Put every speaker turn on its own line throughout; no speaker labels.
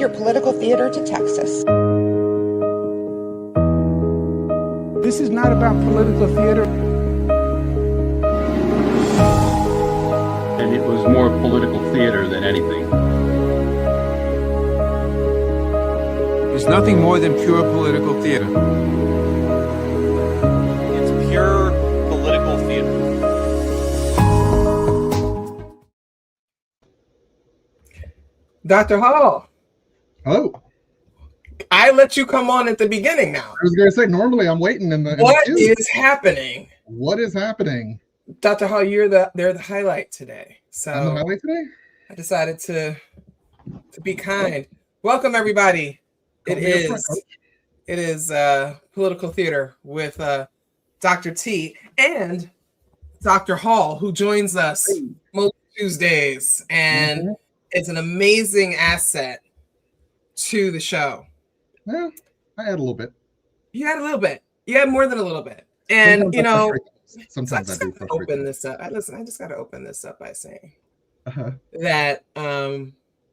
your political theater to Texas.
This is not about political theater.
And it was more political theater than anything.
It's nothing more than pure political theater.
It's pure political theater.
Dr. Hall.
Hello.
I let you come on at the beginning now.
I was going to say, normally I'm waiting in the
What
queue.
is happening?
What is happening?
Dr. Hall, they're the highlight today. So
I'm the highlight today?
I decided to be kind. Welcome, everybody. It is Political Theater with Dr. T and Dr. Hall, who joins us most Tuesdays. And it's an amazing asset to the show.
Well, I had a little bit.
You had a little bit. You had more than a little bit. And,
sometimes I do
open this up. I just got to open this up by saying that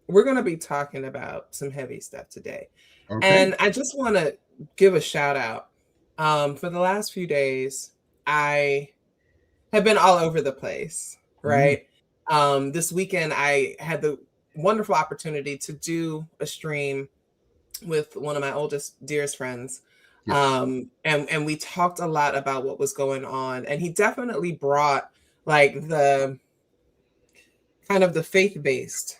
we're going to be talking about some heavy stuff today. Okay. And I just want to give a shout out. For the last few days, I have been all over the place, right? This weekend, I had the wonderful opportunity to do a stream with one of my oldest, dearest friends. Yes. And we talked a lot about what was going on. And he definitely brought like the kind of the faith-based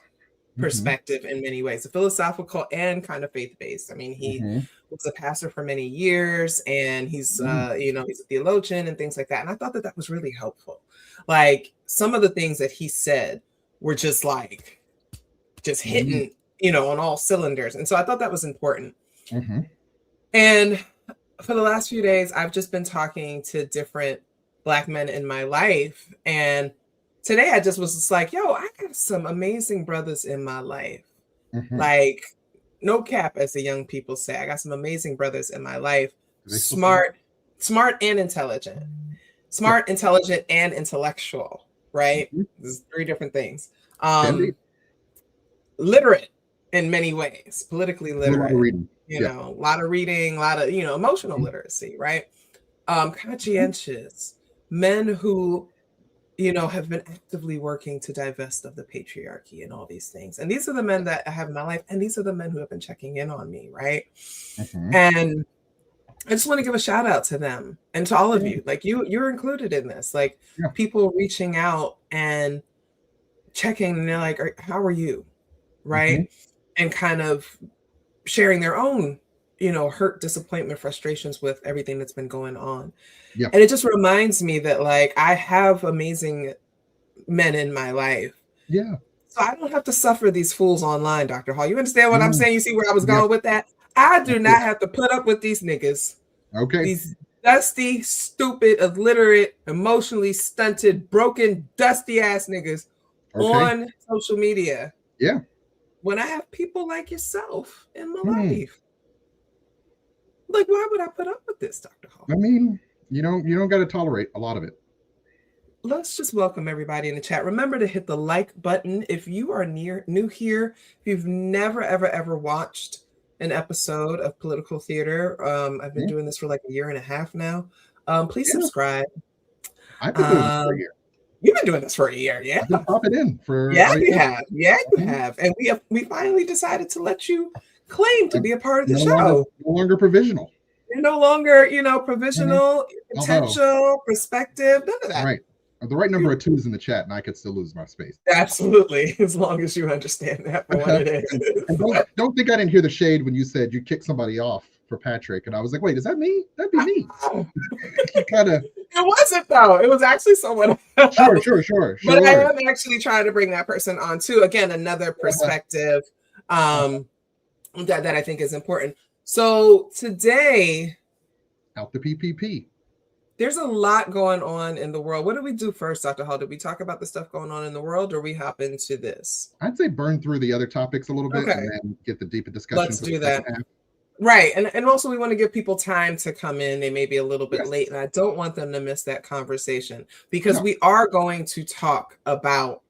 perspective in many ways, the philosophical and kind of faith-based. I mean, he was a pastor for many years and he's, he's a theologian and things like that. And I thought that that was really helpful. Like some of the things that he said were just hitting, on all cylinders. And so I thought that was important. And for the last few days, I've just been talking to different Black men in my life. And today I just was just like, I got some amazing brothers in my life. Like, no cap, as the young people say. I got some amazing brothers in my life. Smart and intelligent. Smart, intelligent, and intellectual, right? There's three different things. Literate in many ways, politically literate. A lot of reading, a lot of, emotional literacy, right? Conscientious, men who, have been actively working to divest of the patriarchy and all these things. And these are the men that I have in my life. And these are the men who have been checking in on me, right? And I just want to give a shout out to them and to all of you. Like you're included in this, like people reaching out and checking and they're like, how are you? Right. And kind of sharing their own, hurt, disappointment, frustrations with everything that's been going on. And it just reminds me that like I have amazing men in my life. So I don't have to suffer these fools online, Dr. Hall. You understand what I'm saying? You see where I was going with that? I do not have to put up with these niggas. These dusty, stupid, illiterate, emotionally stunted, broken, dusty ass niggas on social media. When I have people like yourself in my life. Like, why would I put up with this, Dr. Hall?
I mean, you don't got to tolerate a lot of it.
Let's just welcome everybody in the chat. Remember to hit the like button if you are new here. If you've never, ever watched an episode of Political Theater, I've been doing this for like 1.5 years now. Please subscribe.
I've been doing this for a year.
You've been doing this for a year,
I've been popping in for
you have. You have. And we finally decided to let you claim to be a part of the show.
No longer provisional.
You're no longer, provisional, potential, perspective, none of that.
Right. The right number of twos in the chat, and I could still lose my space.
Absolutely, as long as you understand that for what it is.
And don't think I didn't hear the shade when you said you kicked somebody off for Patrick, and I was like, wait, is that me? That'd be me.
It wasn't though. It was actually someone else.
Sure.
But I am actually trying to bring that person on too. Again, another perspective that I think is important. So today,
out the PPP.
There's a lot going on in the world. What do we do first, Dr. Hall? Did we talk about the stuff going on in the world, or we hop into this?
I'd say burn through the other topics a little bit and then get the deeper discussion.
Let's do that. Right. And also we want to give people time to come in. They may be a little bit late, and I don't want them to miss that conversation because we are going to talk about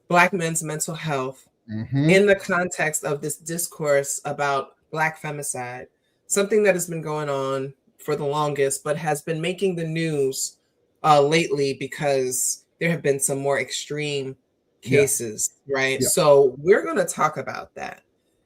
Black men's mental health in the context of this discourse about Black femicide, something that has been going on for the longest, but has been making the news lately because there have been some more extreme cases, right?
Yeah.
So we're going to talk about that.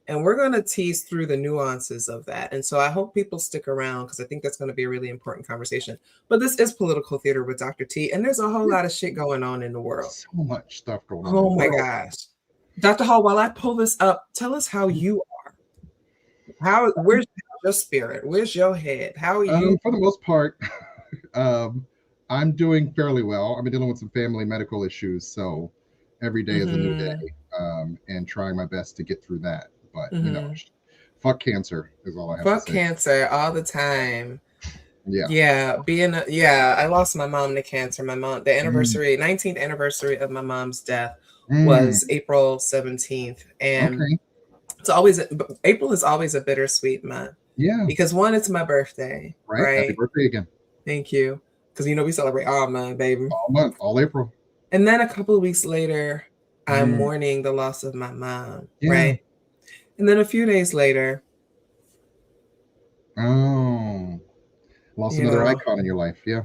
And we're going to tease through the nuances of that. And so I hope people stick around because I think that's going to be a really important conversation. But this is Political Theater with Dr. T. And there's a whole lot of shit going on in the world.
So much stuff going on.
Oh my gosh. Dr. Hall, while I pull this up, tell us how you are. Where's your spirit? Where's your head? How are you?
For the most part, I'm doing fairly well. I've been dealing with some family medical issues. So every day is a new day, and trying my best to get through that. But you know, fuck cancer is all I have to say.
Fuck cancer all the time.
Yeah.
I lost my mom to cancer. My mom, the anniversary, 19th anniversary of my mom's death was April 17th. And it's always, April is always a bittersweet month.
Yeah.
Because one, it's my birthday. Right.
Happy birthday again.
Thank you. Because you know we celebrate all month, baby.
All month, all April.
And then a couple of weeks later, I'm mourning the loss of my mom. Right. And then a few days later,
lost another icon in your life. Yeah.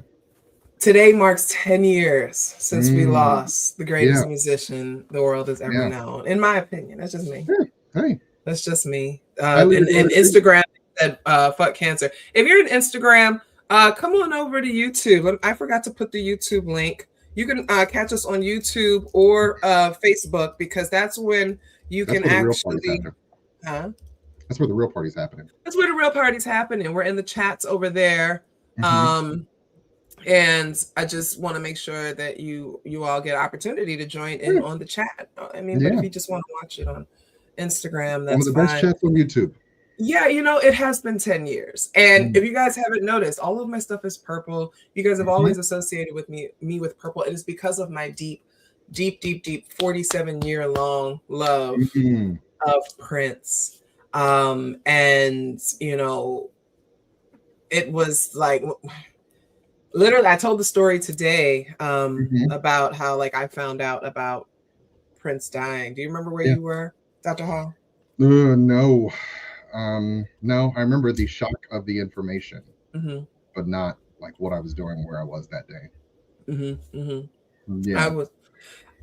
Today marks 10 years since we lost the greatest musician the world has ever known. In my opinion, that's just me.
Hey,
that's just me. And Instagram said, "Fuck cancer." If you're on Instagram, come on over to YouTube. I forgot to put the YouTube link. You can catch us on YouTube or Facebook because that's when you can actually.
That's where the real party's happening.
That's where the real party's happening. We're in the chats over there. And I just want to make sure that you all get an opportunity to join in on the chat. I mean, but if you just want to watch it on Instagram, that's
one of the best chats on YouTube.
Yeah, you know, it has been 10 years. And if you guys haven't noticed, all of my stuff is purple. You guys have always associated with me with purple. It is because of my deep 47-year-long love of Prince. And you know, it was like literally I told the story today about how like I found out about Prince dying. Do you remember where you were, Dr. Hall?
No. No, I remember the shock of the information, but not like what I was doing, where I was that day. Yeah.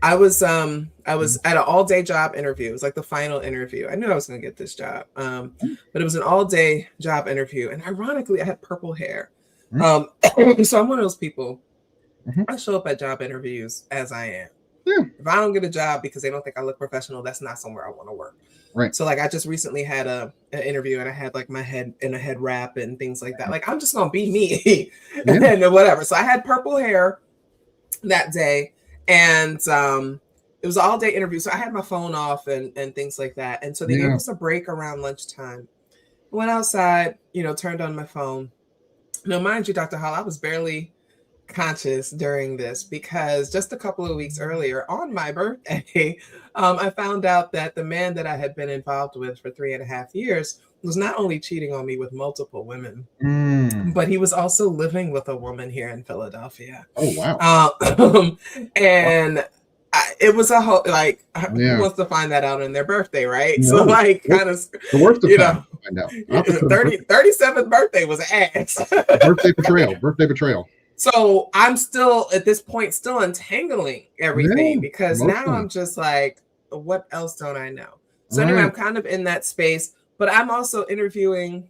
I was at an all-day job interview. It was like the final interview. I knew I was going to get this job, but it was an all-day job interview. And ironically, I had purple hair. So I'm one of those people. I show up at job interviews as I am. If I don't get a job because they don't think I look professional, that's not somewhere I want to work. Right.
So like I just recently had an interview and I had like my head in a head wrap and things like that. Like I'm just going to be me and whatever. So I had purple hair that day. And it was an all-day interview. So I had my phone off and things like that. And so they gave us a break around lunchtime. I went outside, you know, turned on my phone. Now, mind you, Dr. Hall, I was barely conscious during this because just a couple of weeks earlier on my birthday, I found out that the man that I had been involved with for 3.5 years was not only cheating on me with multiple women, but he was also living with a woman here in Philadelphia.
Oh, wow.
And it was a whole, like, who wants to find that out on their birthday, right? No. So, like, kind of,
the worst of
you
time
know,
to find out.
37th birthday was ass.
Birthday betrayal.
So I'm still, at this point, still untangling everything because now I'm just like, what else don't I know? So anyway, I'm kind of in that space. But I'm also interviewing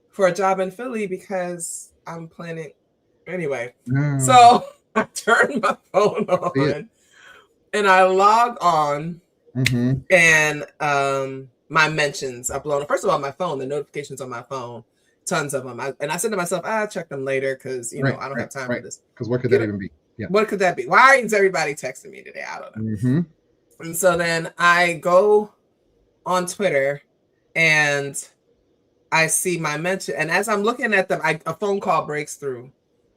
for a job in Philly because I'm planning anyway. So I turned my phone on and I log on and my mentions are blown. First of all, my phone, the notifications on my phone, tons of them. And I said to myself, I'll check them later because, you know, I don't have time for this.
Because what could that even be? Yeah.
What could that be? Why is everybody texting me today? I don't know. And so then I go on Twitter and I see my mention. And as I'm looking at them, a phone call breaks through.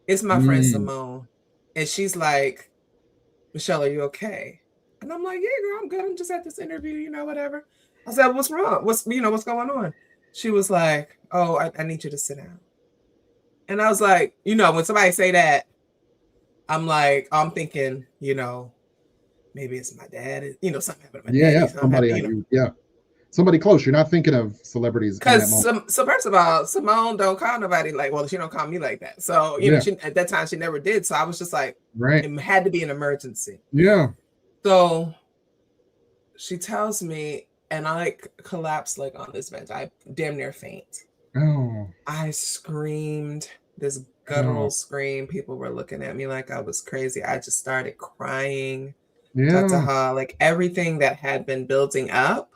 It's my friend Simone. And she's like, Michelle, are you okay? And I'm like, yeah, girl, I'm good. I'm just at this interview, you know, whatever. I said, what's wrong? What's going on? She was like, oh, I need you to sit down. And I was like, you know, when somebody say that, I'm like, I'm thinking, you know, maybe it's my dad. You know, something happened to my
yeah,
dad.
yeah, somebody, yeah, somebody close. You're not thinking of celebrities.
Because so first of all, Simone don't call nobody like, well, she don't call me like that. So you know, she, at that time she never did. So I was just like,
right,
it had to be an emergency.
Yeah.
So she tells me, and I like collapsed like on this bench. I damn near faint.
Oh.
I screamed this guttural scream. People were looking at me like I was crazy. I just started crying. Dr. Hall, like everything that had been building up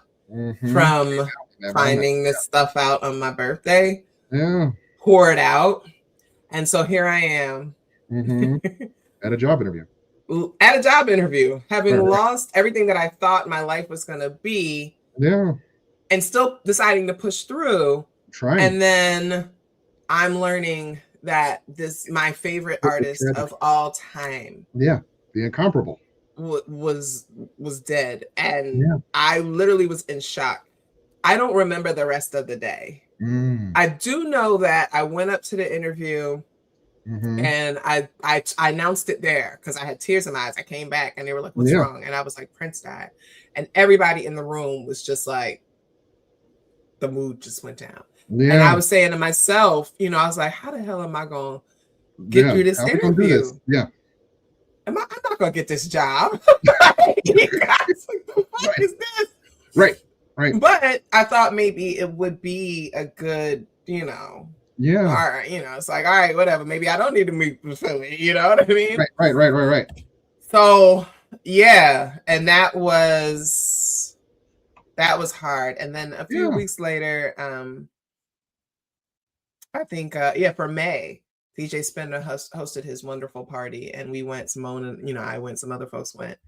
from finding this stuff out on my birthday, poured out. And so here I am
at a job interview.
At a job interview, having lost everything that I thought my life was going to be.
Yeah.
And still deciding to push through.
Trying.
And then I'm learning that my favorite artist of all time.
Yeah. The incomparable.
Was dead. And I literally was in shock. I don't remember the rest of the day. I do know that I went up to the interview and I announced it there because I had tears in my eyes. I came back and they were like, what's wrong? And I was like, Prince died. And everybody in the room was just like, the mood just went down. And I was saying to myself, you know, I was like, how the hell am I going to get through this interview? I'm not going to get this job. You guys, like, the fuck is this?
Right.
But I thought maybe it would be a good, you know.
Yeah.
All right. You know, it's like, all right, whatever. Maybe I don't need to meet with Philly. You know what I mean?
Right.
So, yeah. And that was hard. And then a few weeks later, I think, for May, DJ Spender hosted his wonderful party, and we went. Simone and I went. Some other folks went,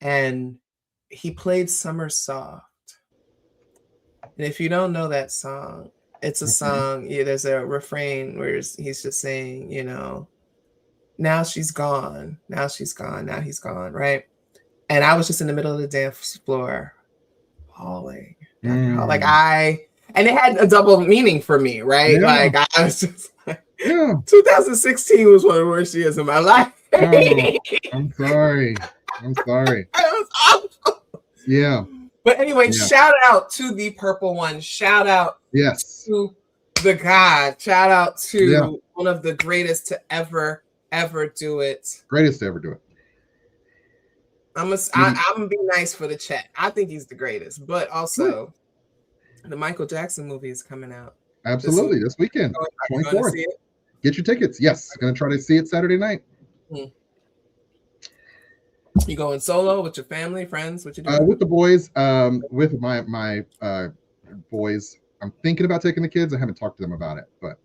and he played "Summer Soft." And if you don't know that song, it's a song. Yeah, there's a refrain where he's just saying, you know, now she's gone, now she's gone, now he's gone, right? And I was just in the middle of the dance floor, bawling, like and it had a double meaning for me, right? Like I was just like, 2016 was one of the worst years of my life.
I'm sorry. It
was awful.
Yeah.
But anyway, shout out to the purple one. Shout out to the God. Shout out to one of the greatest to ever do it.
Greatest to ever do it.
I'm gonna be nice for the chat. I think he's the greatest, but also the Michael Jackson movie is coming out.
Absolutely, this weekend, 24th. Get your tickets. Yes, gonna try to see it Saturday night.
You going solo with your family, friends? What you doing?
With the boys. With my boys. I'm thinking about taking the kids. I haven't talked to them about it, but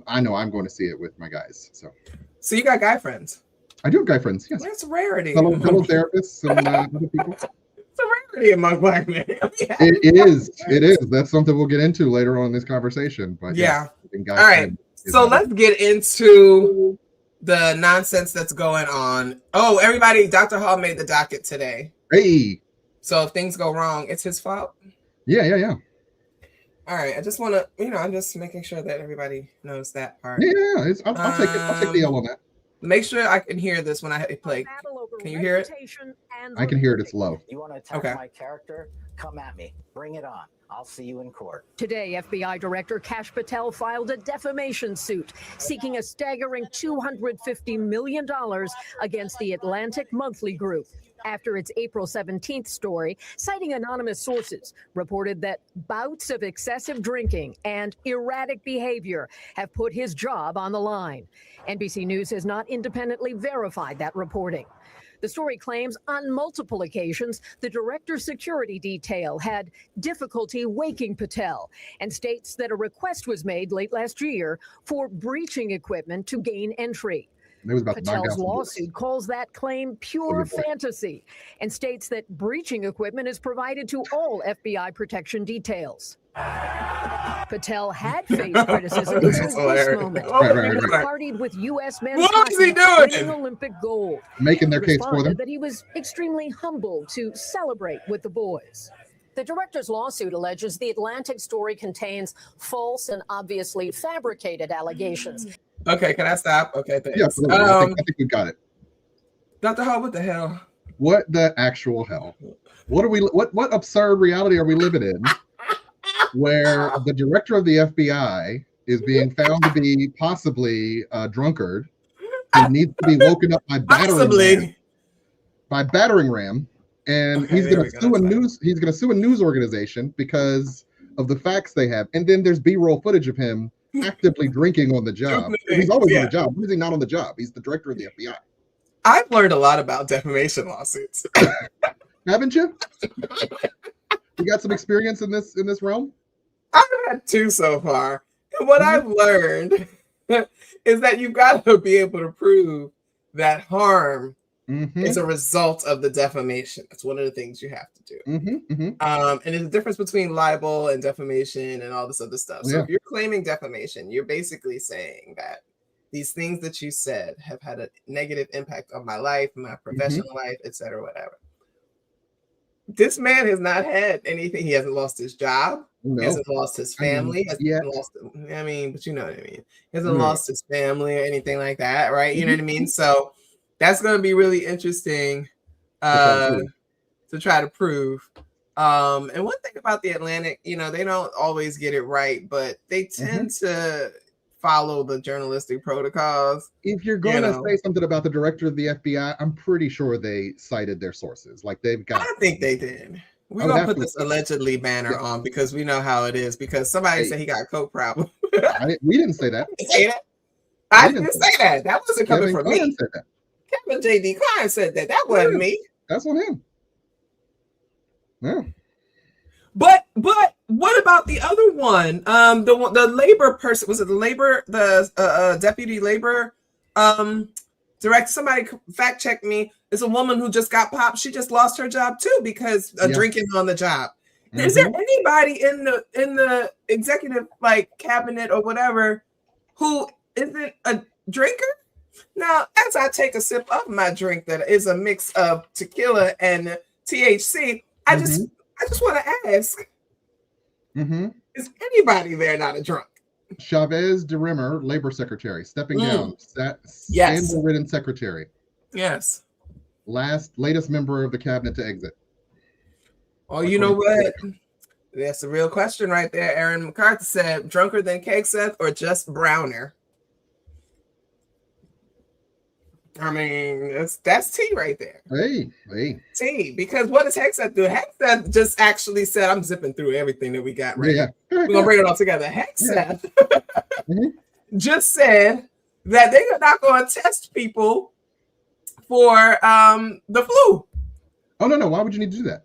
I know I'm going to see it with my guys. So
you got guy friends?
I do have guy friends. Yes,
that's a rarity.
Fellow therapists and other people.
It's a rarity among Black men.
It is. That's something we'll get into later on in this conversation. But
all right. So let's get into the nonsense that's going on. Oh, everybody, Dr. Hall made the docket today.
Hey.
So if things go wrong, it's his fault?
Yeah.
All right. I just want to, I'm just making sure that everybody knows that part.
Yeah, I'll take it. I'll take the L on that.
Make sure I can hear this when I play. Can you hear it?
I can hear it. It's low.
You want to attack my character? Come at me. Bring it on. I'll see you in court.
Today, FBI Director Kash Patel filed a defamation suit seeking a staggering $250 million against the Atlantic Monthly Group after its April 17th story, citing anonymous sources, reported that bouts of excessive drinking and erratic behavior have put his job on the line. NBC News has not independently verified that reporting. The story claims on multiple occasions the director's security detail had difficulty waking Patel and states that a request was made late last year for breaching equipment to gain entry. Patel's lawsuit calls that claim pure fantasy and states that breaching equipment is provided to all FBI protection details. Patel had faced criticism until this moment. He partied with U.S. men's hockey, winning Olympic gold.
Making their case for them.
That he was extremely humble to celebrate with the boys. The director's lawsuit alleges the Atlantic story contains false and obviously fabricated allegations.
Okay, can I stop? Okay, thanks.
Yeah, I think we got it.
Dr. Hall, what the hell?
What the actual hell? What absurd reality are we living in where the director of the FBI is being found to be possibly a drunkard who needs to be woken up by battering ram, and he's going to sue a news organization because of the facts they have, and then there's B-roll footage of him actively drinking on the job. He's always on the job. When is he not on the job? He's the director of the FBI.
I've learned a lot about defamation lawsuits.
Haven't you? You got some experience in this realm?
I've had 2 so far. And what I've learned is that you've got to be able to prove that harm is a result of the defamation. That's one of the things you have to do. And there's a difference between libel and defamation and all this other stuff. So if you're claiming defamation, you're basically saying that these things that you said have had a negative impact on my life, my professional life, etc., whatever. This man has not had anything. He hasn't lost his job.
No.
He hasn't lost his family. But you know what I mean. He hasn't lost his family or anything like that, right? You know what I mean? So that's going to be really interesting to try to prove. And one thing about the Atlantic, they don't always get it right, but they tend to follow the journalistic protocols.
If you're going to say something about the director of the FBI, I'm pretty sure they cited their sources. Like they've got.
I think they did. We're going to put this allegedly banner on because we know how it is. Because somebody said he got a coke problem.
We didn't say that.
I didn't say that. That wasn't coming from me.
Said that.
Kevin J.D. Klein said that. That wasn't me.
That's on him. Yeah.
But what about the other one? The labor person, was it the deputy labor director? Somebody fact check me. It's a woman who just got popped. She just lost her job too because of drinking on the job. Is there anybody in the executive cabinet or whatever who isn't a drinker? Now, as I take a sip of my drink that is a mix of tequila and THC, I just want to ask, is anybody there not a drunk?
Chavez de Rimmer, labor secretary, stepping down. Scandal-ridden secretary.
Yes.
Latest member of the cabinet to exit.
Oh, you know what? That's a real question right there. Aaron McCarthy said, drunker than Hegseth or just browner? I mean, that's T right there.
Hey.
T, because what does Hegseth do? Hegseth just actually said, I'm zipping through everything that we got right now. We're going to bring it all together. Hegseth just said that they're not going to test people for the flu.
Oh, no. Why would you need to do that?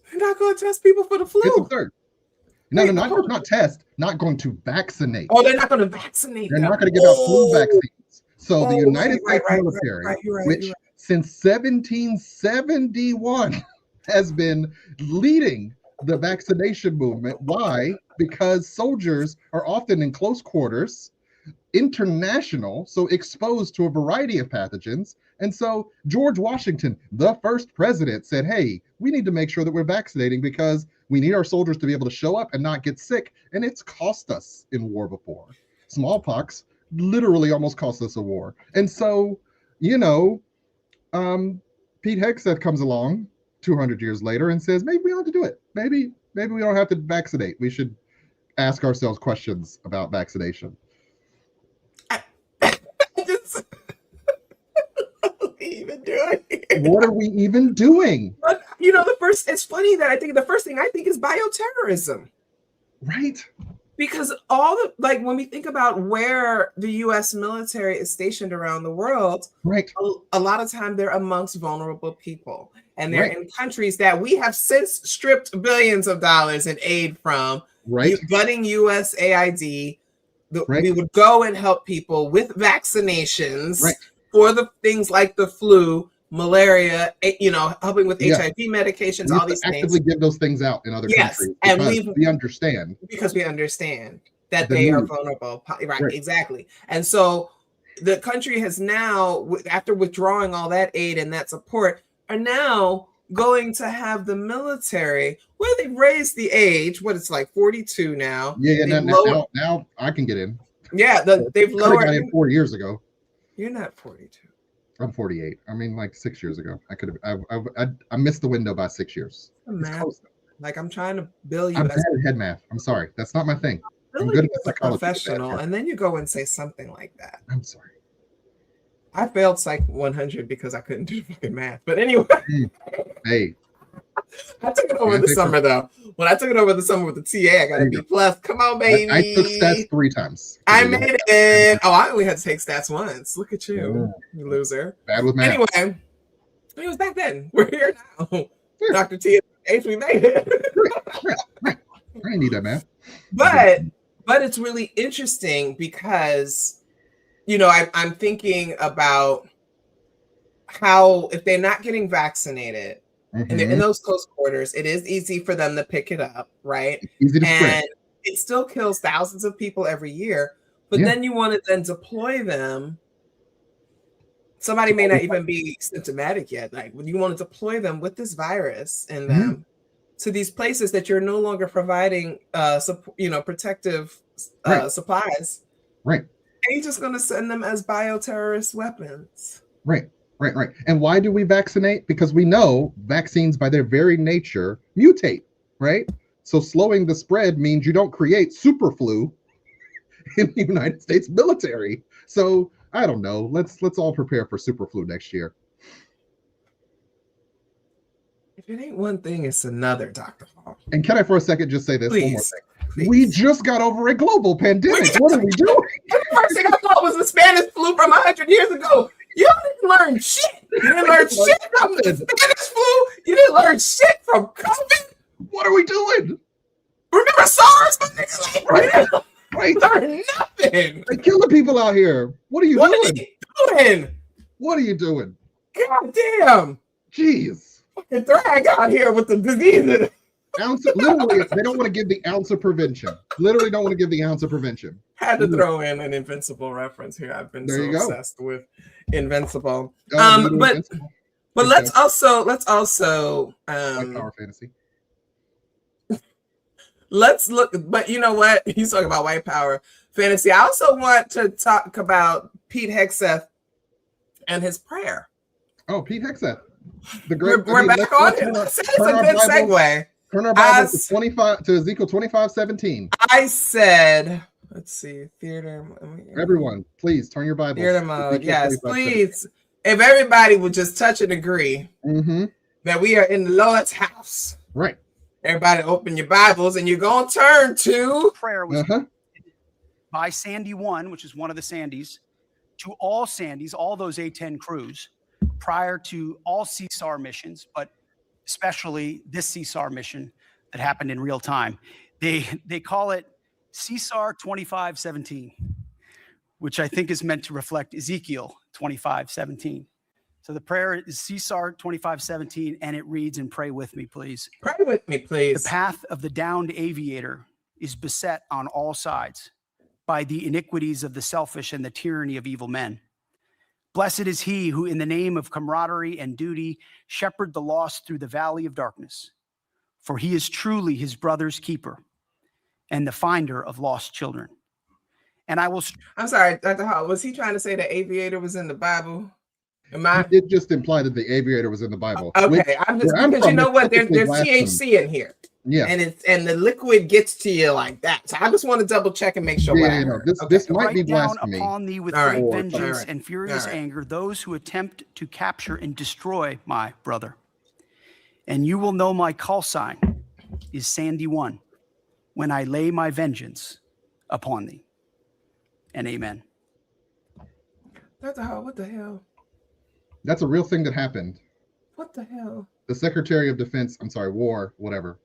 They're not going to test people for the flu.
It's absurd. No, not test. Not going to vaccinate.
Oh, they're not going to vaccinate.
They're not going to give out flu vaccines. So the United States military, which since 1771 has been leading the vaccination movement. Why? Because soldiers are often in close quarters, international, so exposed to a variety of pathogens. And so George Washington, the first president, said, hey, we need to make sure that we're vaccinating because we need our soldiers to be able to show up and not get sick. And it's cost us in war before. Smallpox literally almost cost us a war. And so, Pete Hegseth comes along 200 years later and says, maybe we don't have to do it. Maybe we don't have to vaccinate. We should ask ourselves questions about vaccination. What are we even doing?
But, it's funny that the first thing I think is bioterrorism.
Right.
Because when we think about where the U.S. military is stationed around the world,
right,
a lot of time they're amongst vulnerable people, and they're in countries that we have since stripped billions of dollars in aid from.
Right,
gutting USAID, we would go and help people with vaccinations for the things like the flu, malaria, helping with HIV medications, all these things.
Actively give those things out in other countries.
And
we understand.
Because we understand that they are vulnerable. Right, exactly. And so the country has now, after withdrawing all that aid and that support, are now going to have the military, where they've raised the age, 42 now.
Now I can get in.
Yeah, they've lowered.
I got in 4 years ago.
You're not 42.
I'm 48. I mean, like 6 years ago, I could have. I missed the window by 6 years.
Like I'm trying to build you.
I'm bad at head math. I'm sorry, that's not my thing. I'm
good
at
as a professional, and then you go and say something like that.
I'm sorry.
I failed Psych 100 because I couldn't do fucking math. But anyway,
hey,
I took it over the summer though. When I took it over the summer with the TA, I got a B plus. Come on, baby.
I took stats 3 times.
I made it. Oh, I only had to take stats once. Look at you, you loser.
Bad with math.
Anyway, it was back then. We're here now. Dr. T, we made it.
Right. I didn't need that math.
But it's really interesting because, you know, I'm thinking about how if they're not getting vaccinated and they're in those close quarters, it is easy for them to pick it up, right?
It's easy to spread.
And it still kills thousands of people every year. But then you want to then deploy them. Somebody may not even be symptomatic yet. Like when you want to deploy them with this virus in them to these places that you're no longer providing, protective supplies.
Right.
And you're just going to send them as bioterrorist weapons.
Right. And why do we vaccinate? Because we know vaccines by their very nature mutate, right? So slowing the spread means you don't create super flu in the United States military. So I don't know. Let's all prepare for super flu next year.
If it ain't one thing, it's another, Dr. Hall.
And can I for a second just say this?
Please.
One more thing. We just got over a global pandemic. What are we doing?
The first thing I thought was the Spanish flu from 100 years ago. You didn't learn shit. You didn't learn shit from the Spanish flu. You didn't learn shit from COVID.
What are we doing?
Remember SARS?
Right.
Learn nothing.
They're killing people out here. What are you doing? What are you doing?
God damn.
Jeez.
Fucking drag out here with the diseases.
Literally, they don't want to give the ounce of prevention. Literally don't want to give the ounce of prevention.
Had to throw in an Invincible reference here. I've been so obsessed with Invincible. But let's also
White power fantasy.
Let's look, but you know what? He's talking about white power fantasy. I also want to talk about Pete Hegseth and his prayer.
Oh, Pete Hegseth. The great.
We're back on it. It's a good segue.
Turn our Bible to Ezekiel 25:17.
I said, let's see, theater.
Everyone, please turn your Bible.
Theater mode, yes, please. If everybody would just touch and agree that we are in the Lord's house.
Right.
Everybody open your Bibles and you're going to turn to.
Prayer was by Sandy 1, which is one of the Sandys, to all Sandys, all those A-10 crews, prior to all CSAR missions, but especially this CSAR mission that happened in real time. They call it CSAR 25:17, which I think is meant to reflect Ezekiel 25:17. So the prayer is CSAR 25:17, and it reads, and pray with me, please.
Pray with me, please.
The path of the downed aviator is beset on all sides by the iniquities of the selfish and the tyranny of evil men. Blessed is he who, in the name of camaraderie and duty, shepherd the lost through the valley of darkness, for he is truly his brother's keeper and the finder of lost children. And I will.
I'm sorry, Dr. Hall, was he trying to say the aviator was in the Bible?
It just implied that the aviator was in the Bible.
Okay, because you know what? There's THC in here.
Yeah,
and the liquid gets to you like that. So I just want to double check and make sure.
This might be blasphemy.
Upon thee with great vengeance and furious anger those who attempt to capture and destroy my brother. And you will know my call sign is Sandy 1 when I lay my vengeance upon thee. And amen.
Dr. Hall, what the hell?
That's a real thing that happened.
What the hell?
The Secretary of Defense, War, whatever,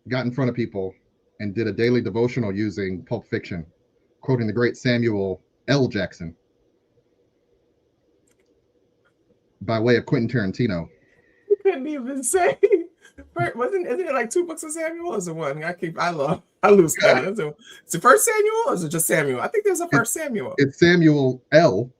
got in front of people and did a daily devotional using Pulp Fiction, quoting the great Samuel L. Jackson by way of Quentin Tarantino.
You couldn't even say. Isn't it like 2 books of Samuel or is it one? I lose count. Is it first Samuel or is it just Samuel? I think there's a first Samuel.
It's Samuel L.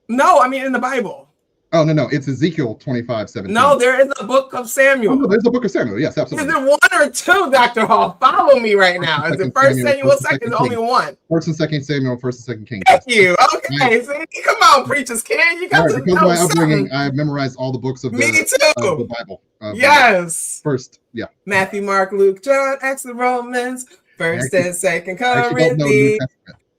No, I mean in the Bible.
Oh no, it's Ezekiel 25:17.
No, there is a book of Samuel.
Oh, no, there's a book of Samuel. Yes, absolutely.
Is there one or two, Dr. Hall? Follow me right now. Is it First Samuel, second, only one?
First and Second Samuel, First and Second Kings.
Thank you. Okay, see, come on, preachers, can you got to
because
know
my upbringing,
something.
I memorized all the books of
Me too.
the Bible.
Yes.
First, yeah.
Matthew, Mark, Luke, John, Acts, and Romans, First and Second Corinthians,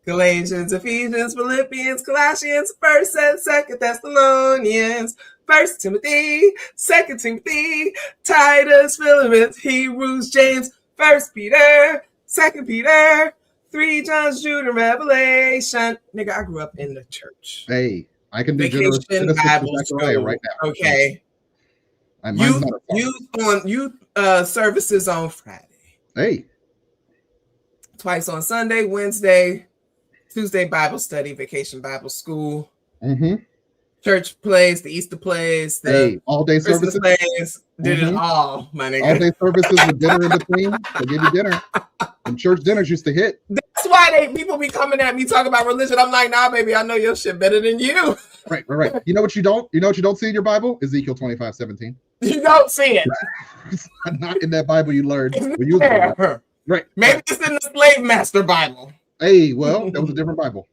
Galatians, Ephesians, Philippians, Colossians, First and Second Thessalonians, First Timothy, Second Timothy, Titus, Philippians, Hebrews, James, First Peter, Second Peter, 3 John, Jude, and Revelation. Nigga, I grew up in the church.
Hey, I can do
Vacation Bible school
right now.
Okay. Youth services on Friday.
Hey.
Twice on Sunday, Wednesday, Tuesday Bible study, vacation Bible school.
Mm-hmm.
Church plays, the Easter plays, the
all-day
Christmas
services.
Plays, did it all, my nigga.
All-day services with dinner in between. They give you dinner. And church dinners used to hit.
That's why people be coming at me talking about religion. I'm like, nah, baby, I know your shit better than you.
Right. You know what you don't see in your Bible? Ezekiel 25:17.
You don't see it.
Not in that Bible you learned. Right.
Maybe it's in the Slave Master Bible.
Hey, well, that was a different Bible.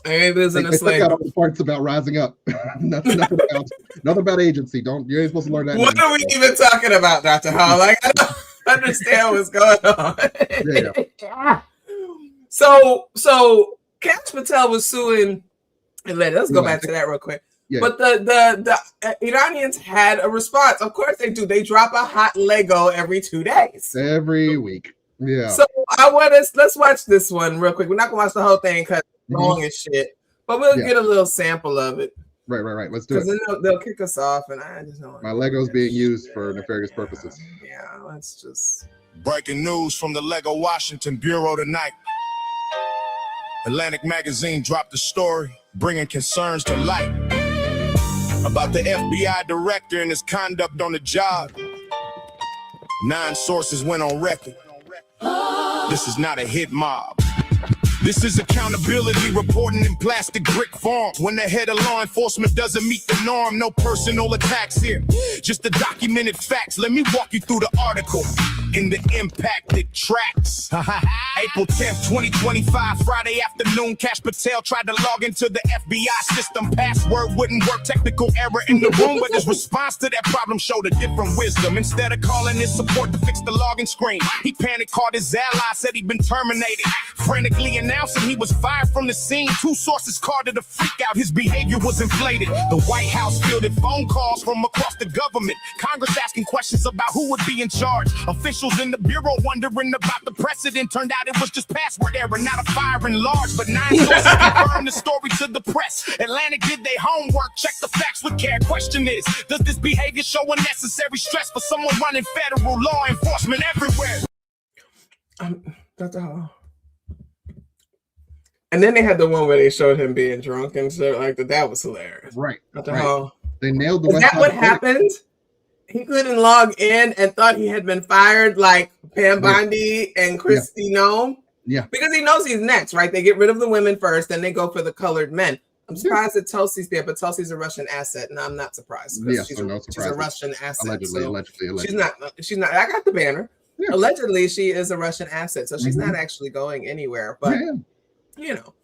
Maybe it's in the slave.
They took out all the parts about rising up. nothing about agency. You ain't supposed to learn that.
What are we even talking about, Dr. Hall? Like, I don't understand what's going on.
Yeah.
So Cash Patel was suing. And let's go back to that real quick.
Yeah.
But the Iranians had a response. Of course they do. They drop a hot Lego every 2 days.
Every week. Yeah.
So let's watch this one real quick. We're not gonna watch the whole thing because it's long as shit. But we'll get a little sample of it.
Right. Let's do it.
Because they'll kick us off, and I just don't.
My Lego's being used for nefarious purposes.
Yeah, let's just.
Breaking news from the Lego Washington Bureau tonight. Atlantic Magazine dropped a story bringing concerns to light about the FBI director and his conduct on the job. 9 sources went on record. This is not a hit mob. This is accountability reporting in plastic brick form. When the head of law enforcement doesn't meet the norm, no personal attacks here, just the documented facts. Let me walk you through the article in the impacted tracks. April 10th, 2025, Friday afternoon, Cash Patel tried to log into the FBI system. Password wouldn't work, technical error in the room, but his response to that problem showed a different wisdom. Instead of calling his support to fix the login screen, he panicked, called his ally, said he'd been terminated. Frantically announcing he was fired from the scene. 2 sources called it a freak out. His behavior was inflated. The White House fielded phone calls from across the government. Congress asking questions about who would be in charge. Officials in the Bureau wondering about the precedent. Turned out it was just password error, not a fire in large. But 9 sources confirmed the story to the press. Atlantic did their homework, check the facts with care. Question is, does this behavior show unnecessary stress for someone running federal law enforcement everywhere?
Dr. Hall. And then they had the one where they showed him being drunk and shit like that. That was hilarious.
Right.
Dr. Hall.
They nailed the.
Is that what happened? He couldn't log in and thought he had been fired like Pam Bondi and Christy Nome.
Yeah.
Because he knows he's next, right? They get rid of the women first, then they go for the colored men. I'm surprised that Tulsi's there, but Tulsi's a Russian asset, and I'm not surprised.
Yeah,
she's a Russian asset.
Allegedly.
She's not. I got the banner. Yeah. Allegedly, she is a Russian asset, so she's not actually going anywhere. But you know,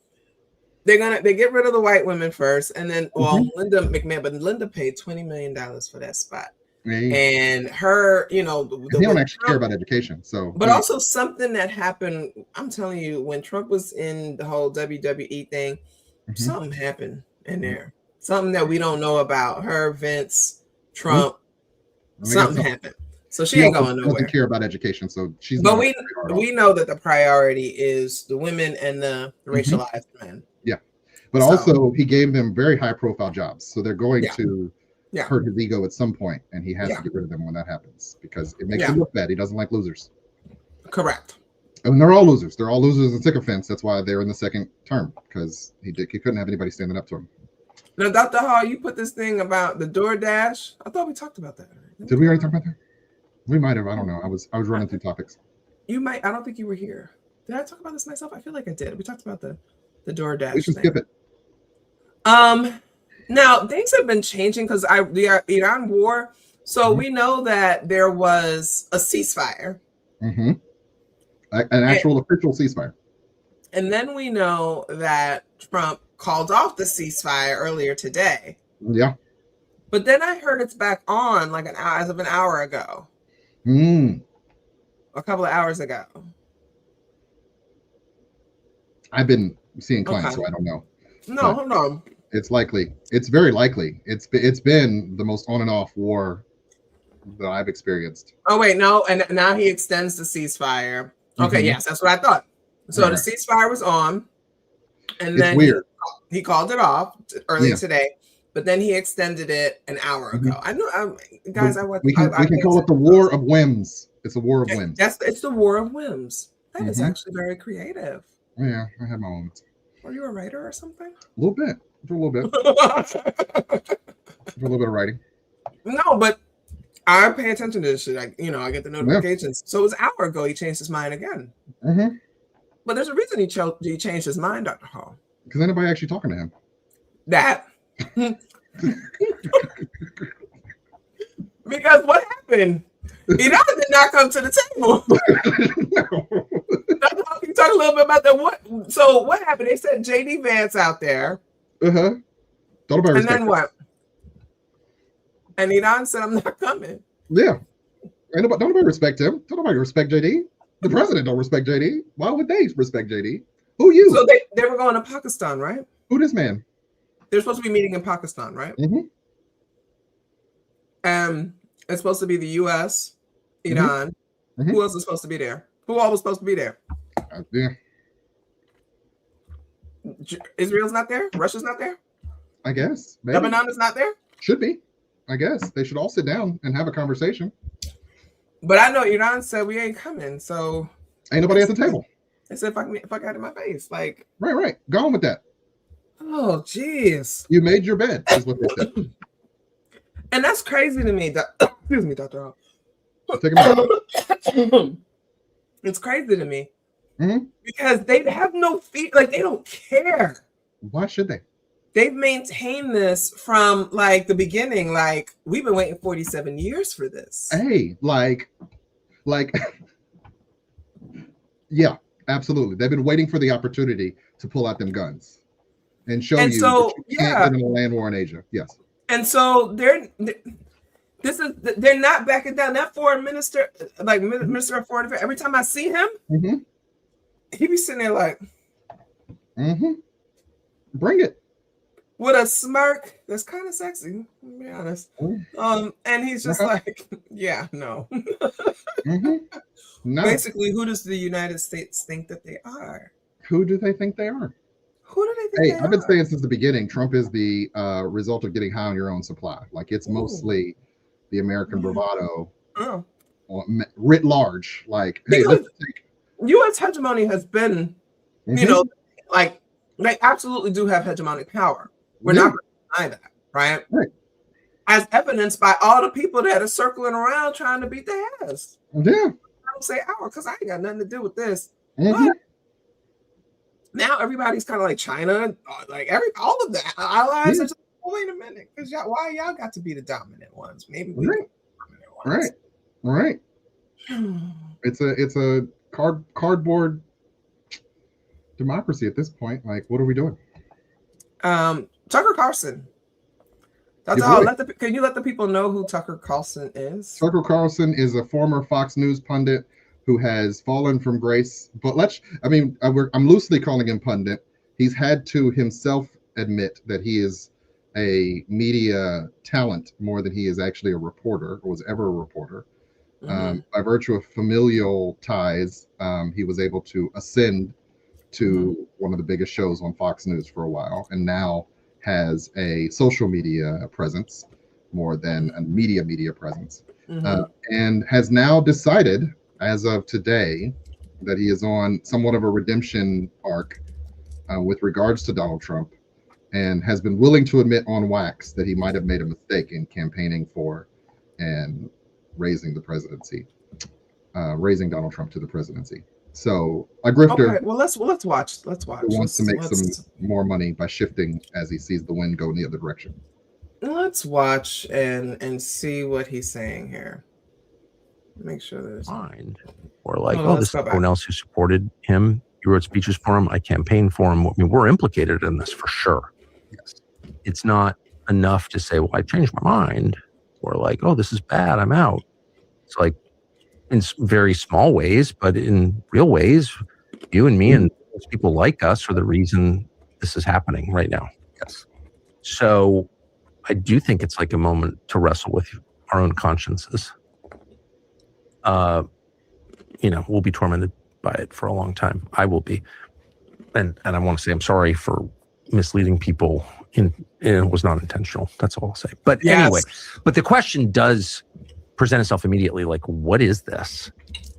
they get rid of the white women first, and then Linda McMahon, but Linda paid $20 million for that spot. And her, you know,
they don't actually care about education. So,
but also something that happened. I'm telling you, when Trump was in the whole WWE thing, something happened in there. Something that we don't know about. Her, Vince, Trump. Something happened. So she ain't going nowhere.
Doesn't care about education. So she's.
But we know that the priority is the women and the racialized men.
Yeah, but also he gave them very high profile jobs. So they're going to. Hurt his ego at some point, and he has to get rid of them when that happens because it makes him look bad. He doesn't like losers.
Correct.
And they're all losers. They're all losers in sycophants. That's why they're in the second term because he couldn't have anybody standing up to him.
Now, Dr. Hall, you put this thing about the DoorDash. I thought we talked about that.
Did we already talk about that? We might have. I don't know. I was running through topics.
You might. I don't think you were here. Did I talk about this myself? I feel like I did. We talked about the DoorDash.
We should skip it.
Now things have been changing because the Iran war. So we know that there was a ceasefire,
an actual official ceasefire,
and then we know that Trump called off the ceasefire earlier today.
Yeah,
but then I heard it's back on like as of an hour ago. A couple of hours ago.
I've been seeing clients, so I don't know.
No, hold on.
It's likely. It's very likely. It's been the most on and off war that I've experienced.
Oh wait, no, and now he extends the ceasefire. Okay, yes, that's what I thought. So the ceasefire was on, and then he called it off earlier today. But then he extended it an hour ago. I know, guys.
We can call it the war of whims. It's a war of whims.
It's the war of whims. That is actually very creative.
Yeah, I had my moments.
Were you a writer or something?
A little bit. For a little bit. For a little bit of writing.
No, but I pay attention to this shit. I get the notifications. So it was an hour ago he changed his mind again. But there's a reason he changed his mind, Dr. Hall.
Because anybody actually talking to him?
That. Because what happened? Iran did not come to the table. Dr. Hall, can you talk a little bit about that? So what happened? They sent JD Vance out there. And then what? And Iran said, I'm not coming.
Yeah. Don't nobody respect him. Don't nobody respect JD. The president don't respect JD. Why would they respect JD? Who you?
So they were going to Pakistan, right?
Who this man?
They're supposed to be meeting in Pakistan, right? It's supposed to be the U.S., Iran. Who else is supposed to be there? Who all was supposed to be there? Israel's not there? Russia's not there?
I guess. Maybe.
Lebanon is not there?
Should be. I guess. They should all sit down and have a conversation.
But I know Iran said we ain't coming, so...
Ain't nobody at the table.
They said, fuck out of my face. Like...
Right. Go on with that.
Oh, jeez.
You made your bed, is what they said.
And that's crazy to me. Excuse me, Dr. Hall.
Take a
It's crazy to me. Because they have no feet. Like, they don't care.
Why should they?
They've maintained this from, like, the beginning. Like, we've been waiting 47 years for this.
Hey, like, yeah, absolutely. They've been waiting for the opportunity to pull out them guns and show you that you can't live in a land war in Asia. Yes.
And so they're not backing down. That foreign minister, like Minister of Foreign Affairs, every time I see him, he be sitting there like,
bring it.
With a smirk that's kind of sexy, to be honest. And he's just like, yeah, no.
No.
Basically, who does the United States think that they are?
Who do they think they are?
Who do they think they
I've been saying since the beginning, Trump is the result of getting high on your own supply. Like, it's mostly the American bravado writ large. Like, hey, let's take...
U.S. hegemony has been, you know, like, they absolutely do have hegemonic power. We're not going to deny that, right? As evidenced by all the people that are circling around trying to beat their ass.
Yeah.
I don't say our because I ain't got nothing to do with this. But now everybody's kind of like China, like all of the allies are just, wait a minute, because why y'all got to be the dominant ones? Maybe we the dominant ones.
Right. It's a cardboard democracy at this point. Like, what are we doing?
Tucker Carlson. That's all. Can you let the people know who Tucker Carlson is?
Tucker Carlson is a former Fox News pundit who has fallen from grace. But I'm loosely calling him pundit. He's had to himself admit that he is a media talent more than he is actually a reporter or was ever a reporter. By virtue of familial ties, he was able to ascend to one of the biggest shows on Fox News for a while, and now has a social media presence more than a media presence, and has now decided, as of today, that he is on somewhat of a redemption arc with regards to Donald Trump, and has been willing to admit on wax that he might have made a mistake in campaigning for and raising the presidency, raising Donald Trump to the presidency. So a grifter.
Okay, well let's watch.
Wants to make some more money by shifting as he sees the wind go in the other direction.
Let's watch and see what he's saying here. Make sure there's
mind. Or like, this is someone else who supported him. He wrote speeches for him. I campaigned for him. I mean, we're implicated in this for sure. Yes. It's not enough to say, well, I changed my mind. Or like, oh, this is bad, I'm out. It's like in very small ways, but in real ways, you and me and people like us are the reason this is happening right now. Yes. So I do think it's like a moment to wrestle with our own consciences. We'll be tormented by it for a long time. I will be. And I want to say I'm sorry for misleading people. It was not intentional. That's all I'll say. But anyway, but the question does present itself immediately. Like, what is this?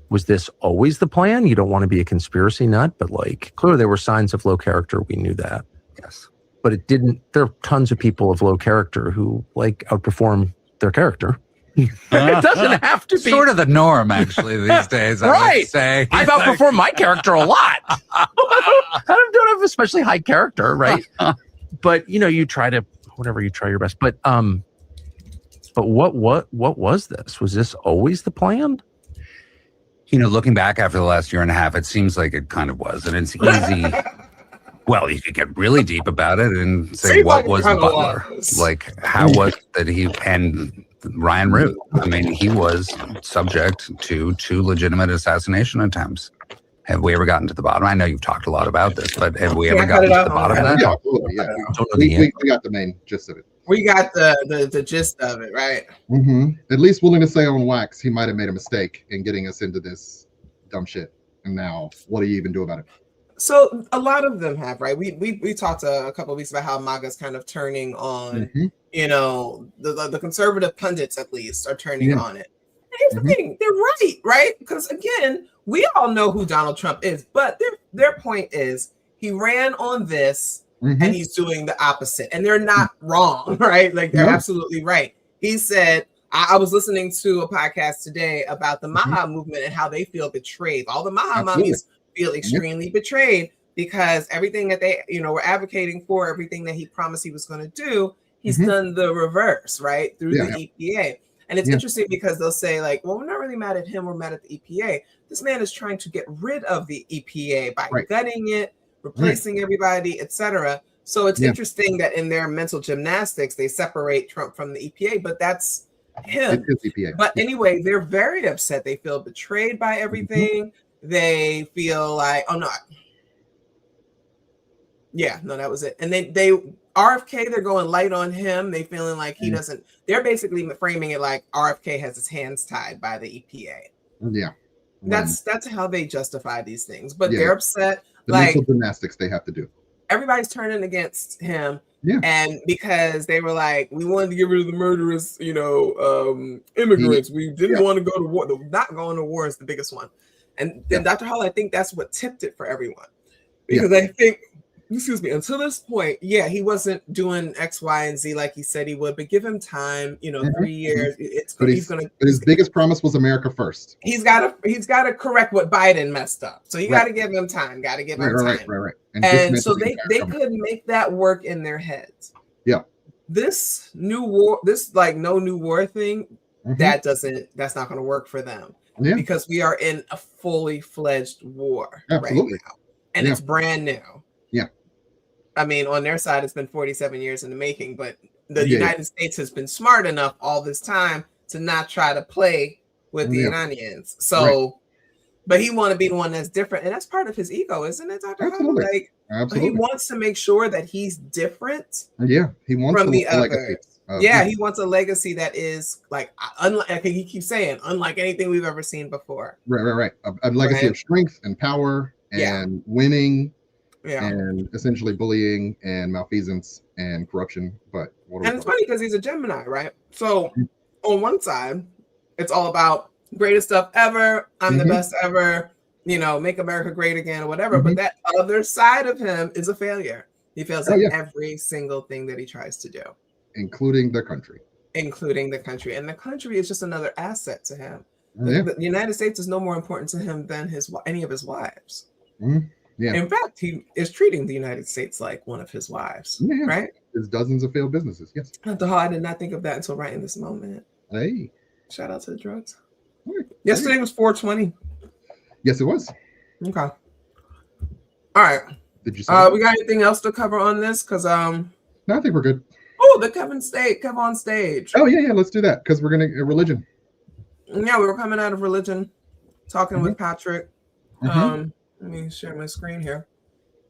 Was this always the plan? You don't want to be a conspiracy nut, but like, clearly there were signs of low character. We knew that. Yes. But it didn't, there are tons of people of low character who like outperform their character. It doesn't have to be
sort of the norm, actually, these days. I would say.
I've outperformed my character a lot. I don't have especially high character, right? But you try to you try your best. But what was this? Was this always the plan?
Looking back after the last year and a half, it seems like it kind of was, and it's easy. Well, you could get really deep about it and say, what was Butler? Like, how was that he and Ryan Root? I mean, he was subject to 2 legitimate assassination attempts. Have we ever gotten to the bottom? I know you've talked a lot about this, but have we ever gotten to the bottom of that?
Yeah, absolutely. Yeah. We got the main gist of it.
We got the gist of it, right?
Mm-hmm. At least willing to say on wax, he might have made a mistake in getting us into this dumb shit. And now, what do you even do about it?
So a lot of them have, right? We talked a couple of weeks about how MAGA's kind of turning on, the conservative pundits at least are turning on it. And here's the thing, they're right? Because again, we all know who Donald Trump is, but their point is he ran on this and he's doing the opposite. And they're not wrong, right? Like they're absolutely right. He said, I was listening to a podcast today about the Maha movement and how they feel betrayed. All the Maha mommies feel extremely betrayed because everything that they, were advocating for, everything that he promised he was going to do, he's done the reverse, right? Through the EPA. And it's interesting because they'll say like, well, we're not really mad at him. We're mad at the EPA. This man is trying to get rid of the EPA by gutting it, replacing everybody, etc. So it's interesting that in their mental gymnastics, they separate Trump from the EPA, but that's him. EPA. But anyway, they're very upset. They feel betrayed by everything. They feel like, oh no. Yeah, no, that was it. And they RFK, they're going light on him. They feeling like he doesn't, they're basically framing it like RFK has his hands tied by the EPA.
Yeah.
That's how they justify these things. But they're upset.
The mental gymnastics they have to do.
Everybody's turning against him. Yeah. And because they were like, we wanted to get rid of the murderous, immigrants. We didn't want to go to war. Not going to war is the biggest one. And then Dr. Hall, I think that's what tipped it for everyone. Because I think, until this point, he wasn't doing X, Y, and Z like he said he would, but give him time, 3 years. He's gonna. But his
biggest promise was America first.
He's got to correct what Biden messed up. So you got to give him time. Got to give him time. Right. And so they could make that work in their heads. Yeah. This new war, this like no new war thing, that's not going to work for them. Yeah. Because we are in a fully fledged war right now. And it's brand new. Yeah. I mean, on their side, it's been 47 years in the making, but the United States has been smart enough all this time to not try to play with the Iranians. So, but he want to be the one that's different. And that's part of his ego, isn't it, Dr. Absolutely. Like, Absolutely. He wants to make sure that he's different.
Yeah. He wants
from the others. He wants a legacy that is like, unlike, he keeps saying, unlike anything we've ever seen before.
Right. A legacy of strength and power and winning. Yeah. And essentially bullying and malfeasance and corruption. But
it's funny because he's a Gemini, right? So on one side, it's all about greatest stuff ever. I'm the best ever, make America great again or whatever. But that other side of him is a failure. He fails at every single thing that he tries to do. Including the country. And the country is just another asset to him. The United States is no more important to him than any of his wives.
Yeah.
In fact, he is treating the United States like one of his wives, right?
There's dozens of failed businesses. Yes.
I did not think of that until right in this moment.
Hey.
Shout out to the drugs. Yesterday was 420.
Yes, it was.
Okay. All right.
Did you
we got anything else to cover on this? Because
no, I think we're good.
Oh, the Kev on stage.
Oh yeah, let's do that because we're gonna religion.
Yeah, we were coming out of religion, talking with Patrick. Let me share my screen here.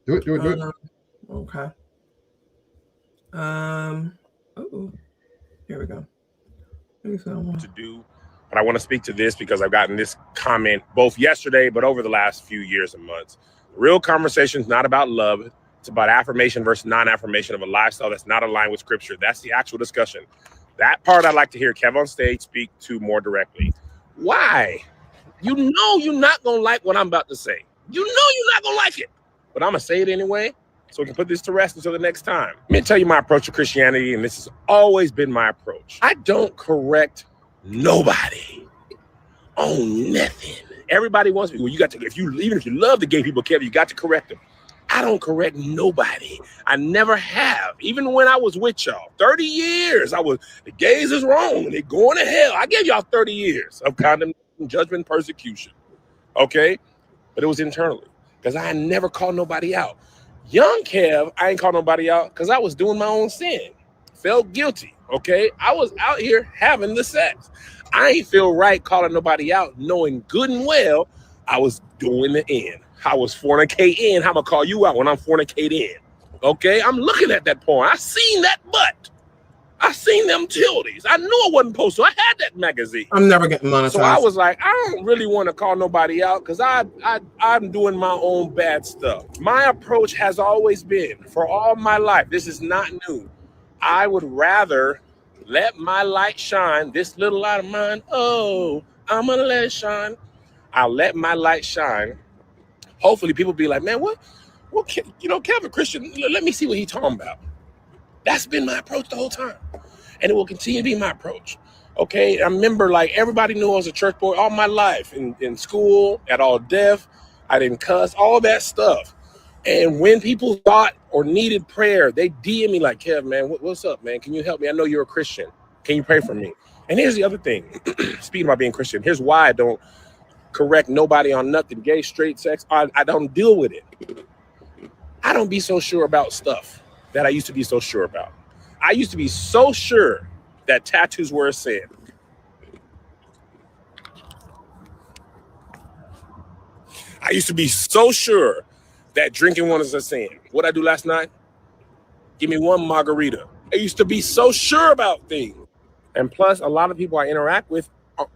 Do it.
Okay. Here we go.
To do, but I want to speak to this because I've gotten this comment both yesterday, but over the last few years and months. The real conversation is not about love. It's about affirmation versus non-affirmation of a lifestyle that's not aligned with scripture. That's the actual discussion. That part I'd like to hear Kev on stage speak to more directly. Why? You know you're not going to like what I'm about to say. You know you're not going to like it. But I'm going to say it anyway so we can put this to rest until the next time. Let me tell you my approach to Christianity, and this has always been my approach. I don't correct nobody on nothing. Everybody wants me. Well, you got to, even if you love the gay people, Kev, you got to correct them. I don't correct nobody. I never have. Even when I was with y'all, 30 years, the gays is wrong and they're going to hell. I gave y'all 30 years of condemnation, judgment, persecution. Okay? But it was internally because I never called nobody out. Young Kev, I ain't called nobody out because I was doing my own sin. Felt guilty. Okay? I was out here having the sex. I ain't feel right calling nobody out, knowing good and well I was doing the end. I was fornicating. How I'm going to call you out when I'm fornicating? Okay? I'm looking at that porn. I seen that butt. I seen them tildies. I knew I wasn't supposed to. I had that magazine.
I'm never getting monetized.
So I was like, I don't really want to call nobody out because I'm doing my own bad stuff. My approach has always been, for all my life, this is not new. I would rather let my light shine, this little light of mine. Oh, I'm going to let it shine. I'll let my light shine. Hopefully people be like, man, what, Kevin Christian, let me see what he's talking about. That's been my approach the whole time. And it will continue to be my approach. Okay. I remember everybody knew I was a church boy all my life in school, at all deaf. I didn't cuss, all that stuff. And when people thought or needed prayer, they DM me like, Kev, man, what's up, man? Can you help me? I know you're a Christian. Can you pray for me? And here's the other thing. Speaking about being Christian, here's why I don't correct nobody on nothing, gay, straight, sex. I don't deal with it. I don't be so sure about stuff that I used to be so sure about. I used to be so sure that tattoos were a sin. I used to be so sure that drinking one is a sin. What'd I do last night? Give me one margarita. I used to be so sure about things. And plus, a lot of people I interact with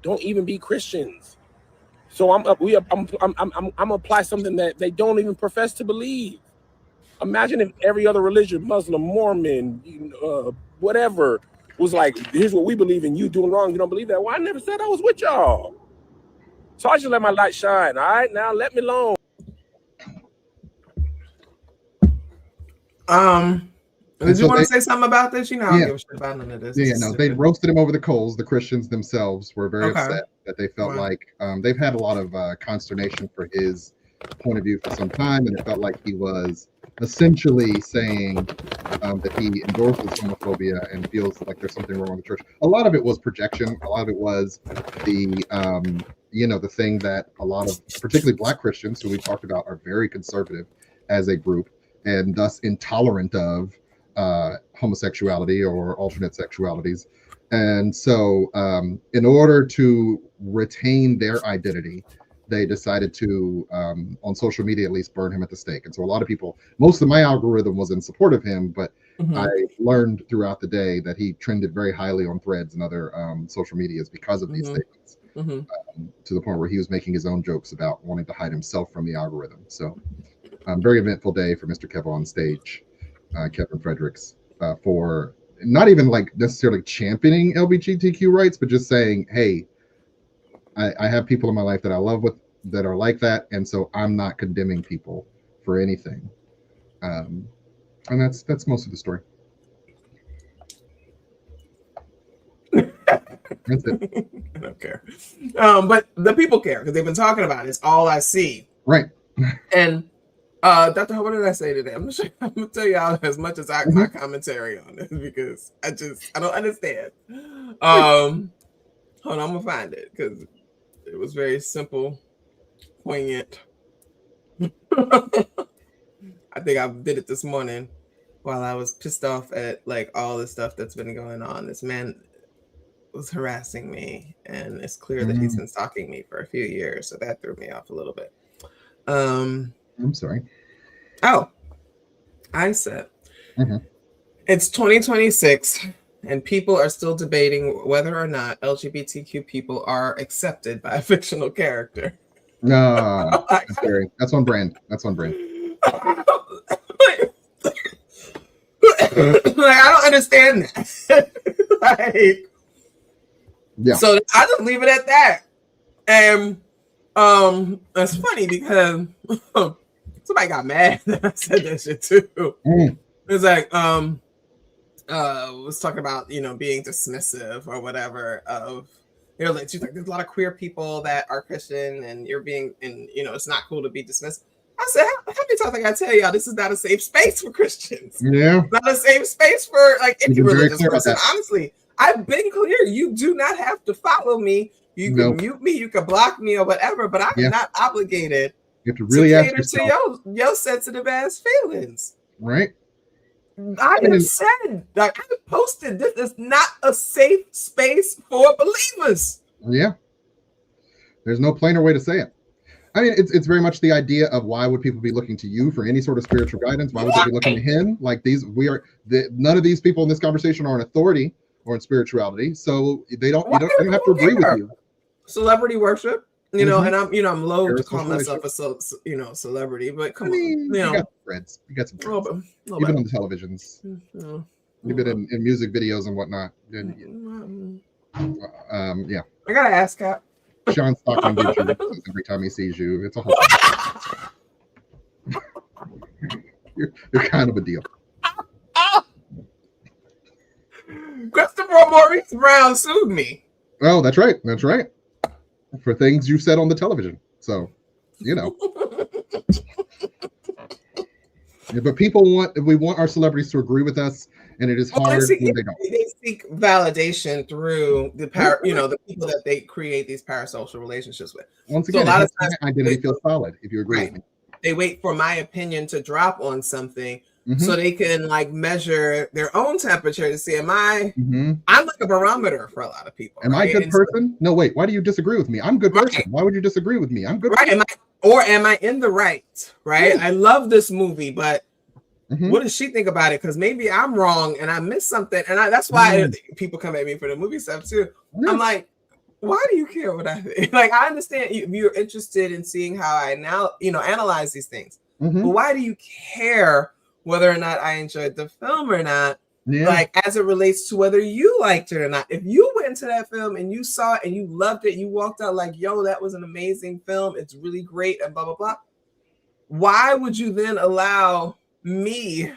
don't even be Christians. So I'm apply something that they don't even profess to believe. Imagine if every other religion, Muslim, Mormon, whatever, was like, here's what we believe in, you doing wrong, you don't believe that. Well, I never said I was with y'all. So I should let my light shine. All right, now let me alone.
Did you want to say something about this? I don't give a shit about none of this.
No, they roasted him over the coals. The Christians themselves were very upset that they felt like they've had a lot of consternation for his point of view for some time, and it felt like he was essentially saying that he endorses homophobia and feels like there's something wrong with the church. A lot of it was projection. A lot of it was the the thing that a lot of particularly Black Christians, who we talked about, are very conservative as a group and thus intolerant of homosexuality or alternate sexualities. And so in order to retain their identity, they decided to, on social media at least, burn him at the stake. And so a lot of people, most of my algorithm was in support of him, but I learned throughout the day that he trended very highly on Threads and other social medias because of these statements, to the point where he was making his own jokes about wanting to hide himself from the algorithm. So very eventful day for Mr. Kev on stage, Kevin Fredericks, for not even necessarily championing LGBTQ rights, but just saying, hey, I have people in my life that I love that are like that, and so I'm not condemning people for anything. And that's most of the story. That's it.
I don't care. But the people care because they've been talking about it. It's all I see.
Right.
And Dr. Ho, what did I say today? I'm gonna tell y'all as much as my commentary on this because I don't understand. Hold on, I'm gonna find it because it was very simple, poignant. I think I did it this morning while I was pissed off at like all the stuff that's been going on. This man was harassing me, and it's clear that he's been stalking me for a few years, so that threw me off a little bit.
I'm sorry.
Oh, I said it's 2026 and people are still debating whether or not LGBTQ people are accepted by a fictional character.
No, that's on brand. That's on brand.
Like, I don't understand that. Like,
yeah.
So I just leave it at that. And that's funny because somebody got mad that I said that shit too. It's like was talking about being dismissive or whatever of like she's like there's a lot of queer people that are Christian and you're being and it's not cool to be dismissive. I said, how many times I gotta tell y'all this is not a safe space for Christians?
Yeah,
not a safe space for like any religious person. Honestly, I've been clear. You do not have to follow me. You can mute me. You can block me or whatever. But I'm not obligated.
You have to really ask
yourself to your sensitive ass feelings.
Right.
I have said, like, I posted, this is not a safe space for believers.
Yeah. There's no plainer way to say it. I mean, it's very much the idea of why would people be looking to you for any sort of spiritual guidance? Why would they be looking to him? Like none of these people in this conversation are an authority or in spirituality, so they don't have to agree with you.
Celebrity worship, and I'm loath to call myself a celebrity, but come on,
you got friends, you got some friends. You've been on the televisions, you've been in music videos and whatnot. Yeah.
I gotta ask Cap.
Sean Stockman gives you roses every time he sees you. It's a whole you're kind of a deal.
Christopher Maurice Brown sued me.
Oh, that's right. That's right. For things you said on the television. So, Yeah, but we want our celebrities to agree with us, and it is hard when they don't.
They seek validation through the power, the people that they create these parasocial relationships with.
Once again, so a lot of times identity feels solid if you agree with me.
They wait for my opinion to drop on something so they can like measure their own temperature to see I'm like a barometer for a lot of people.
Am I a good person? No, wait, why do you disagree with me? I'm a good person. Why would you disagree with me? I'm good.
Right. Am I in the right? Right. I love this movie, but what does she think about it? Because maybe I'm wrong and I missed something. And that's why people come at me for the movie stuff too. I'm like, why do you care what I think? Like, I understand you're interested in seeing how I now, analyze these things. But why do you care whether or not I enjoyed the film or not? Like, as it relates to whether you liked it or not. If you went into that film and you saw it and you loved it, you walked out like, yo, that was an amazing film. It's really great and blah, blah, blah. Why would you then allow me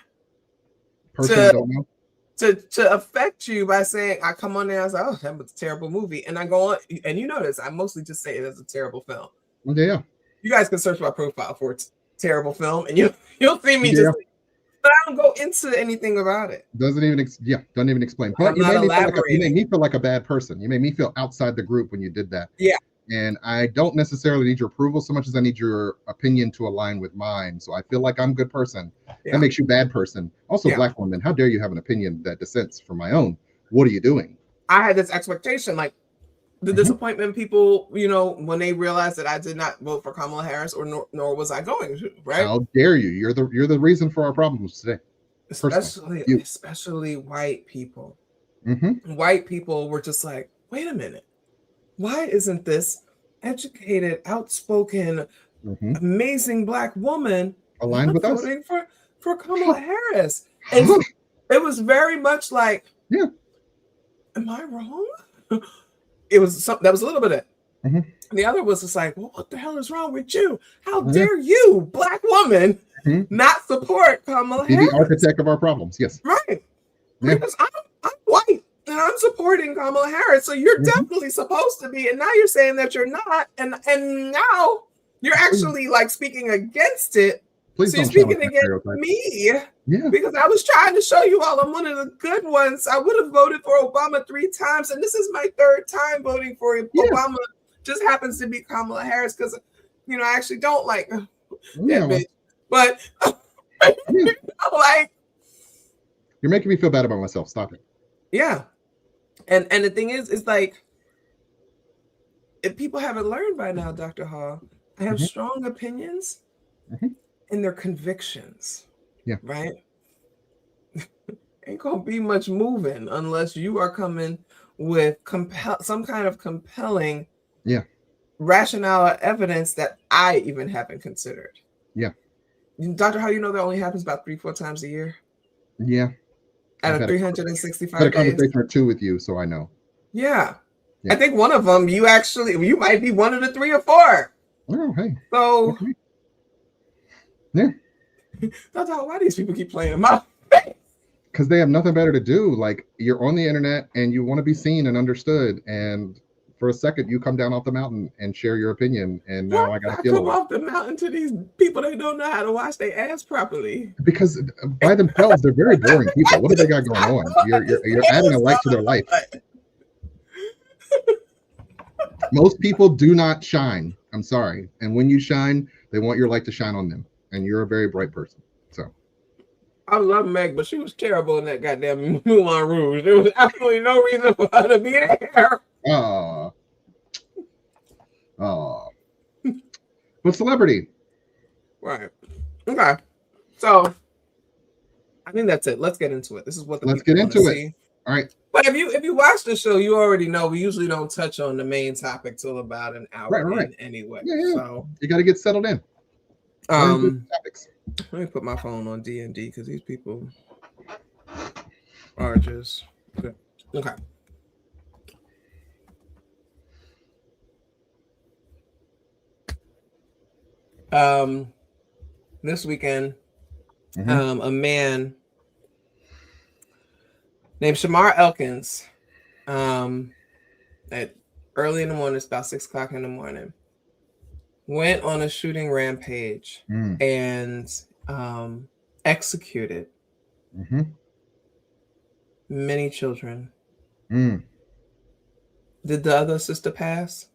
to affect you by saying I come on there and say, oh, that was a terrible movie, and I go on and this, I mostly just say it as a terrible film.
Yeah,
you guys can search my profile for a terrible film and you'll see me just, but I don't go into anything about it.
Doesn't even explain. But you made me feel like a bad person. You made me feel outside the group when you did that.
Yeah.
And I don't necessarily need your approval so much as I need your opinion to align with mine. So I feel like I'm a good person. That makes you a bad person. Also, Black woman, how dare you have an opinion that dissents from my own? What are you doing?
I had this expectation, like the disappointment people, when they realized that I did not vote for Kamala Harris, or nor was I going to, right?
How dare you? You're the reason for our problems today.
Especially white people. White people were just like, wait a minute. Why isn't this educated, outspoken, amazing Black woman
aligned with us
voting for Kamala Harris? And it was very much like, am I wrong? It was that was a little bit of it. The other was just like, well, what the hell is wrong with you? How dare you, Black woman, not support Kamala Harris?
Be the architect of our problems. Yes,
right. Because I'm white. I'm supporting Kamala Harris. So you're definitely supposed to be. And now you're saying that you're not. And now you're actually like speaking against it.
Please
so you're
don't
speaking against me.
Yeah.
Because I was trying to show you all I'm one of the good ones. I would have voted for Obama 3 times. And this is my 3rd time voting for Obama. Just happens to be Kamala Harris because, you know, I actually don't like that bitch. But you know, like,
you're making me feel bad about myself. Stop it.
Yeah. And the thing is like, if people haven't learned by now, Dr. Hall, I have strong opinions and their convictions.
Yeah.
Right? Ain't gonna be much moving unless you are coming with some kind of compelling rationale or evidence that I even haven't considered.
Yeah.
Dr. Hall, you know that only happens about 3-4 times a year?
Yeah.
Out of 365
had a
days.
conversation or 2 with you, so I know.
Yeah. I think one of them, you might be one of the 3 or 4.
Oh, hey.
So,
yeah.
Dr. Hall, why do these people keep playing my face?
Because they have nothing better to do. Like, you're on the internet and you want to be seen and understood. And for a second, you come down off the mountain and share your opinion. And now I got to feel
come off the mountain to these people that don't know how to wash their ass properly.
Because by themselves, they're very boring people. What do they got going on? You're adding a light to their life. Most people do not shine. I'm sorry. And when you shine, they want your light to shine on them. And you're a very bright person. So
I love Meg, but she was terrible in that goddamn Moulin Rouge. There was absolutely no reason for her to be there.
But celebrity.
Right. Okay. So I think that's it. Let's get into it. This is what
Let's get into it. All right.
But if you watch the show, you already know we usually don't touch on the main topic till about an hour in anyway.
Yeah.
So
you got to get settled in.
Let me put my phone on D&D because these people are just okay. This weekend, a man named Shamar Elkins, at early in the morning, it's about 6 o'clock in the morning, went on a shooting rampage and executed many children. Did the other sister pass?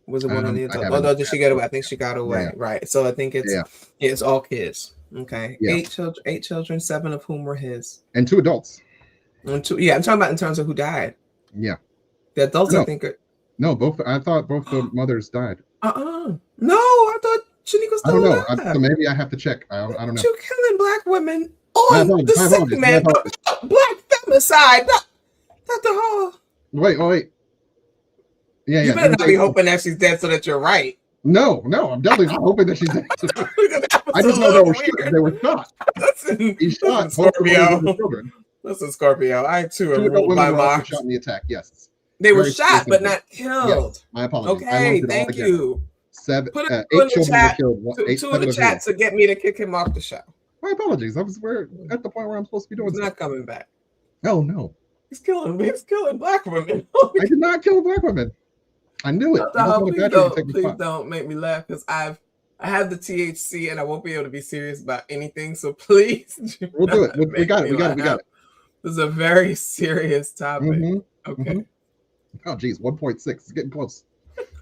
Was it one of the adults? Oh no, did she get away? I think she got away. Yeah. Right. So I think it's all kids. Okay. Yeah. 8 children, 7 of whom were his.
And 2 adults.
I'm talking about in terms of who died.
Yeah.
The adults, I think.
No, both. I thought both the mothers died.
No, I thought Shaniqua's still alive.
I don't know. So maybe I have to check. I don't know.
You're killing black women on the segment of Black Femicide. Dr. Hall.
Wait. Yeah.
You better not be hoping that she's dead so that you're right.
No, I'm definitely not hoping that she's dead. I just know they were shot. He shot
Scorpio. Listen, Scorpio. I too am ruled by my
shot in the attack. Yes,
they were shot but not killed.
Yes, my apologies.
Okay, thank you.
7,
Put
8
children were
killed.
2 in the chat to get me to kick him off the show.
My apologies. We're at the point where I'm supposed to be doing.
He's not coming back.
No.
He's killing black women.
I did not kill black women. I knew it.
Please don't make me laugh because I have the THC and I won't be able to be serious about anything. So please,
we'll do it. We got it.
This is a very serious topic. Okay.
Oh geez, 1.6. It's getting close.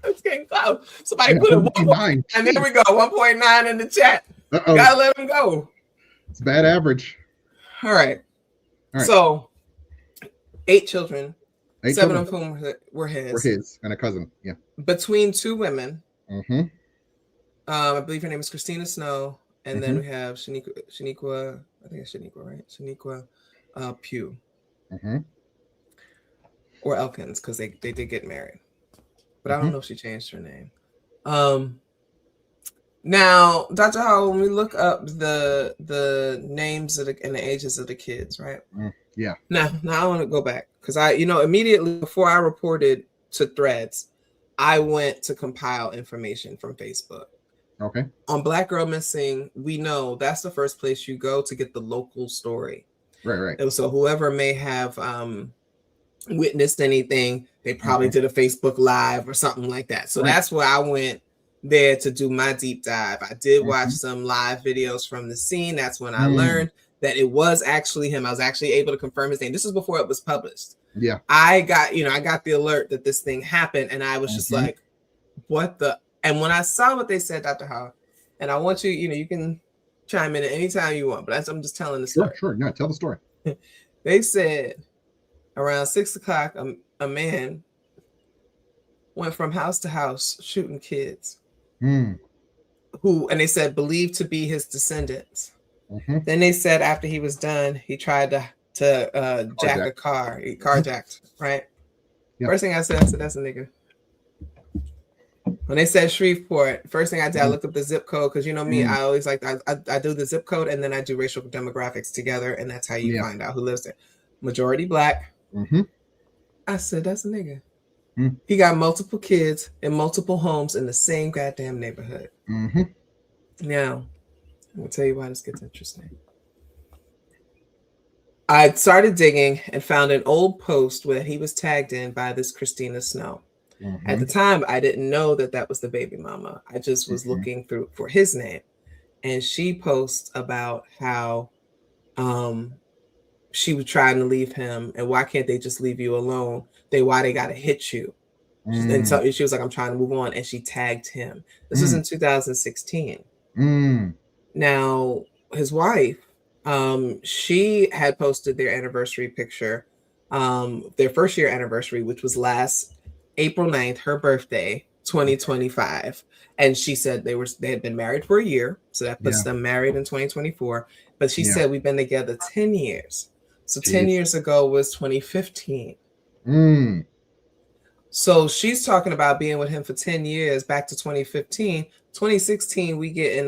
It's getting close. Somebody put a 1.9. And there we go. 1.9 in the chat. Gotta let him go.
It's bad average.
All right. So 8 children. 7 of whom were his.
Were his and a cousin. Yeah.
Between 2 women. I believe her name is Christina Snow, and then we have Shaniqua. I think it's Shaniqua, right? Shaniqua Pugh. Or Elkins, because they did get married, but I don't know if she changed her name. Now, Dr. Howell, when we look up the names and the ages of the kids, right?
Yeah.
Now I want to go back because immediately before I reported to Threads, I went to compile information from Facebook.
Okay.
On Black Girl Missing, we know that's the first place you go to get the local story.
Right.
And so whoever may have witnessed anything, they probably did a Facebook Live or something like that. So that's where I went there to do my deep dive. I did watch some live videos from the scene. That's when I learned that it was actually him. I was actually able to confirm his name. This was before it was published.
Yeah.
I got the alert that this thing happened, and I was just like, what the? And when I saw what they said, Dr. Howard, and I want you, you can chime in at any time you want, but I'm just telling the story.
Sure. No, tell the story.
They said around 6 o'clock, a man went from house to house shooting kids who, and they said, believed to be his descendants. Then they said after he was done, he tried to jack a car. He carjacked, right? Yep. First thing I said, that's a nigga. When they said Shreveport, first thing I did, I looked up the zip code, because you know me, I always I do the zip code and then I do racial demographics together, and that's how you find out who lives there. Majority Black. I said, that's a nigga. He got multiple kids in multiple homes in the same goddamn neighborhood. Now, I'm gonna tell you why this gets interesting. I started digging and found an old post where he was tagged in by this Christina Snow. At the time, I didn't know that was the baby mama. I just was looking through for his name. And she posts about how she was trying to leave him, and why can't they just leave you alone? Why they got to hit you? And so she was like, I'm trying to move on. And she tagged him. This was in 2016. Now, his wife, she had posted their anniversary picture, their first year anniversary, which was last April 9th, her birthday, 2025. And she said they had been married for a year. So that puts them married in 2024. But she said, we've been together 10 years. So 10 years ago was 2015. So she's talking about being with him for 10 years back to 2015. 2016, we get in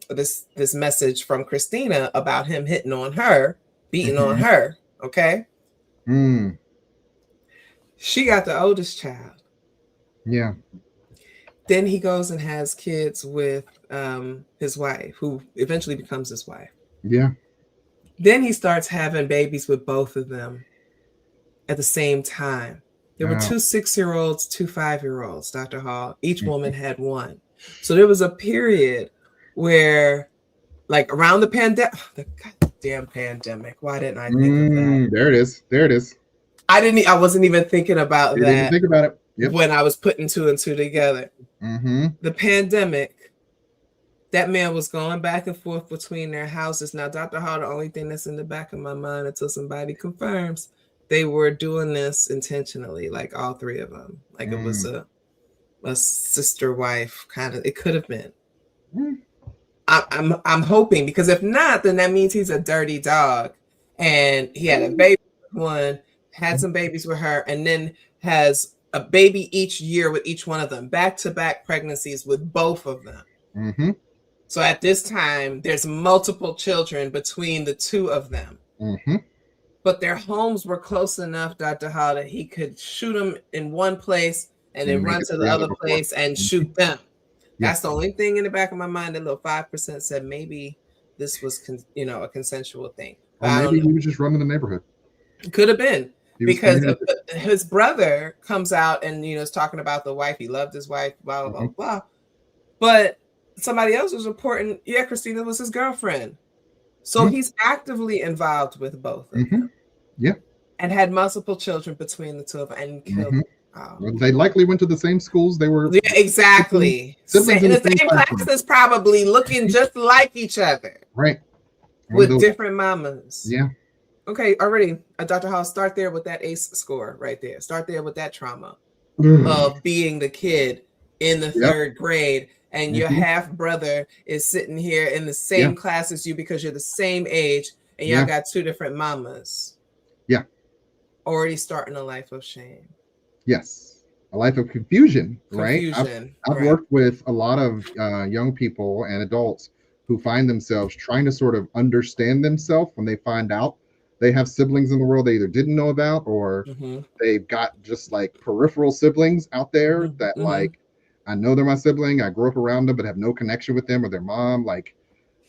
this message from Christina about him hitting on her, beating on her. Okay. She got the oldest child.
Yeah.
Then he goes and has kids with his wife, who eventually becomes his wife.
Yeah.
Then he starts having babies with both of them at the same time. There were 2 6-year-olds, 2 5-year-olds, Dr. Hall. Each woman had one. So there was a period where, like, around the goddamn pandemic. Why didn't I think of that?
There it is.
I wasn't even thinking about that.
Didn't think about it. Yep.
When I was putting 2 and 2 together. The pandemic, that man was going back and forth between their houses. Now, Dr. Hall, the only thing that's in the back of my mind until somebody confirms, they were doing this intentionally, like all 3 of them. Like it was a sister wife kind of. It could have been. I'm hoping, because if not, then that means he's a dirty dog, and he had a baby with one, had some babies with her, and then has a baby each year with each one of them, back-to-back pregnancies with both of them. So at this time, there's multiple children between the 2 of them. But their homes were close enough, Dr. Hall, that he could shoot them in one place and then run to the other place and shoot them. That's the only thing in the back of my mind. That little 5% said maybe this was, a consensual thing.
Or maybe he was just running the neighborhood.
Could have been, because his brother comes out and is talking about the wife. He loved his wife, blah blah blah blah. But somebody else was reporting, Christina was his girlfriend. So he's actively involved with both of them. And had multiple children between the 2 of them and killed them.
Well, they likely went to the same schools. They were
exactly in the same classes, probably looking just like each other,
right?
With different mamas.
Yeah.
Okay, already, Dr. Hall, start there with that ACE score right there. Start there with that trauma of being the kid in the 3rd grade, and your half brother is sitting here in the same class as you because you're the same age, and y'all got 2 different mamas.
Yeah.
Already starting a life of shame.
Yes. A life of confusion, right? I've worked with a lot of young people and adults who find themselves trying to sort of understand themselves when they find out they have siblings in the world they either didn't know about, or they've got just like peripheral siblings out there that like, I know they're my sibling, I grew up around them, but have no connection with them or their mom, like,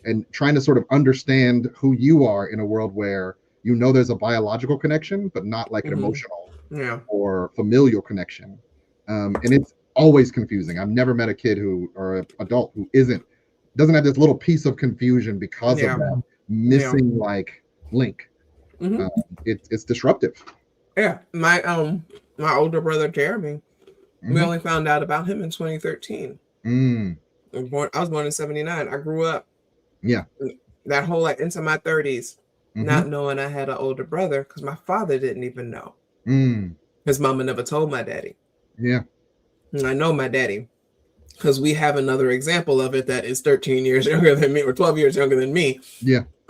and trying to sort of understand who you are in a world where you know there's a biological connection, but not like an emotional or familial connection. And it's always confusing. I've never met a kid or an adult who doesn't have this little piece of confusion because of that missing like link. It's disruptive.
Yeah, my older brother Jeremy, we only found out about him in 2013. I was born in 79. I grew up that whole like into my 30s not knowing I had an older brother because my father didn't even know. His mama never told my daddy. And I know my daddy because we have another example of it that is 13 years younger than me or 12 years younger than me.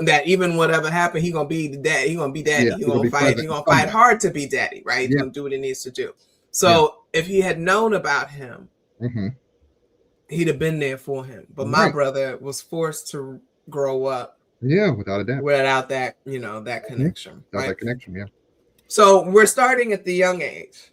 That even whatever happened, he gonna be the dad. He gonna be daddy. He gonna fight. He gonna fight hard to be daddy, right? He gonna do what he needs to do. So if he had known about him, he'd have been there for him. But my brother was forced to grow up.
Without a doubt.
Without that, that connection.
Without that connection,
So we're starting at the young age.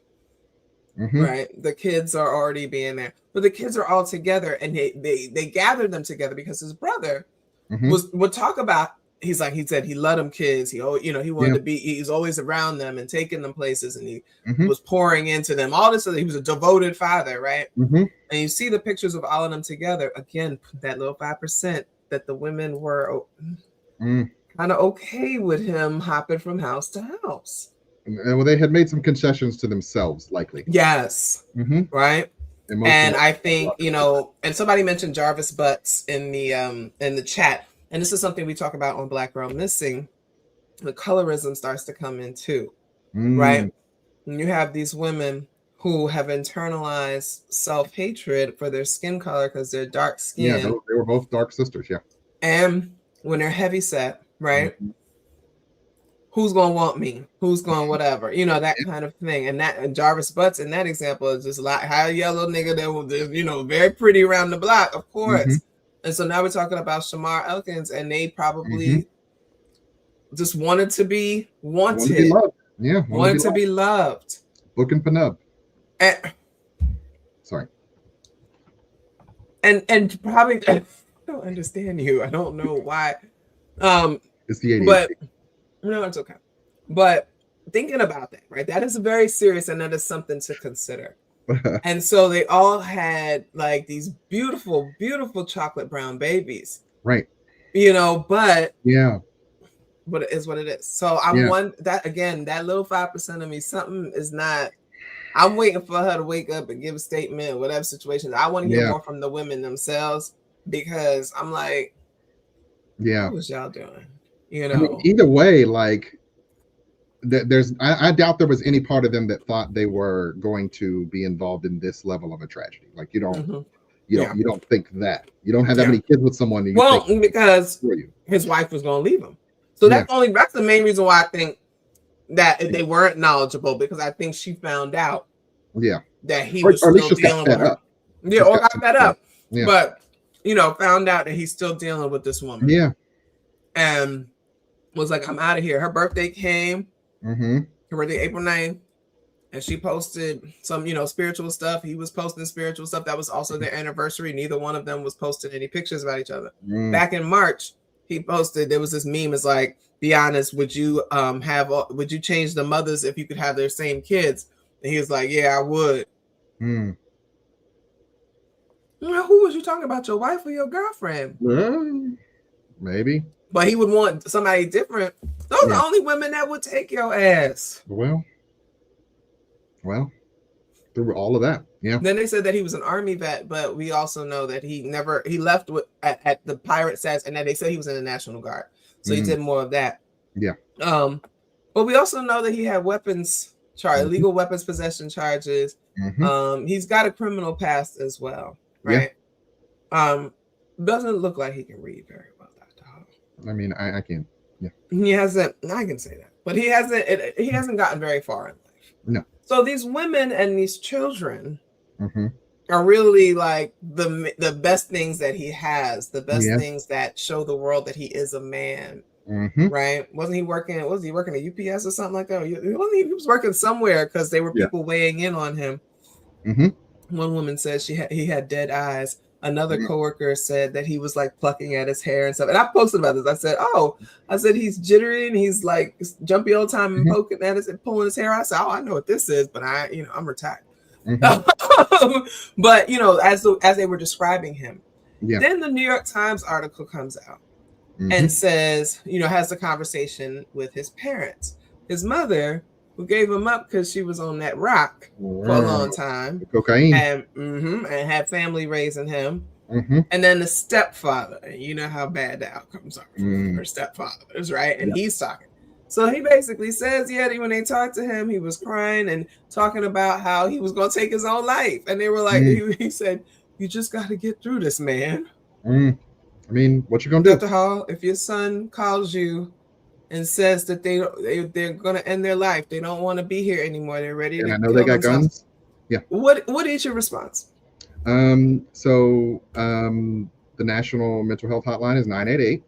Right. The kids are already being there. But the kids are all together and they gathered them together because his brother would talk about, he said he loved them kids. He wanted to be, he's always around them and taking them places and he was pouring into them. All this, he was a devoted father, right? And you see the pictures of all of them together. Again, that little 5% that the women were kind of okay with him hopping from house to house.
And well, they had made some concessions to themselves, likely.
Yes. Right. And I think, and somebody mentioned Jarvis Butts in the chat. And this is something we talk about on Black Girl Missing. The colorism starts to come in too, right? And you have these women who have internalized self-hatred for their skin color because they're dark skinned.
Yeah, they were both dark sisters,
And when they're heavy set, right? Who's gonna want me? Who's gonna whatever? That kind of thing. And Jarvis Butts in that example is just like high yellow nigga that was very pretty around the block, of course. And so now we're talking about Shamar Elkins, and they probably just wanted to be wanted. Wanted to be loved.
Book and Penub. Sorry.
And probably I don't understand you. I don't know why.
It's the 80s.
But no, it's okay. But thinking about that, right? That is very serious, and that is something to consider. And so they all had like these beautiful, beautiful chocolate brown babies.
Right.
But but it is what it is. So I'm that little 5% of me, something is not. I'm waiting for her to wake up and give a statement, whatever situation. I want to hear more from the women themselves because I'm like, what was y'all doing?
I mean, either way, like I doubt there was any part of them that thought they were going to be involved in this level of a tragedy. Like you don't think that. You don't have that many kids with someone.
Because his wife was going to leave him. So that's the main reason why I think that they weren't knowledgeable, because I think she found out that he was still dealing with her. Or got that up. But found out that he's still dealing with this woman. And was like, I'm out of here. Her birthday came. Her birthday, April 9th. And she posted some, spiritual stuff. He was posting spiritual stuff. That was also their anniversary. Neither one of them was posting any pictures about each other. Back in March, he posted, there was this meme. It's like, be honest, would you change the mothers if you could have their same kids? And he was like, yeah, I would. Who was you talking about, your wife or your girlfriend?
Maybe.
But he would want somebody different. Those are the only women that would take your ass.
Well, through all of that.
Then they said that he was an army vet, but we also know that he left at the pirate status, and then they said he was in the National Guard. So he did more of that. But we also know that he had weapons illegal weapons possession charges. He's got a criminal past as well, right? Doesn't look like he can read very well.
I mean, I can.
He hasn't. I can say that, but he hasn't gotten very far in life.
No.
So these women and these children are really like the best things that he has, the best things that show the world that he is a man. Right? Was he working at UPS or something like that? He was working somewhere because there were people weighing in on him. One woman said he had dead eyes. Another coworker said that he was like plucking at his hair and stuff. And I posted about this. I said he's jittery and he's like jumpy all the time and poking at us and pulling his hair out. I said, I know what this is, but I'm retired. But as they were describing him, then the New York Times article comes out and says, has a conversation with his parents. His mother, who gave him up because she was on that rock for a long time,
cocaine,
and had family raising him, and then the stepfather, and you know how bad the outcomes are for stepfathers, right? And he's talking. So he basically says, when they talked to him, he was crying and talking about how he was going to take his own life, and they were like, he said, "You just got to get through this, man."
I mean, what you gonna do?
Dr. Hall, if your son calls you and says that they're going to end their life, they don't want to be here anymore, they're ready to.
I know they got guns. Yeah.
What is your response?
The National Mental Health Hotline is 988.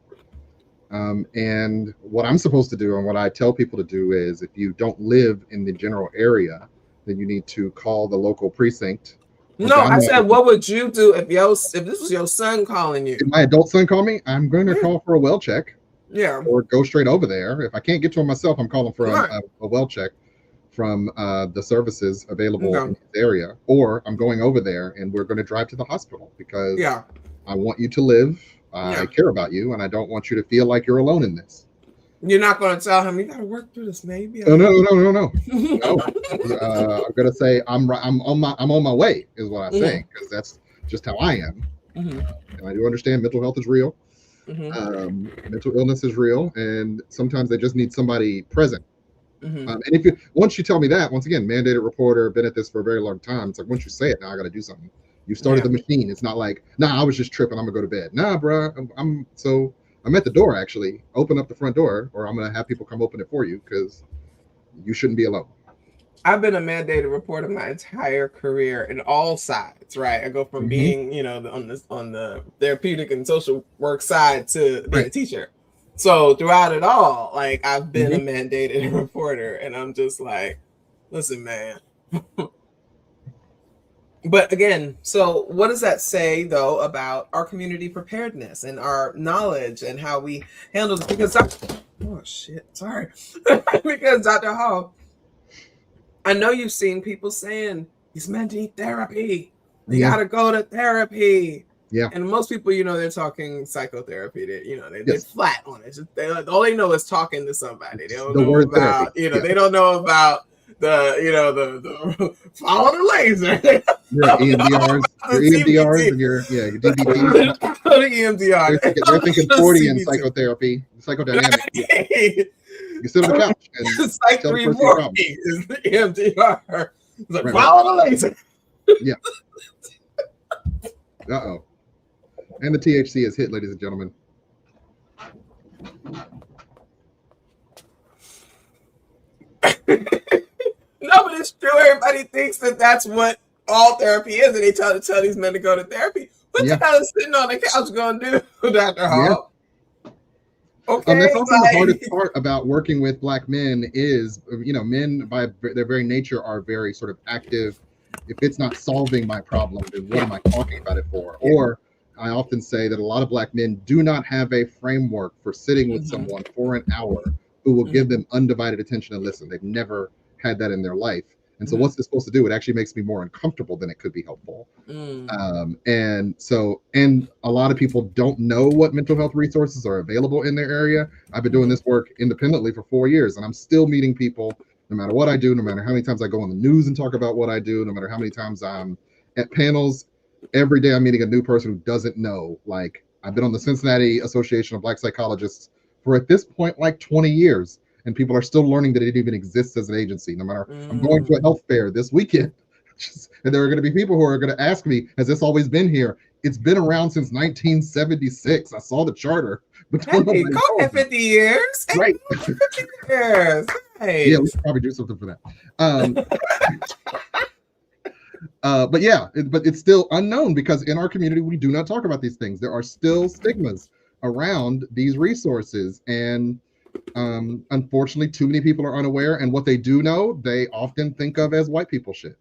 And what I'm supposed to do and what I tell people to do is, if you don't live in the general area, then you need to call the local precinct.
No, I said, what would you do if this was your son calling you?
If my adult son called me, I'm going to call for a well check.
Yeah.
Or go straight over there. If I can't get to him myself, I'm calling for a well check from the services available in this area. Or I'm going over there and we're going to drive to the hospital because I want you to live. I care about you and I don't want you to feel like you're alone in this.
You're not going to tell him you got to work through this, maybe.
No. No. I'm going to say I'm on my way is what I say, because that's just how I am. And I do understand mental health is real. Mental illness is real, and sometimes they just need somebody present. And once you tell me that, once again, mandated reporter, been at this for a very long time. It's like, once you say it, now I got to do something. You started the machine. It's not like, I was just tripping, I'm gonna go to bed. Nah, bro, I'm at the door, actually. Open up the front door, or I'm gonna have people come open it for you, because you shouldn't be alone.
I've been a mandated reporter my entire career in all sides, right? I go from being, on the therapeutic and social work side to being a teacher. So throughout it all, like, I've been a mandated reporter, and I'm just like, listen, man. But again, so what does that say, though, about our community preparedness and our knowledge and how we handle this? Because because Dr. Hall, I know you've seen people saying these men need therapy. They gotta go to therapy.
Yeah.
And most people, they're talking psychotherapy. They're flat on it. All they know is talking to somebody. They don't know about, they don't know about the follow the laser.
Your EMDRs and your DBTs.
The EMDR.
They're thinking 40 in psychotherapy, psychodynamic. You sit on the couch and
Psych 340 is the EMDR. It's like, follow the laser.
Yeah. Uh-oh. And the THC is hit, ladies and gentlemen.
No, but it's true. Everybody thinks that that's what all therapy is, and they tell these men to go to therapy. What the hell is sitting on the couch going to do, Dr. Hall? Okay,
that's also the hardest part about working with Black men is, men by their very nature are very sort of active. If it's not solving my problem, then what am I talking about it for? Or I often say that a lot of Black men do not have a framework for sitting with someone for an hour who will give them undivided attention and listen. They've never had that in their life. And so what's this supposed to do? It actually makes me more uncomfortable than it could be helpful. And a lot of people don't know what mental health resources are available in their area. I've been doing this work independently for 4 years, and I'm still meeting people no matter what I do, no matter how many times I go on the news and talk about what I do, no matter how many times I'm at panels. Every day I'm meeting a new person who doesn't know. Like, I've been on the Cincinnati Association of Black Psychologists for, at this point, like 20 years. And people are still learning that it even exists as an agency. No matter, I'm going to a health fair this weekend, and there are going to be people who are going to ask me, has this always been here? It's been around since 1976. I saw the charter.
Hey, go at 50 years.
Right.
50 years. Hey.
Yeah, we should probably do something for that. But it's still unknown, because in our community, we do not talk about these things. There are still stigmas around these resources, and unfortunately, too many people are unaware, and what they do know, they often think of as white people shit.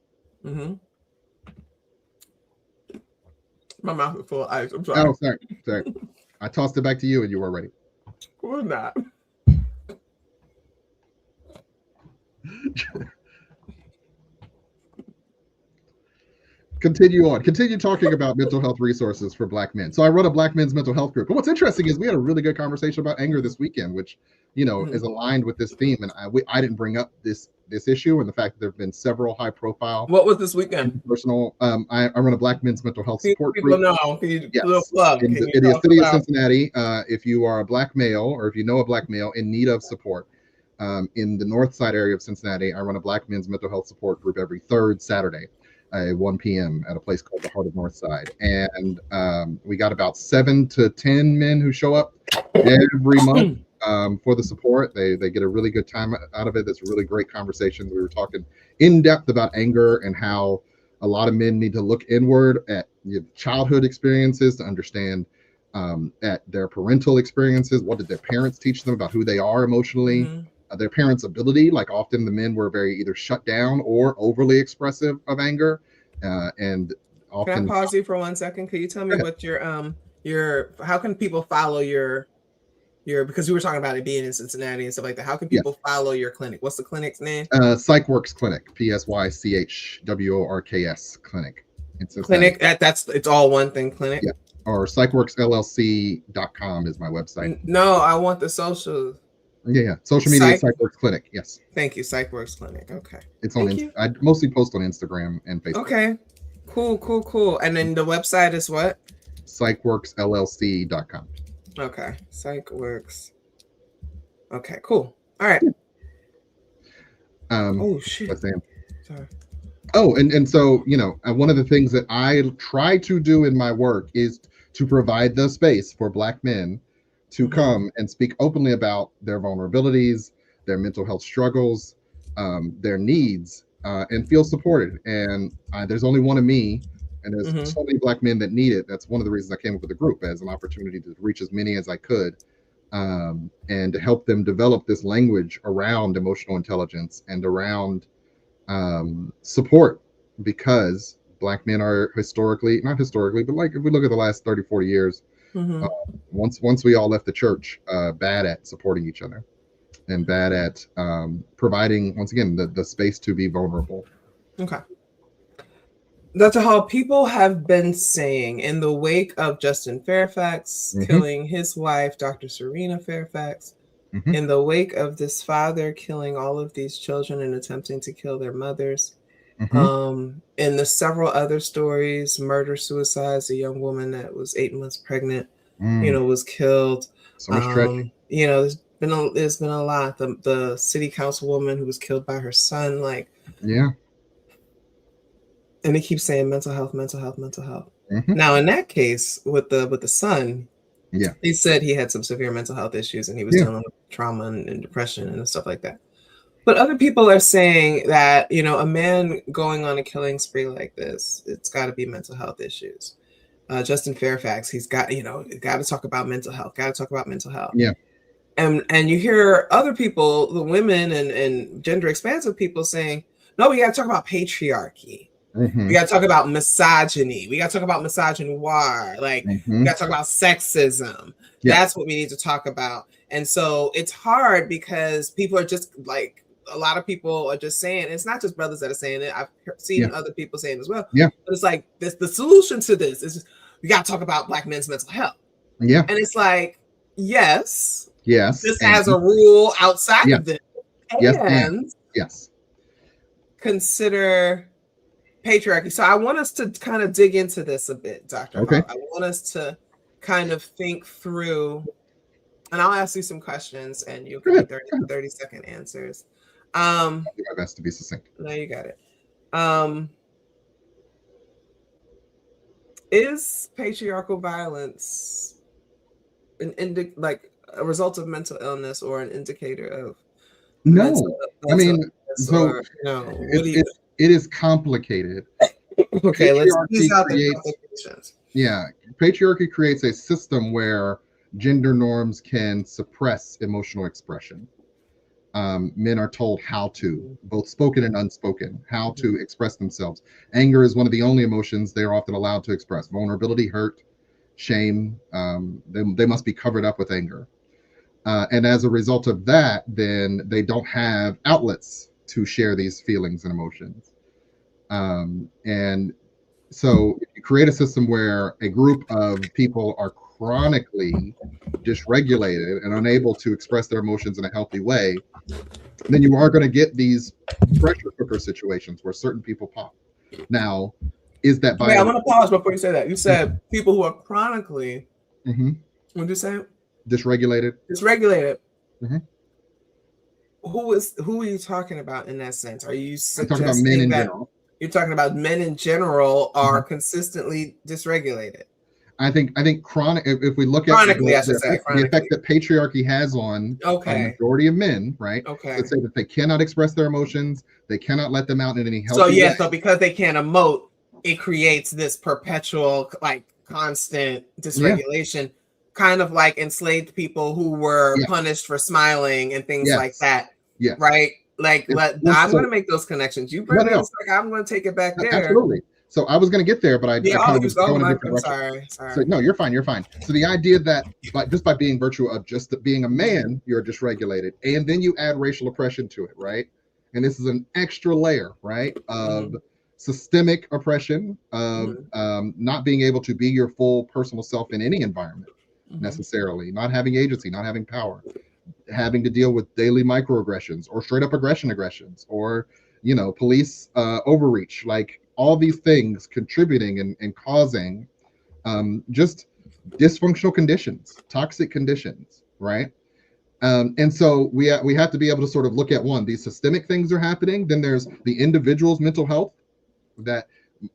My mouth is full of ice. I'm sorry.
Oh, sorry. I tossed it back to you and you were ready.
We're not.
Continue talking about mental health resources for Black men. So I run a Black men's mental health group. But what's interesting is we had a really good conversation about anger this weekend, which, is aligned with this theme. And I didn't bring up this issue and the fact that there have been several high profile.
What was this weekend?
Personal. I run a Black men's mental health support
group.
Yes. In the city of Cincinnati, if you are a Black male or if you know a Black male in need of support, in the north side area of Cincinnati, I run a Black men's mental health support group every third Saturday. 1 p.m. at a place called the Heart of Northside, and we got about 7 to 10 men who show up every month for the support. They get a really good time out of it. It's really great conversations. We were talking in depth about anger and how a lot of men need to look inward at childhood experiences to understand at their parental experiences. What did their parents teach them about who they are emotionally? Their parents' ability, like often the men were very either shut down or overly expressive of anger, and often.
Can I pause you for 1 second? Can you tell me what your how can people follow your because we were talking about it being in Cincinnati and stuff like that. How can people follow your clinic? What's the clinic's name?
PsychWorks Clinic, PsychWorks Clinic. It's
clinic. It's all one thing. Clinic.
Yeah. Or PsychWorksLLC.com is my website.
No, I want the social.
Yeah. Social media, PsychWorks Clinic. Yes.
Thank you, PsychWorks Clinic. Okay.
It's on. I mostly post on Instagram and Facebook.
Okay. Cool. And then the website is what?
PsychWorksLLC.com.
Okay. PsychWorks. Okay. Cool. All right. Oh shit.
Sorry. Oh, and so one of the things that I try to do in my work is to provide the space for Black men to come and speak openly about their vulnerabilities, their mental health struggles, their needs, and feel supported. And there's only one of me, and there's so many Black men that need it. That's one of the reasons I came up with the group, as an opportunity to reach as many as I could, and to help them develop this language around emotional intelligence and around support, because Black men are not historically, but like if we look at the last 30, 40 years, once we all left the church, bad at supporting each other and bad at providing, once again, the space to be vulnerable.
Okay. Dr. Hall, people have been saying in the wake of Justin Fairfax killing his wife, Dr. Serena Fairfax, in the wake of this father killing all of these children and attempting to kill their mothers, in the several other stories, murder, suicides, a young woman that was 8 months pregnant, was killed.
So much tragedy.
There's been a lot. The city councilwoman who was killed by her son, and they keep saying mental health. Now, in that case, with the son, he said he had some severe mental health issues and he was dealing with trauma and depression and stuff like that. But other people are saying that, a man going on a killing spree like this, it's got to be mental health issues. Justin Fairfax, he's got, got to talk about mental health. Yeah. And you hear other people, the women and gender expansive people saying, no, we got to talk about patriarchy. We got to talk about misogyny. We got to talk about misogynoir. We got to talk about sexism. That's what we need to talk about. And so it's hard because people are just a lot of people are just saying, it's not just brothers that are saying it. I've seen other people saying as well. But it's like the solution to this is just, we got to talk about Black men's mental health. And it's like, yes. This has a rule outside of this. And consider patriarchy. So I want us to kind of dig into this a bit, Dr.
Okay.
I want us to kind of think through, and I'll ask you some questions and you'll give me 30-second answers.
I'll do my best to be succinct.
No, you got it. Is patriarchal violence a result of mental illness or an indicator of
it is complicated.
Okay, let's tease out the complications.
Patriarchy creates a system where gender norms can suppress emotional expression. men are told how to, both spoken and unspoken, how to express themselves. Anger is one of the only emotions they are often allowed to express. Vulnerability, hurt, shame, they must be covered up with anger. And as a result of that, then they don't have outlets to share these feelings and emotions. And so if you create a system where a group of people are chronically dysregulated and unable to express their emotions in a healthy way, then you are going to get these pressure cooker situations where certain people pop. Now, is that
Wait, I want to pause before you say that. You said people who are chronically, what did you say?
Dysregulated.
Who are you talking about in that sense? Are you suggesting
about men in
that
general.
You're talking about men in general are consistently dysregulated?
I think chronic. If we look at the effect that patriarchy has on a majority of men, right? Let's say that they cannot express their emotions, they cannot let them out in any healthy way.
So because they can't emote, it creates this perpetual, like, constant dysregulation. Kind of like enslaved people who were punished for smiling and things like that.
Yeah.
Right. Like, I'm going to make those connections. You bring this, like, I'm going to take it back there.
Absolutely. So I was going to get there, but I kind of was going a different
direction. Sorry.
So no, you're fine. So the idea that just by being virtue of just being a man, you're dysregulated, and then you add racial oppression to it, right? And this is an extra layer, right, of systemic oppression, of not being able to be your full personal self in any environment. Necessarily not having agency, not having power, having to deal with daily microaggressions or straight up aggressions, or police overreach, like all these things contributing and causing just dysfunctional conditions, toxic conditions, right? And so we have to be able to sort of look at these systemic things are happening. Then there's the individual's mental health that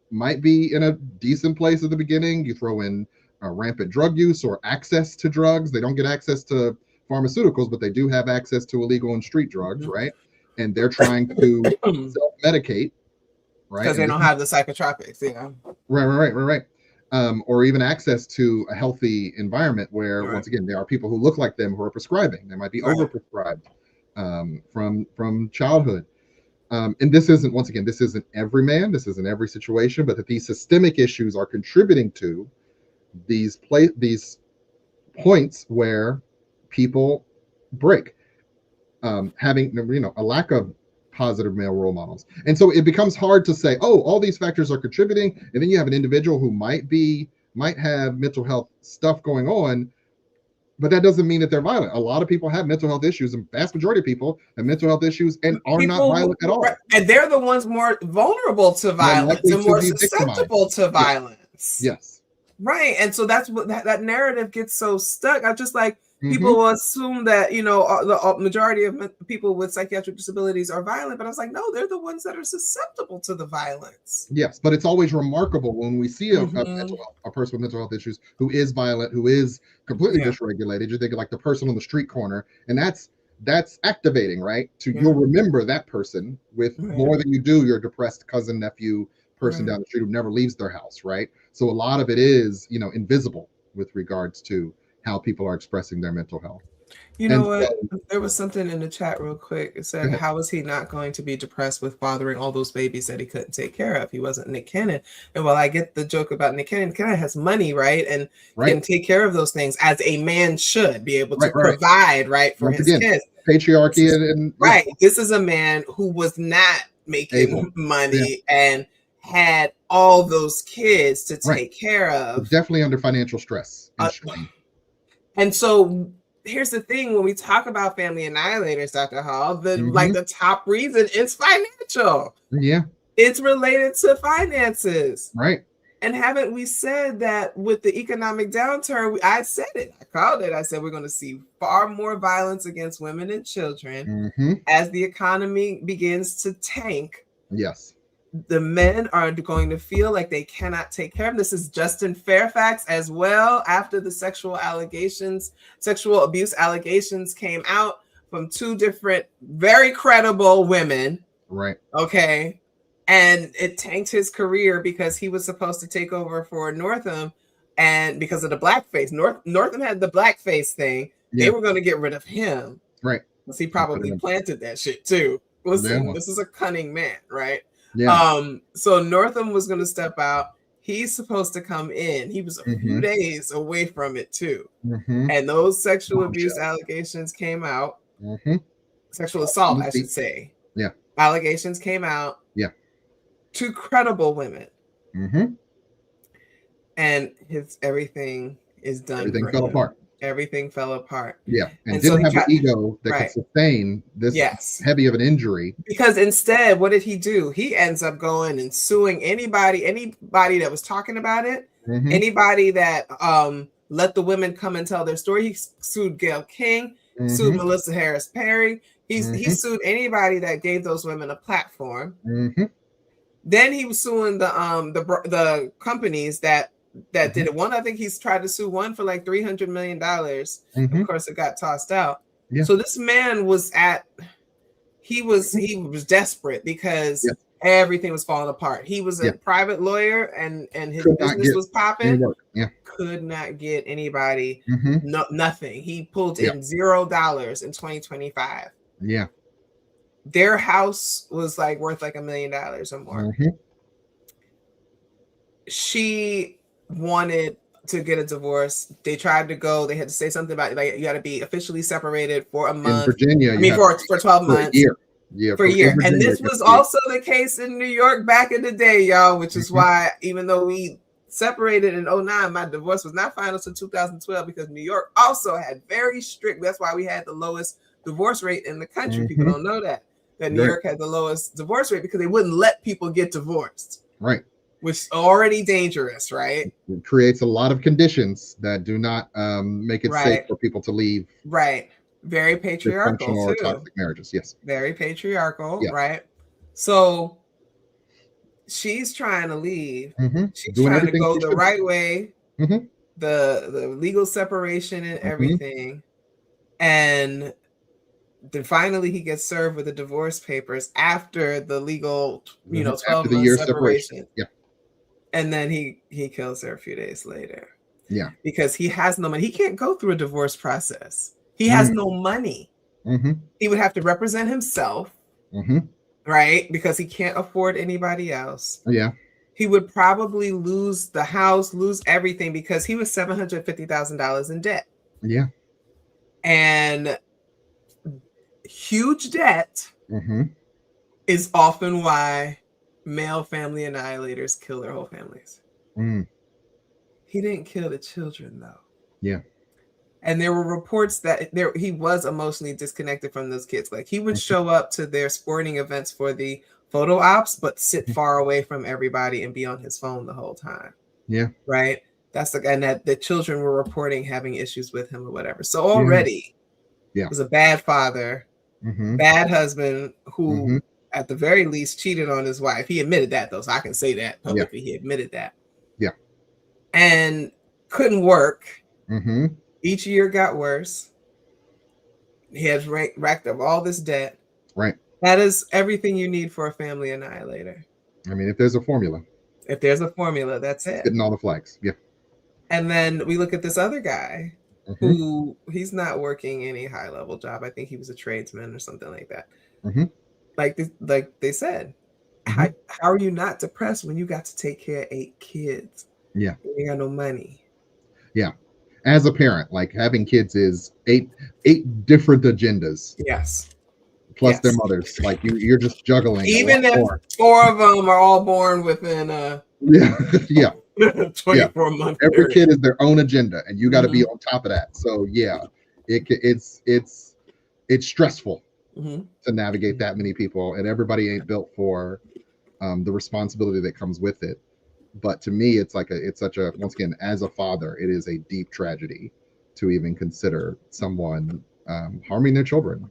might be in a decent place at the beginning. You throw in rampant drug use or access to drugs. They don't get access to pharmaceuticals, but they do have access to illegal and street drugs, right? And they're trying to self-medicate, right?
Because they don't have the psychotropics,
Right. Or even access to a healthy environment where, once again, there are people who look like them who are prescribing. They might be overprescribed from childhood. And this isn't every man, this isn't every situation, but that these systemic issues are contributing to these points where people break, having a lack of positive male role models. And so it becomes hard to say, all these factors are contributing, and then you have an individual who might have mental health stuff going on, but that doesn't mean that they're violent. A lot of people have mental health issues, and vast majority of people have mental health issues and are not violent at all.
And they're the ones more vulnerable to violence and more susceptible to violence.
Yes.
Right. And so that's what that narrative gets so stuck. I'm just like, people will assume that, the majority of people with psychiatric disabilities are violent. But I was like, no, they're the ones that are susceptible to the violence.
Yes. But it's always remarkable when we see a person with mental health issues who is violent, who is completely dysregulated. You think of like the person on the street corner, and that's activating, right? You'll remember that person with more than you do your depressed cousin, nephew, person down the street who never leaves their house, right? So a lot of it is, invisible with regards to how people are expressing their mental health.
There was something in the chat real quick. It said, how is he not going to be depressed with fathering all those babies that he couldn't take care of? He wasn't Nick Cannon. And while I get the joke about Nick Cannon has money, right? And can take care of those things as a man should be able to provide, for his kids.
Patriarchy and
This is a man who was not making money and had all those kids to take care of.
Definitely under financial stress.
And so here's the thing, when we talk about family annihilators, Dr. Hall, the top reason is financial.
Yeah.
It's related to finances.
Right.
And haven't we said that with the economic downturn, I said it, I called it, I said we're going to see far more violence against women and children as the economy begins to tank.
Yes.
The men are going to feel like they cannot take care of them. This is Justin Fairfax as well. After the sexual abuse allegations came out from two different, very credible women.
Right.
Okay. And it tanked his career because he was supposed to take over for Northam, and because of the blackface. Northam had the blackface thing. They were going to get rid of him.
Right.
because he probably planted that shit too. Listen, this is a cunning man, right?
Yeah.
So Northam was going to step out. He's supposed to come in. He was a few days away from it too. And those sexual abuse allegations came out. Sexual assault, I should say.
Yeah.
Allegations came out.
Yeah.
2 credible women. And everything is done.
Everything fell apart.
Everything fell apart.
Yeah. And didn't have the ego that could sustain this heavy of an injury.
Because instead, what did he do? He ends up going and suing anybody that was talking about it, anybody that let the women come and tell their story. He sued Gayle King, sued Melissa Harris Perry. He sued anybody that gave those women a platform. Then he was suing the companies that did it. One, I think he's tried to sue one for like $300 million. Of course, it got tossed out. So this man was he was desperate because everything was falling apart. He was a private lawyer and his business was popping. Could not get anybody, nothing. He pulled in $0 in 2025.
Yeah.
Their house was like worth like $1 million or more. She wanted to get a divorce. They tried to go. They had to say something about like you got to be officially separated for a month.
In Virginia,
for 12 months. For a year. And this was also the case in New York back in the day, y'all. Which is why even though we separated in 2009, my divorce was not final until 2012 because New York also had very strict. That's why we had the lowest divorce rate in the country. People don't know that New York had the lowest divorce rate because they wouldn't let people get divorced.
Right.
Which is already dangerous, right?
It creates a lot of conditions that do not make it safe for people to leave.
Right. Very patriarchal
or
too.
Toxic marriages, yes.
Very patriarchal, right? So she's trying to leave. She's trying to go the right way. The legal separation and everything. And then finally he gets served with the divorce papers after the legal, 12 month separation.
Yeah.
And then he kills her a few days later.
Yeah.
Because he has no money. He can't go through a divorce process. He has no money. He would have to represent himself, right? Because he can't afford anybody else.
Yeah.
He would probably lose the house, lose everything because he was $750,000 in debt.
Yeah.
And huge debt is often why male family annihilators kill their whole families. He didn't kill the children though.
Yeah.
And there were reports that he was emotionally disconnected from those kids. Like he would show up to their sporting events for the photo ops, but sit far away from everybody and be on his phone the whole time.
Yeah.
Right. That's the guy that the children were reporting having issues with him or whatever. So already was a bad father, bad husband who at the very least cheated on his wife. He admitted that though. So I can say that publicly. He admitted that.
Yeah.
And couldn't work. Each year got worse. He has racked up all this debt.
Right.
That is everything you need for a family annihilator.
I mean, if there's a formula.
If there's a formula, that's it.
Hitting all the flags. Yeah.
And then we look at this other guy who he's not working any high level job. I think he was a tradesman or something like that. Like they said, how are you not depressed when you got to take care of 8 kids?
Yeah.
You got no money.
Yeah. As a parent, like having kids is eight different agendas.
Yes.
Plus their mothers. Like you're just juggling.
Even if 4 of them are all born within 24 months.
Every kid is their own agenda, and you got to be on top of that. So yeah, it's stressful to navigate that many people, and everybody ain't built for the responsibility that comes with it. But to me, it's such a, once again, as a father, it is a deep tragedy to even consider someone harming their children.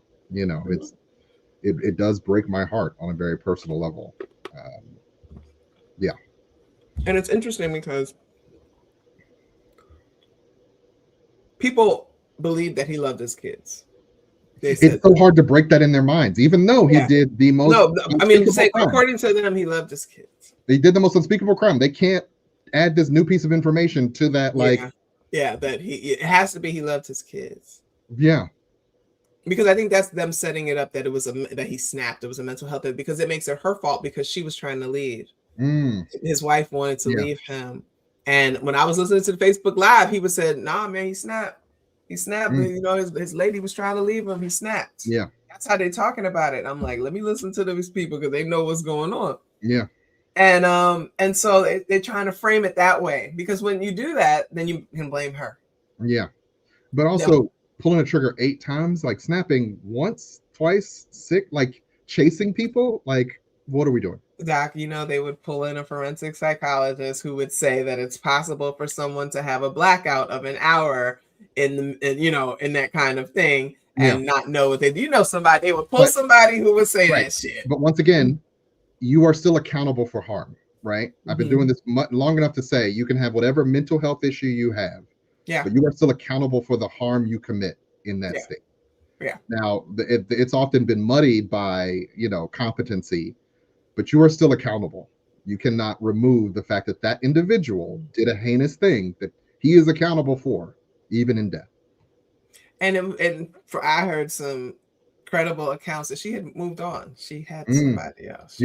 It does break my heart on a very personal level.
And it's interesting because people believe that he loved his kids.
It's so hard to break that in their minds, even though he did the most.
No, I mean, according to them, he loved his kids.
They did the most unspeakable crime. They can't add this new piece of information to that. Like,
that it has to be he loved his kids.
Yeah.
Because I think that's them setting it up that it was that he snapped. It was a mental health thing because it makes it her fault because she was trying to leave. His wife wanted to leave him. And when I was listening to the Facebook Live, he was said, "Nah, man, he snapped. He snapped. You know, his lady was trying to leave him. He snapped."
Yeah.
That's how they're talking about it. I'm like, let me listen to these people because they know what's going on.
Yeah.
And so they're trying to frame it that way because when you do that, then you can blame her.
Yeah. But also pulling a trigger 8 times, like snapping once, twice, 6, like chasing people, like what are we doing?
Doc, you know, they would pull in a forensic psychologist who would say that it's possible for someone to have a blackout of an hour in that kind of thing and not know what they do. You know, they would pull somebody who would say that shit.
But once again, you are still accountable for harm, right? I've been doing this long enough to say you can have whatever mental health issue you have, but you are still accountable for the harm you commit in that state.
Yeah.
Now, it's often been muddied by, competency, but you are still accountable. You cannot remove the fact that that individual did a heinous thing that he is accountable for, even in death.
And I heard some credible accounts that she had moved on. She had somebody else.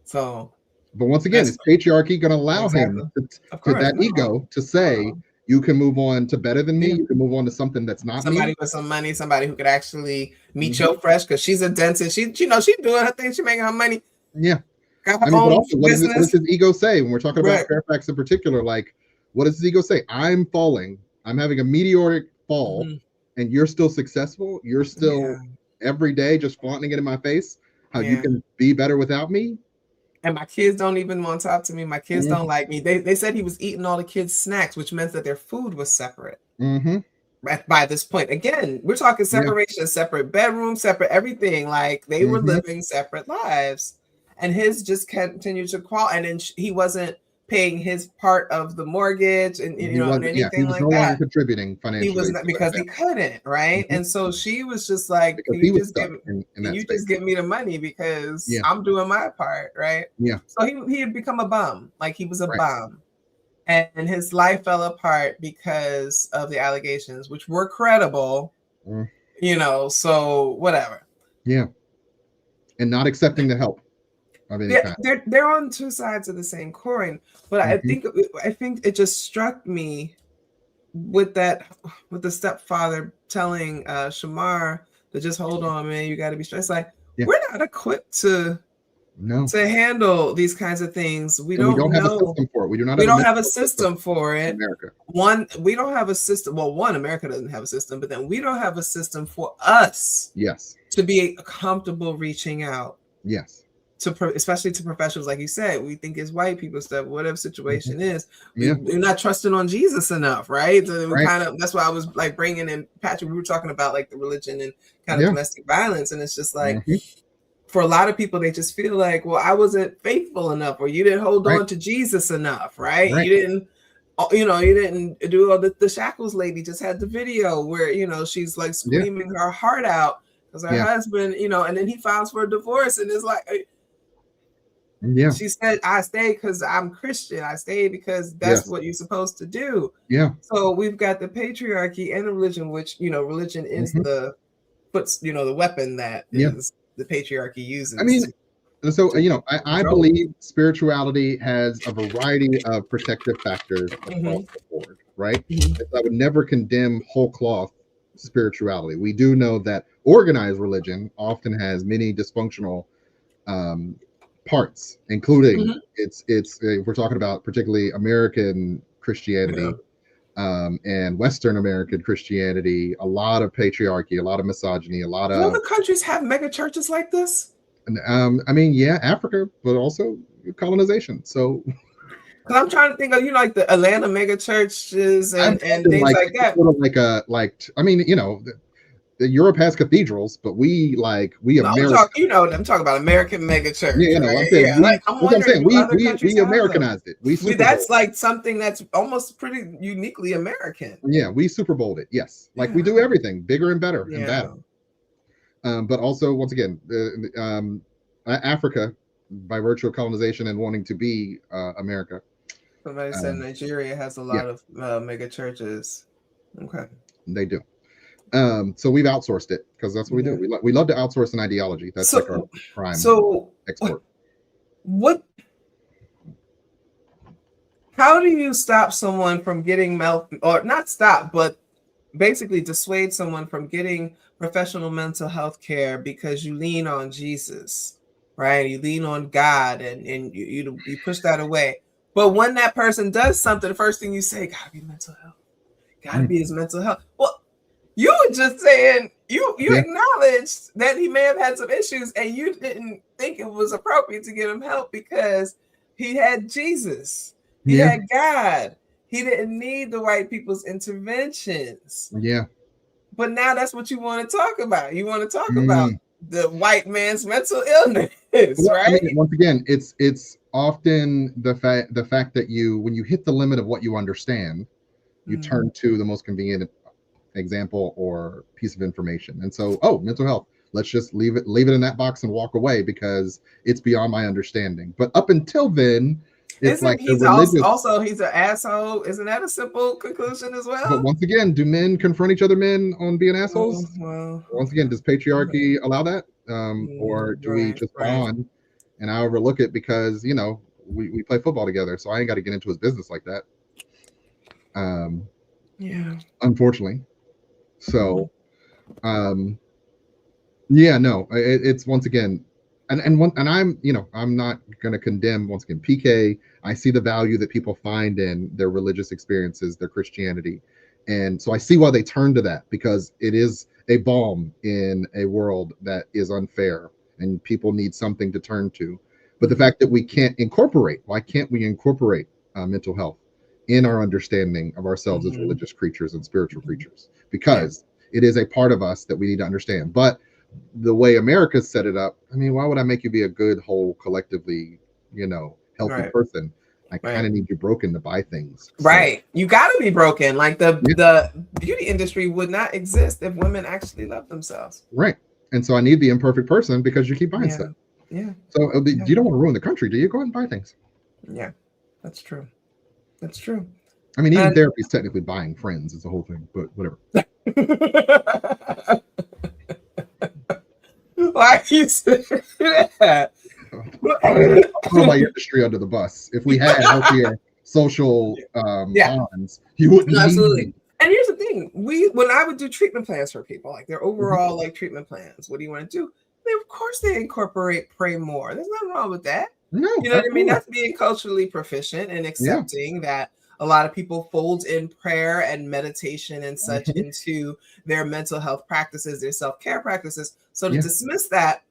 So,
but once again, is patriarchy going to allow him to that ego to say, you can move on to better than me. You can move on to something that's not
somebody
me.
with some money, somebody who could actually meet your fresh because she's a dentist. She's doing her thing. She's making her money.
Yeah.
Got her
but
own
also, what
business.
does his ego say when we're talking about Fairfax in particular? Like, what does his ego say? I'm falling. I'm having a meteoric fall, and you're still successful. You're still every day just flaunting it in my face. How you can be better without me.
And my kids don't even want to talk to me. My kids don't like me. They said he was eating all the kids' snacks, which meant that their food was separate. By this point, again, we're talking separation, separate bedroom, separate everything. Like they were living separate lives, and his just continued to crawl. And then he wasn't paying his part of the mortgage, and anything
he was
like
no
that.
longer contributing financially.
He was not, because he couldn't, right? And so she was just like, "Can you just give me the money because I'm doing my part, right?"
Yeah. So
he had become a bum, like he was a bum, and his life fell apart because of the allegations, which were credible. So whatever.
Yeah. And not accepting the help.
They're on two sides of the same coin, but I think it just struck me with the stepfather telling Shamar to just hold on, man, you got to be strong. It's like we're not equipped to handle these kinds of things. We don't have a system for it. We don't have a system for it.
America.
We don't have a system. Well, America doesn't have a system, but then we don't have a system for us.
Yes.
To be comfortable reaching out.
Yes.
Especially to professionals, like you said, we think it's white people stuff, whatever situation is. We're not trusting on Jesus enough, right? So that's why I was like bringing in Patrick. We were talking about like the religion and kind of domestic violence, and it's just like for a lot of people, they just feel like, well, I wasn't faithful enough, or you didn't hold on to Jesus enough, right? You didn't. You didn't do all the Shackles lady just had the video where she's like screaming her heart out because her husband, and then he files for a divorce, and it's like.
Yeah.
She said, I stayed because I'm Christian. I stayed because that's what you're supposed to do.
Yeah.
So we've got the patriarchy and religion, which, religion is the weapon that is the patriarchy uses.
I mean, so, I believe spirituality has a variety of protective factors across the board, right? I would never condemn whole cloth spirituality. We do know that organized religion often has many dysfunctional parts, including it's we're talking about particularly American Christianity and Western American Christianity, a lot of patriarchy, a lot of misogyny, a lot of
other countries have mega churches like this.
I mean, Africa, but also colonization. So
I'm trying to think of like the Atlanta mega churches and things like that.
Sort of I mean, Europe has cathedrals, but we American.
I'm talking about American mega church.
I'm saying we Americanized it.
That's like something that's almost pretty uniquely American.
Yeah, we Super Bowled it. Yes, we do everything bigger and better and better. But also, once again, Africa, by virtue of colonization and wanting to be America.
Somebody said Nigeria has a lot of mega churches. Okay,
they do. So we've outsourced it because that's what we do. We love to outsource an ideology. That's like our prime export.
How do you stop someone from getting or not stop, but basically dissuade someone from getting professional mental health care because you lean on Jesus, right? You lean on God and you push that away. But when that person does something, the first thing you say, gotta be mental health. Gotta be his mental health. Well, you were just saying you acknowledged that he may have had some issues and you didn't think it was appropriate to give him help because he had Jesus. He had God. He didn't need the white people's interventions.
Yeah.
But now that's what you want to talk about. You want to talk about the white man's mental illness, right?
I mean, once again, it's often the fact that when you hit the limit of what you understand, you turn to the most convenient example or piece of information. And so, mental health. Let's just leave it in that box and walk away because it's beyond my understanding. But up until then, it's like
he's also he's an asshole. Isn't that a simple conclusion as well?
But once again, do men confront each other men on being assholes? Once again, does patriarchy allow that? Or do we just go on and I overlook it because we play football together, so I ain't got to get into his business like that. Unfortunately. So it's once again, and I'm not going to condemn once again PK. I see the value that people find in their religious experiences, their Christianity, and so I see why they turn to that because it is a balm in a world that is unfair and people need something to turn to. But the fact that why can't we incorporate mental health in our understanding of ourselves as religious creatures and spiritual creatures? Because it is a part of us that we need to understand. But the way America's set it up, I mean, why would I make you be a good, whole, collectively, healthy person? I kind of need you broken to buy things.
Right. You got to be broken. Like the beauty industry would not exist if women actually love themselves.
Right. And so I need the imperfect person because you keep buying stuff.
Yeah.
So you don't want to ruin the country, do you? Go ahead and buy things.
Yeah, that's true. That's true.
I mean, even therapy is technically buying friends. It's a whole thing, but whatever.
Why you say that?
Throw my industry under the bus. If we had healthier social bonds, you wouldn't.
Absolutely. And here's the thing: when I would do treatment plans for people, like their overall treatment plans, what do you want to do? Of course, they incorporate pray more. There's nothing wrong with that.
No,
you know what I mean? That's being culturally proficient and accepting that a lot of people fold in prayer and meditation and such into their mental health practices, their self-care practices. So to dismiss that,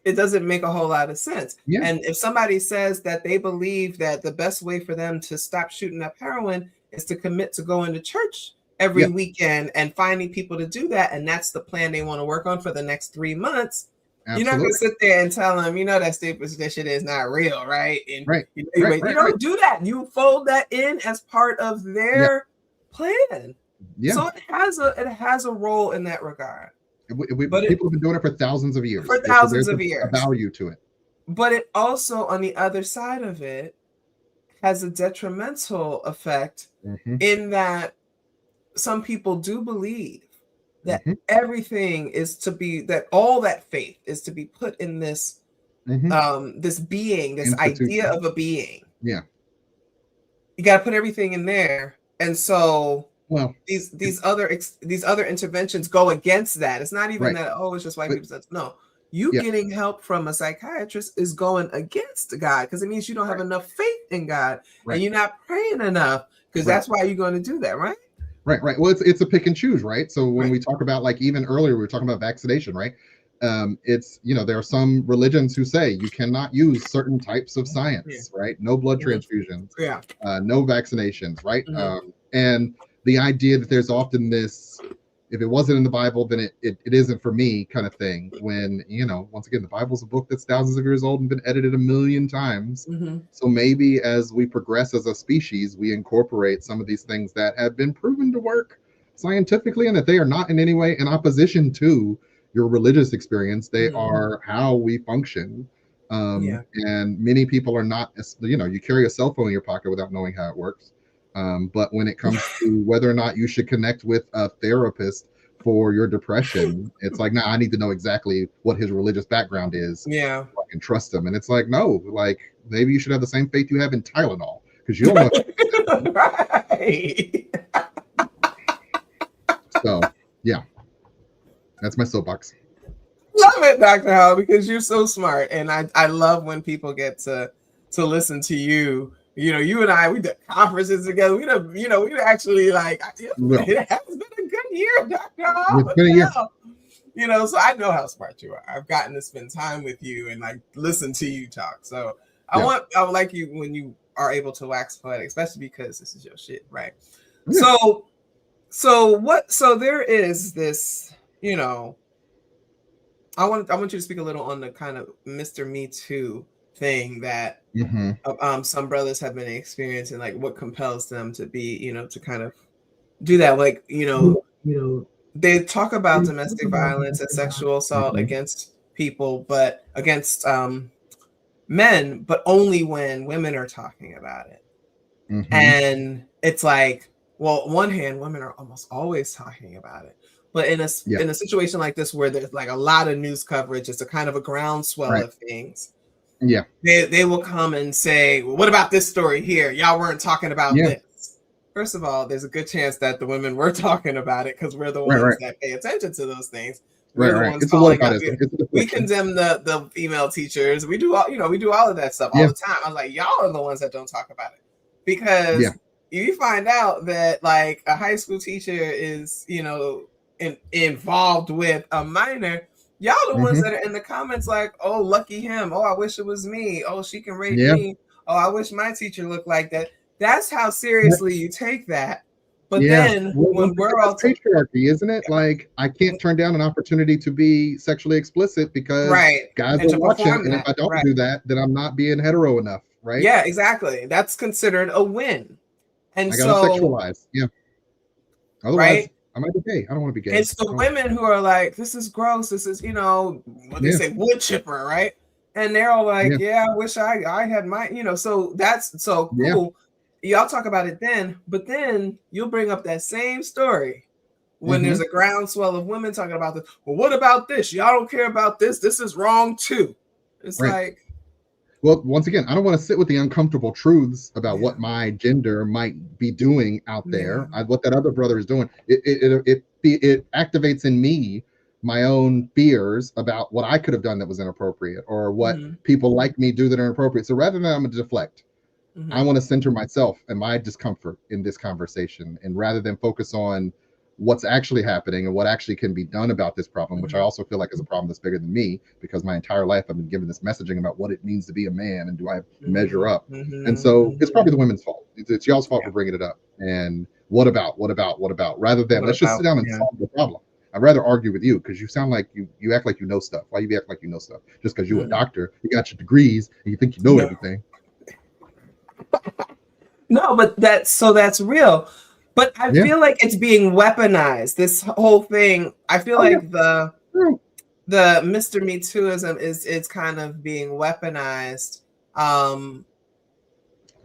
it doesn't make a whole lot of sense. And if somebody says that they believe that the best way for them to stop shooting up heroin is to commit to going to church every weekend and finding people to do that, and that's the plan they want to work on for the next 3 months, you're not going to sit there and tell them, that that shit is not real, right? And you don't do that. You fold that in as part of their plan. So it has a role in that regard.
But people have been doing it for thousands of years.
There's
a value to it.
But it also, on the other side of it, has a detrimental effect in that some people do believe that everything is to be, that all that faith is to be put in this this being, this idea of a being. You got to put everything in there, and so these other interventions go against that. It's not even that it's just white people. No, getting help from a psychiatrist is going against God because it means you don't have enough faith in God and you're not praying enough because that's why you're going to do that, right?
Right. Well, it's a pick and choose, right? So when we talk about, like, even earlier, we were talking about vaccination, right? It's, there are some religions who say you cannot use certain types of science, right? No blood transfusions, no vaccinations, right? And the idea that there's often this, if it wasn't in the Bible, then it isn't for me kind of thing. When, once again, the Bible's a book that's thousands of years old and been edited 1,000,000 times. So maybe as we progress as a species, we incorporate some of these things that have been proven to work scientifically and that they are not in any way in opposition to your religious experience. They are how we function. And many people are not, you carry a cell phone in your pocket without knowing how it works. But when it comes to whether or not you should connect with a therapist for your depression. It's like, nah, I need to know exactly what his religious background is.
Yeah.
So I can trust him. And it's like, no, like maybe you should have the same faith you have in Tylenol, because you don't know.
Right.
So yeah, that's my soapbox.
Love it, Dr. Howell, because you're so smart. And I love when people get to listen to you. You know, you and I, we did conferences together. We actually like, it has been a good year, Dr. Howell.
It's been a year.
You know, so I know how smart you are. I've gotten to spend time with you and like listen to you talk. So I would like you when you are able to wax poetic, especially because this is your shit, right? Yeah. So there is this, you know, I want you to speak a little on the kind of Mr. Me Too thing that some brothers have been experiencing, like what compels them to be, you know, to kind of do that. Like, you know, they talk about domestic violence and sexual assault against people, but against men, but only when women are talking about it. And it's like, well, on one hand, women are almost always talking about it. But in a situation like this, where there's like a lot of news coverage, it's a kind of a groundswell of things.
Yeah,
they will come and say, well, what about this story here? Y'all weren't talking about this. First of all, there's a good chance that the women were talking about it because we're the ones that pay attention to those things. We're the ones calling out. We condemn the female teachers. We do all of that stuff all the time. I'm like, y'all are the ones that don't talk about it, because you find out that like a high school teacher is, you know, involved with a minor. Y'all the ones that are in the comments like, oh, lucky him. Oh, I wish it was me. Oh, she can rape me. Oh, I wish my teacher looked like that. That's how seriously you take that. But then when we're all
patriarchy, isn't it? Like, I can't turn down an opportunity to be sexually explicit because guys are watching. And if I don't do that, then I'm not being hetero enough, right?
Yeah, exactly. That's considered a win. And
I gotta sexualize. Yeah. Otherwise, I might be gay. I don't want to be gay.
It's the women who are like, this is gross. This is, you know, what they say, wood chipper, right? And they're all like, I wish I had my, you know, so that's so cool. Y'all talk about it then, but then you'll bring up that same story when there's a groundswell of women talking about this. Well, what about this? Y'all don't care about this. This is wrong too. It's like,
well, once again, I don't want to sit with the uncomfortable truths about what my gender might be doing out there. What that other brother is doing, it activates in me my own fears about what I could have done that was inappropriate, or what people like me do that are inappropriate. So rather than I'm going to deflect, I want to center myself and my discomfort in this conversation, and rather than focus on what's actually happening and what actually can be done about this problem, which I also feel like is a problem that's bigger than me, because my entire life I've been given this messaging about what it means to be a man and do I measure up. And so it's probably the women's fault. It's y'all's fault for bringing it up. And what about, rather than let's just sit down and solve the problem. I'd rather argue with you, because you sound like you act like you know stuff. Why you act like you know stuff? Just because you're a doctor, you got your degrees, and you think you know everything.
No, but that's real. But I feel like it's being weaponized. This whole thing, I feel like the Mr. Me Tooism is kind of being weaponized.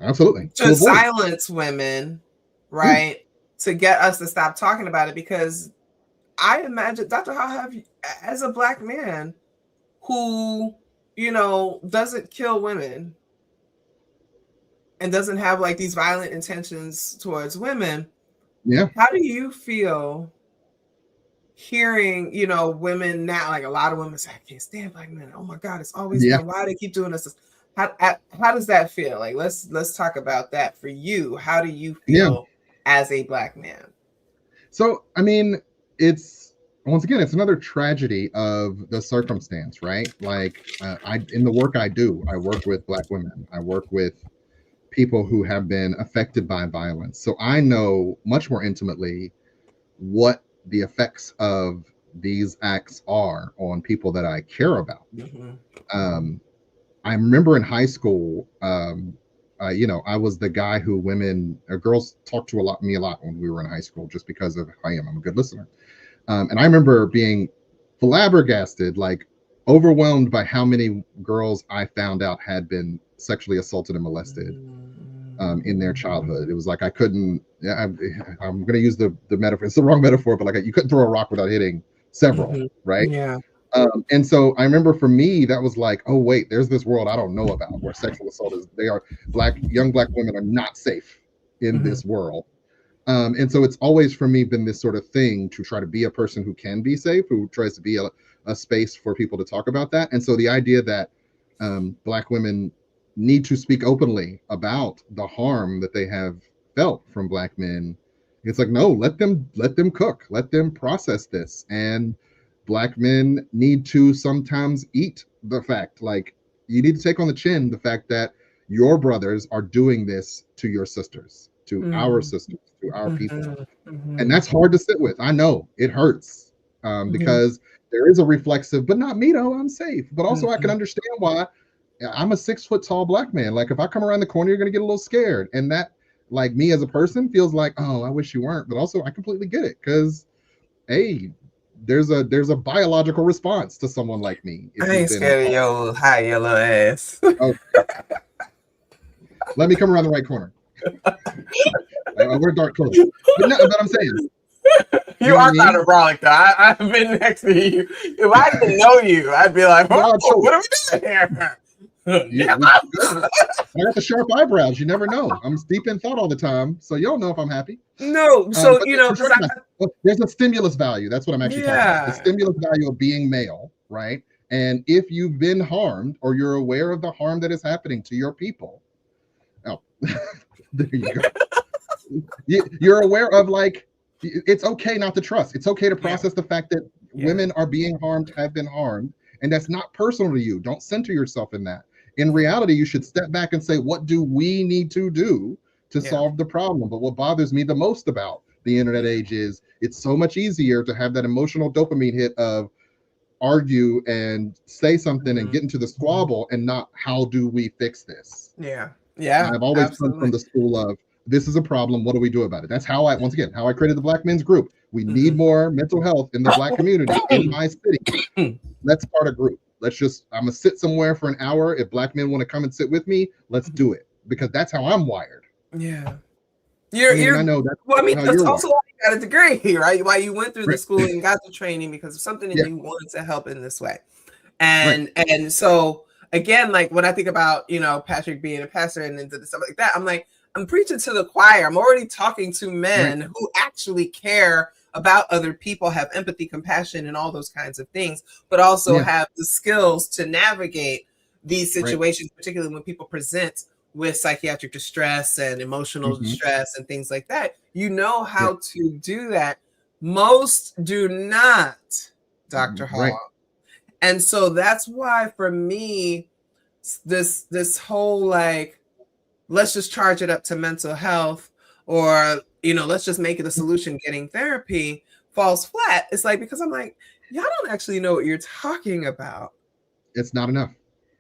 Absolutely.
To silence women, right? To get us to stop talking about it, because I imagine, Dr. How have you, as a Black man who, you know, doesn't kill women and doesn't have like these violent intentions towards women. How do you feel hearing, you know, women now, like a lot of women say, I can't stand Black men. Oh my God, it's always why do they keep doing this? How does that feel? Like, let's talk about that for you. How do you feel as a Black man?
So, I mean, it's another tragedy of the circumstance, right? Like, in the work I do, I work with Black women. I work with people who have been affected by violence. So I know much more intimately what the effects of these acts are on people that I care about. I remember in high school, you know, I was the guy who girls talked to me a lot when we were in high school, just because of who I am. I'm a good listener. And I remember being flabbergasted, like overwhelmed by how many girls I found out had been sexually assaulted and molested. in their childhood. It was like I couldn't. I'm going to use the metaphor. It's the wrong metaphor, but like you couldn't throw a rock without hitting several, right?
Yeah.
And so I remember for me that was like, oh wait, there's this world I don't know about where sexual assault is. Young black women are not safe in this world. And so it's always for me been this sort of thing to try to be a person who can be safe, who tries to be a space for people to talk about that. And so the idea that Black women need to speak openly about the harm that they have felt from Black men, it's like, no, let them cook, let them process this. And Black men need to sometimes eat the fact, like, you need to take on the chin the fact that your brothers are doing this to your sisters, to our sisters, to our people. And that's hard to sit with. I know it hurts because there is a reflexive, but not me though, I'm safe. But also I can understand why. I'm a 6 foot tall Black man. Like if I come around the corner, you're gonna get a little scared. And that, like, me as a person feels like, oh, I wish you weren't. But also I completely get it, because hey, there's a biological response to someone like me.
I ain't scared of your high yellow ass.
Okay. Let me come around the right corner. We're dark corner. But I'm saying,
you are kind of brolic though. I've been next to you. If I didn't know you, I'd be like, what are we doing here?
I got the sharp eyebrows. You never know. I'm deep in thought all the time, so you don't know if I'm happy.
No, so
there's a stimulus value. That's what I'm actually talking about. The stimulus value of being male, right? And if you've been harmed or you're aware of the harm that is happening to your people, there you go. You're aware of, like, it's okay not to trust. It's okay to process the fact that women are being harmed, have been harmed, and that's not personal to you. Don't center yourself in that. In reality, you should step back and say, what do we need to do to solve the problem? But what bothers me the most about the internet age is it's so much easier to have that emotional dopamine hit of argue and say something and get into the squabble, and not how do we fix this?
Yeah.
I've always come from the school of, this is a problem, what do we do about it? That's how I created the Black Men's Group. We need more mental health in the Black community in my city. Let's start a group. I'm gonna sit somewhere for an hour. If Black men want to come and sit with me, let's do it, because that's how I'm wired.
Yeah.
I know that's
that's also why you got a degree, right? Why you went through the school and got the training, because of something that you wanted to help in this way. And so again, like when I think about, Patrick being a pastor and stuff like that, I'm like, I'm preaching to the choir. I'm already talking to men who actually care about other people, have empathy, compassion, and all those kinds of things, but also have the skills to navigate these situations, particularly when people present with psychiatric distress and emotional distress and things like that. You know how to do that. Most do not, Dr. Hall. And so that's why for me, this whole, like, let's just charge it up to mental health, or, let's just make it a solution getting therapy, falls flat. It's like, because I'm like, y'all don't actually know what you're talking about.
It's not enough.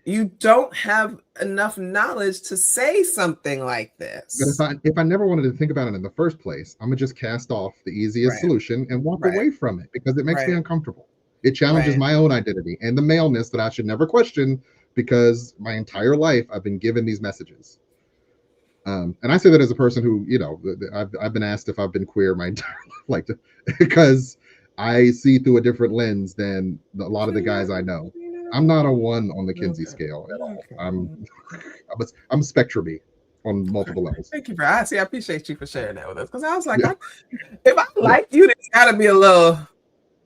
You don't have enough knowledge to say something like this.
But if I never wanted to think about it in the first place, I'm gonna just cast off the easiest solution and walk away from it, because it makes me uncomfortable. It challenges my own identity and the maleness that I should never question, because my entire life I've been given these messages. And I say that as a person who, I've been asked if I've been queer my entire life, because I see through a different lens than a lot of the guys I know. I'm not a 1 on the Kinsey scale at all. I'm spectrum-y on multiple levels.
Thank you, bro. I appreciate you for sharing that with us, because I was like, if I like you, there's got to be a little,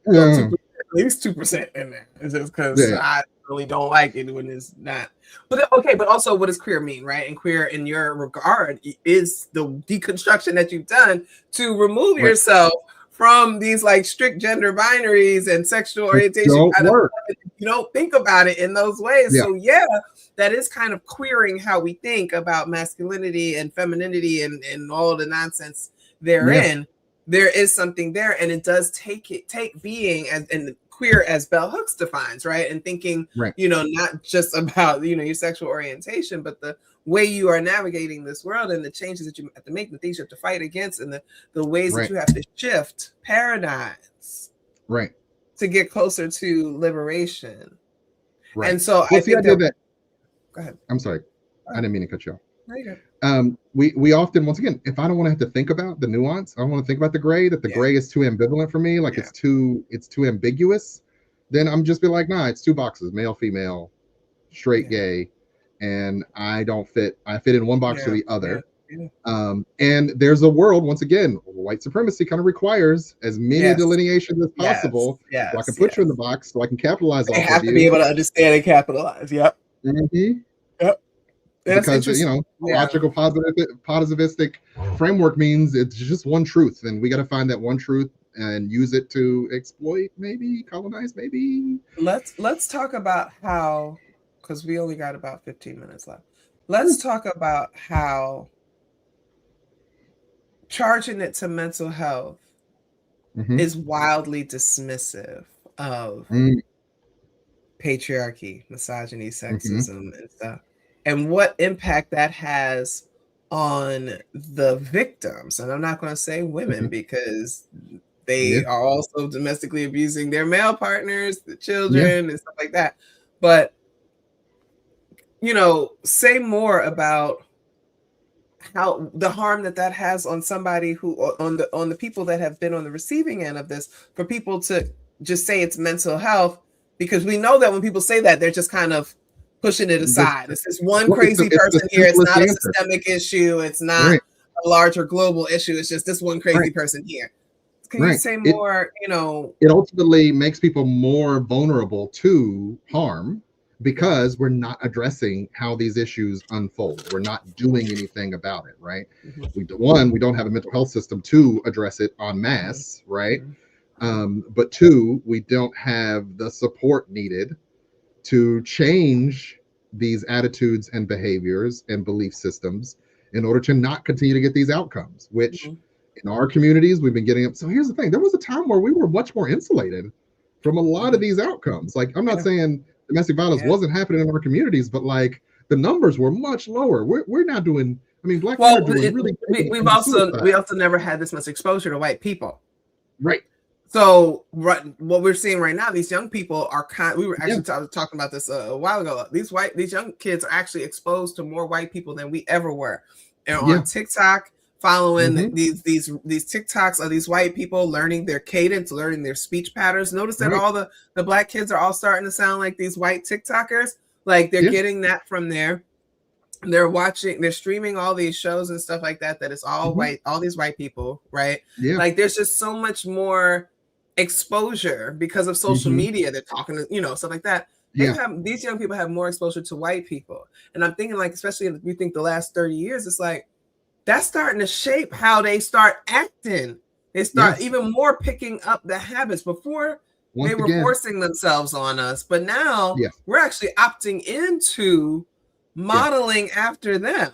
2%, at least 2% in there. It's just because I really don't like it when it's not. But okay, but also, what does queer mean, right? And queer, in your regard, is the deconstruction that you've done to remove yourself from these, like, strict gender binaries and sexual orientation. You don't think about it in those ways. So that is kind of queering how we think about masculinity and femininity and all the nonsense therein. There is something there, and it does take being as and queer as Bell Hooks defines, right? And thinking, not just about, your sexual orientation, but the way you are navigating this world and the changes that you have to make, the things you have to fight against, and the ways that you have to shift paradigms to get closer to liberation. And so I think that, go ahead.
I'm sorry. I didn't mean to cut you off. we often, once again, if I don't want to have to think about the nuance, I don't want to think about the gray, that the gray is too ambivalent for me, like it's too ambiguous, then I'm just be like, nah, it's two boxes, male, female, straight, gay, and I don't fit. I fit in one box or the other. And there's a world, once again, white supremacy kind of requires as many delineations as possible. So I can put you in the box, so I can capitalize off of you.
They have to be able to understand and capitalize. Yep. Yep.
Because logical positivistic framework means it's just one truth, and we got to find that one truth and use it to exploit, maybe colonize, maybe.
Let's talk about how, because we only got about 15 minutes left. Let's talk about how charging it to mental health is wildly dismissive of patriarchy, misogyny, sexism, and stuff, and what impact that has on the victims. And I'm not going to say women because they are also domestically abusing their male partners, the children, and stuff like that. But, you know, say more about how the harm that has on somebody who, on the people that have been on the receiving end of this, for people to just say it's mental health, because we know that when people say that, they're just kind of pushing it aside. It's this one crazy person here. It's not a systemic issue. It's not a larger global issue. It's just this one crazy person here. Can you say more, you know?
It ultimately makes people more vulnerable to harm because we're not addressing how these issues unfold. We're not doing anything about it, right? We don't have a mental health system to address it en masse, right? But two, we don't have the support needed to change these attitudes and behaviors and belief systems in order to not continue to get these outcomes, which in our communities, we've been getting up. So here's the thing. There was a time where we were much more insulated from a lot of these outcomes. Like, I'm not saying domestic violence wasn't happening in our communities, but like the numbers were much lower. We're not doing, I mean, Black men are doing really
we also never had this much exposure to white people.
Right.
So what we're seeing right now, these young people are we were actually talking about this a while ago. These young kids are actually exposed to more white people than we ever were. And on TikTok, following these TikToks of these white people, learning their cadence, learning their speech patterns. Notice that all the Black kids are all starting to sound like these white TikTokers. Like they're getting that from there. They're watching, they're streaming all these shows and stuff like that. That it's all white, all these white people, right? Yeah. Like there's just so much more exposure because of social media. They're talking to, you know, stuff like that. These young people have more exposure to white people. And I'm thinking, like, especially if you think the last 30 years, it's like that's starting to shape how they start acting. They start even more picking up the habits. Before they were forcing themselves on us, but now we're actually opting into modeling after them.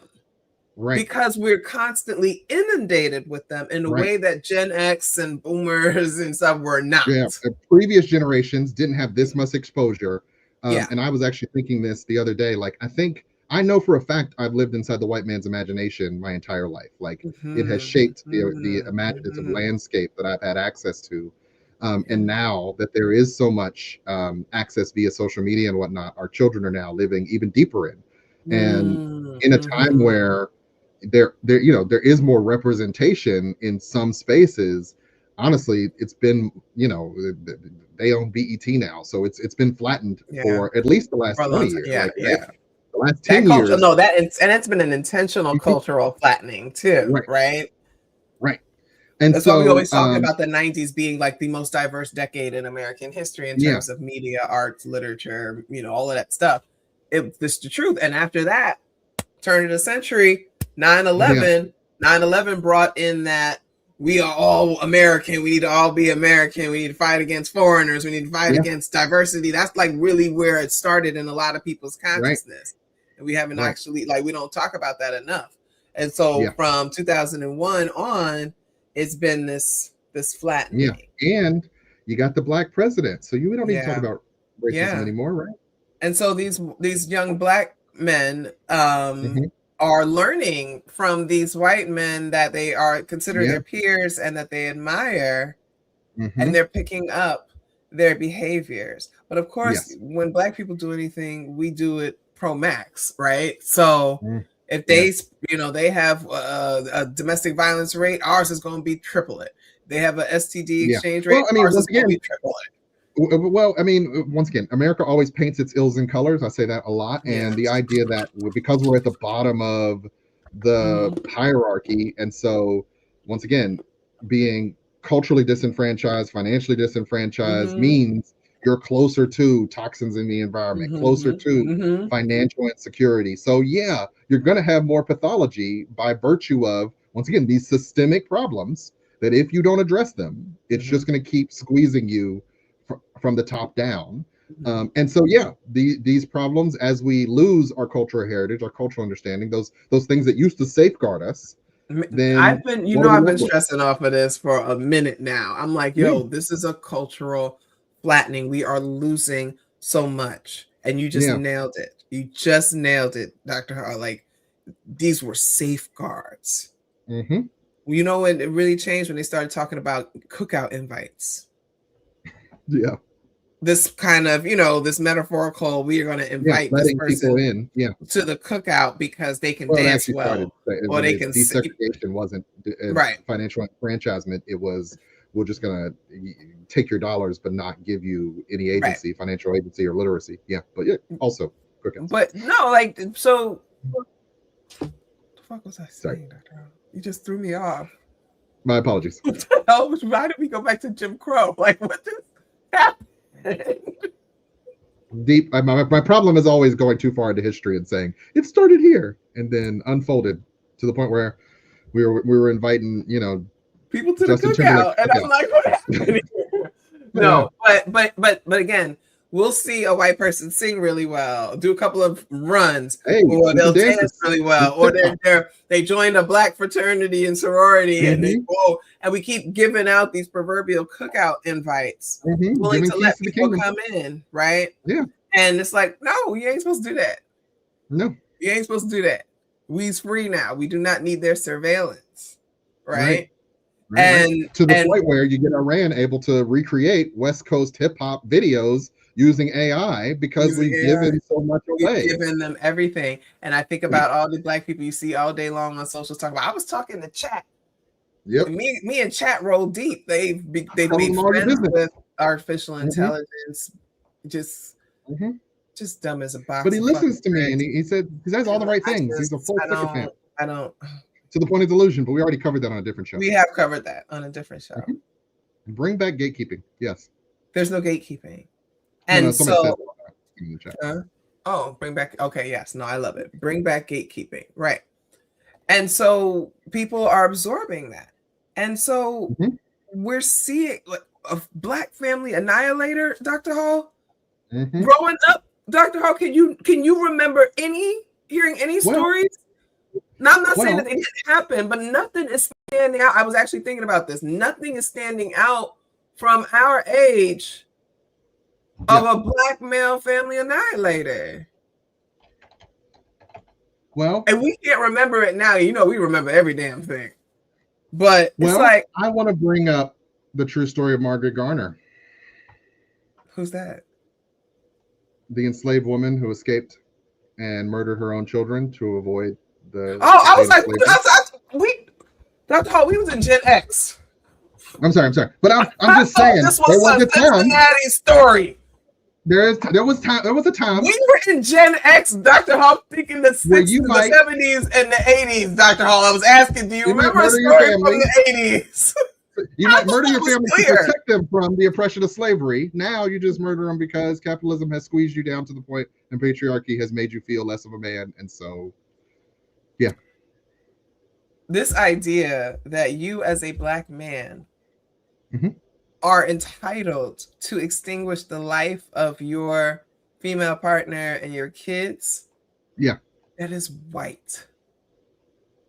Right. Because we're constantly inundated with them in a way that Gen X and boomers and stuff were not.
Yeah, previous generations didn't have this much exposure. And I was actually thinking this the other day. Like, I know for a fact I've lived inside the white man's imagination my entire life. Like, it has shaped the imaginative landscape that I've had access to. And now that there is so much access via social media and whatnot, our children are now living even deeper in. And in a time where there is more representation in some spaces. Honestly, it's been, you know, they own BET now, so it's been flattened for at least the last 20 years. The last 10 years.
And it's been an intentional cultural flattening too, right?
And
that's why we always talk about the 90s being like the most diverse decade in American history in terms of media, arts, literature, you know, all of that stuff. This is the truth. And after that, turn of the century, 9/11 brought in that we are all American. We need to all be American. We need to fight against foreigners. We need to fight against diversity. That's like really where it started in a lot of people's consciousness. And we haven't actually, like, we don't talk about that enough. And so from 2001 on, it's been this flattening.
Yeah. And you got the Black president. So we don't need to talk about racism anymore, right?
And so these young Black men are learning from these white men that they are considered their peers and that they admire, and they're picking up their behaviors. But of course, when Black people do anything, we do it pro max, right? So If they, they have a domestic violence rate, ours is going to be triple it. They have a STD exchange rate, ours is going to be triple it.
Well, I mean, once again, America always paints its ills in colors. I say that a lot. And the idea that because we're at the bottom of the hierarchy, and so once again, being culturally disenfranchised, financially disenfranchised means you're closer to toxins in the environment, closer to financial insecurity. So yeah, you're going to have more pathology by virtue of, once again, these systemic problems that if you don't address them, it's just going to keep squeezing you from the top down. And so yeah, these problems, as we lose our cultural heritage, our cultural understanding, those things that used to safeguard us, then
I've been stressing off of this for a minute now. I'm like, yo, this is a cultural flattening. We are losing so much, and you just nailed it. You just nailed it, Dr. Hart. Like, these were safeguards. You know when it really changed? When they started talking about cookout invites.
Yeah.
This kind of, this metaphorical, we are going to invite this person to the cookout because they can dance well. Or they can
desegregation wasn't financial enfranchisement. It was, we're just going to take your dollars but not give you any agency, financial agency or literacy. Yeah, but also cookouts.
But no, like, so what the fuck was I saying, Dr. You just threw me off.
My apologies.
Why did we go back to Jim Crow? Like, what just happened?
Deep. My problem is always going too far into history and saying it started here and then unfolded to the point where we were inviting,
people to the cookout, and I'm like, what happened here? No, but again, we'll see a white person sing really well, do a couple of runs, or they'll dance really well, or they joined a black fraternity and sorority, and they go, and we keep giving out these proverbial cookout invites, willing to let people come in, right?
Yeah.
And it's like, no, you ain't supposed to do that.
No,
you ain't supposed to do that. We's free now. We do not need their surveillance, right? And
to the point where you get Iran able to recreate West Coast hip hop videos using AI because we've given so much away.
We've given them everything. And I think about all the black people you see all day long on social talk about. I was talking to chat.
Yep.
Me and chat roll deep. They be friends with artificial intelligence. Just dumb as a box.
But he listens to me and he said he says all the right things. He's a full sycophant.
I don't.
To the point of delusion, but we already covered that on a different show.
We have covered that on a different show.
Bring back gatekeeping. Yes.
There's no gatekeeping. And bring back. Okay, yes. No, I love it. Bring back gatekeeping. Right. And so people are absorbing that. And so we're seeing a black family annihilator, Dr. Hall. Growing up, Dr. Hall, can you remember hearing any stories? Now, I'm not saying that it didn't happen, but nothing is standing out. I was actually thinking about this. Nothing is standing out from our age of a black male family annihilator.
Well,
and we can't remember it now. We remember every damn thing. But it's like,
I want to bring up the true story of Margaret Garner.
Who's that?
The enslaved woman who escaped and murdered her own children to avoid the.
I was like, Dr. Hall, we was in Gen X.
I'm sorry, but I'm just saying.
This was a Cincinnati story.
There was a time.
We were in Gen X, Dr. Hall, thinking the 70s and the 80s, Dr. Hall. I was asking, do you remember a story from the 80s?
You might murder your family to protect them from the oppression of slavery. Now you just murder them because capitalism has squeezed you down to the point and patriarchy has made you feel less of a man. And so, yeah.
This idea that you as a black man are entitled to extinguish the life of your female partner and your kids.
Yeah.
That is white.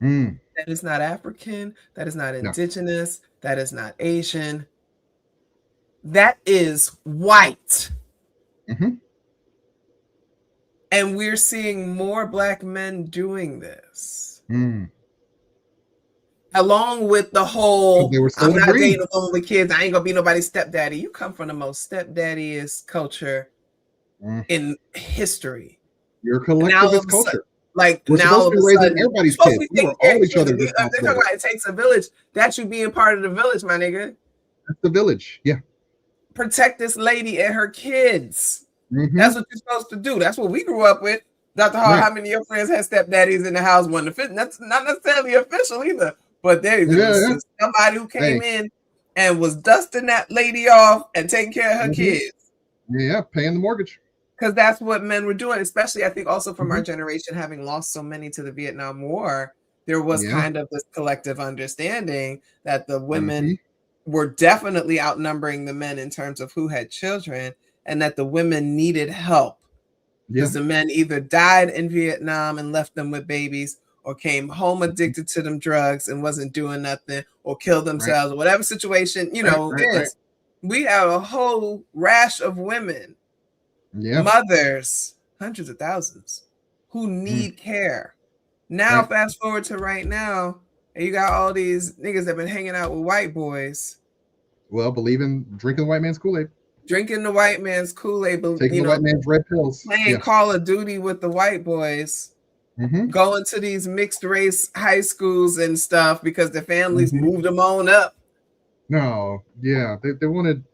That is not African. That is not indigenous. That is not Asian. That is white. And we're seeing more black men doing this. Along with the whole, I'm not dating a woman with kids. I ain't gonna be nobody's stepdaddy. You come from the most stepdaddyist culture in history.
Your collectivist culture.
Like
we're
now all
supposed
of
to be
a
raising
sudden,
everybody's
supposed to
kids.
be
We
taking
are
care
all
of
each other's
kids. They're talking
responsibility.
about it takes a village. That's you being part of the village, my nigga.
That's the village. Yeah.
Protect this lady and her kids.
Mm-hmm.
That's what you're supposed to do. That's what we grew up with. Dr. Hall, how many of your friends had stepdaddies in the house? One official. That's not necessarily official either. But there was somebody who came in and was dusting that lady off and taking care of her kids.
Yeah, paying the mortgage.
Because that's what men were doing, especially I think also from our generation, having lost so many to the Vietnam War, there was kind of this collective understanding that the women were definitely outnumbering the men in terms of who had children, and that the women needed help. Because the men either died in Vietnam and left them with babies, or came home addicted to them drugs and wasn't doing nothing, or killed themselves, or whatever situation, is. We have a whole rash of women, mothers, hundreds of thousands, who need care. Now, fast forward to right now, and you got all these niggas that been hanging out with white boys.
Well, drinking the white man's Kool-Aid.
Drinking the white man's Kool-Aid,
taking the white man's red pills.
Playing Call of Duty with the white boys. Going to these mixed race high schools and stuff because their families moved them on up.
No, they wanted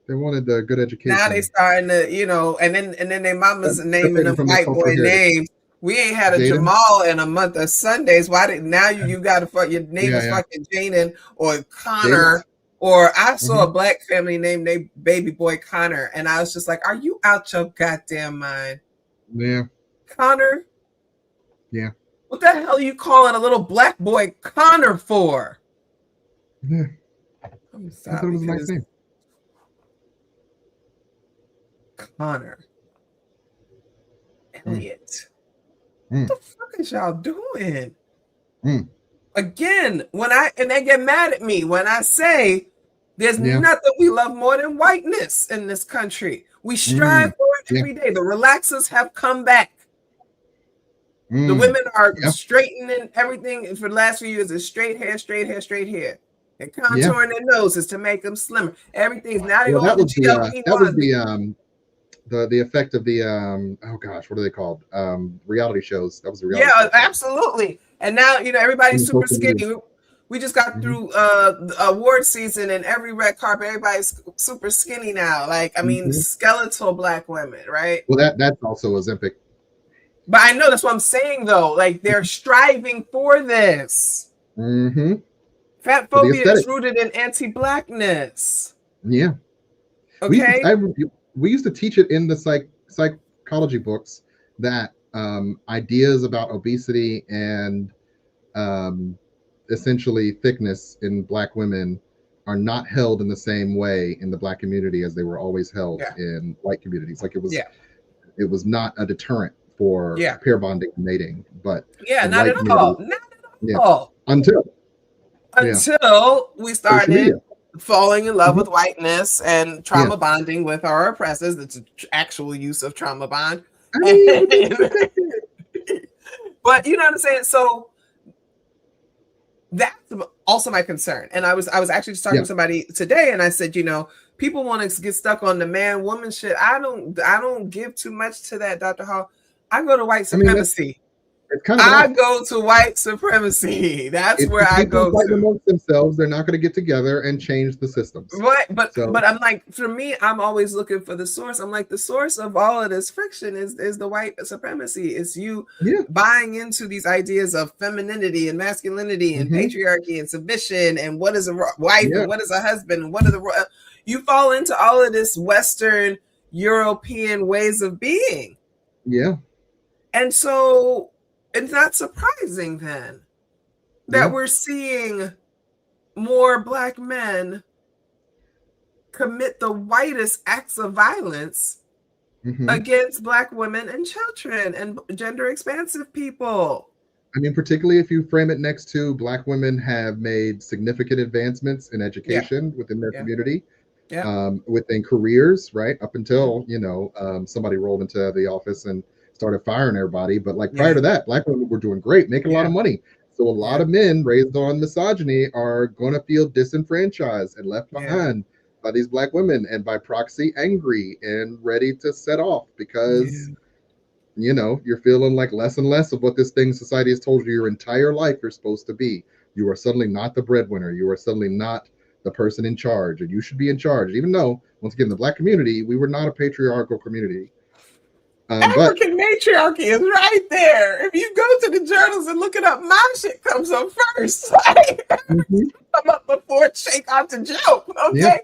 the good education.
Now they starting to, and then their mamas naming them white boy names. We ain't had a Jamal in a month of Sundays. Why did now you got to fuck your name is fucking Jaden or Connor? Or I saw a black family named their baby boy Connor, and I was just like, "Are you out your goddamn mind?"
Yeah,
Connor.
Yeah.
What the hell are you calling a little black boy Connor for?
Yeah. I thought it was a nice name.
Connor. Elliot. What the fuck is y'all doing? Again, and they get mad at me when I say there's nothing we love more than whiteness in this country. We strive for it every day. The relaxers have come back. The women are straightening everything for the last few years. Is straight hair, and contouring their noses to make them slimmer. Everything's now they
that was the effect of the oh gosh, what are they called? Reality shows. That was the reality.
Yeah, absolutely. And now everybody's super skinny. We just got through award season, and every red carpet, everybody's super skinny now. Like skeletal black women, right?
Well, that's also Ozempic.
But I know that's what I'm saying, though. Like they're striving for this. Fat phobia is rooted in anti-blackness.
Yeah.
Okay.
We used to teach it in the psychology books that ideas about obesity and essentially thickness in black women are not held in the same way in the black community as they were always held in white communities. Like it was not a deterrent for pair bonding and mating, but
not at all. Not at all.
Until
we started falling in love with whiteness and trauma bonding with our oppressors. That's an actual use of trauma bond. But you know what I'm saying? So that's also my concern. And I was actually just talking to somebody today, and I said, people want to get stuck on the man woman shit. I don't give too much to that, Dr. Hall. I go to white supremacy. I go to white supremacy. That's where I go
to.
Amongst
themselves, they're not going to get together and change the systems.
Right, but I'm like, for me, I'm always looking for the source. I'm like, the source of all of this friction is the white supremacy. It's you buying into these ideas of femininity and masculinity and patriarchy and submission and what is a wife and what is a husband and what are the you fall into all of this Western European ways of being.
Yeah.
And so it's not surprising then that we're seeing more black men commit the whitest acts of violence against black women and children and gender expansive people.
I mean, particularly if you frame it next to black women have made significant advancements in education within their community, within careers, right? Up until, somebody rolled into the office and started firing everybody. But prior to that, black women were doing great, making a lot of money. So a lot of men raised on misogyny are going to feel disenfranchised and left behind by these black women, and by proxy angry and ready to set off because you know, you're feeling like less and less of what this thing society has told you your entire life you're supposed to be. You are suddenly not the breadwinner. You are suddenly not the person in charge, and you should be in charge. Even though, once again, the Black community, we were not a patriarchal community.
African matriarchy is right there. If you go to the journals and look it up, my shit comes up first. Come up before shake out the joke. Okay. Yeah.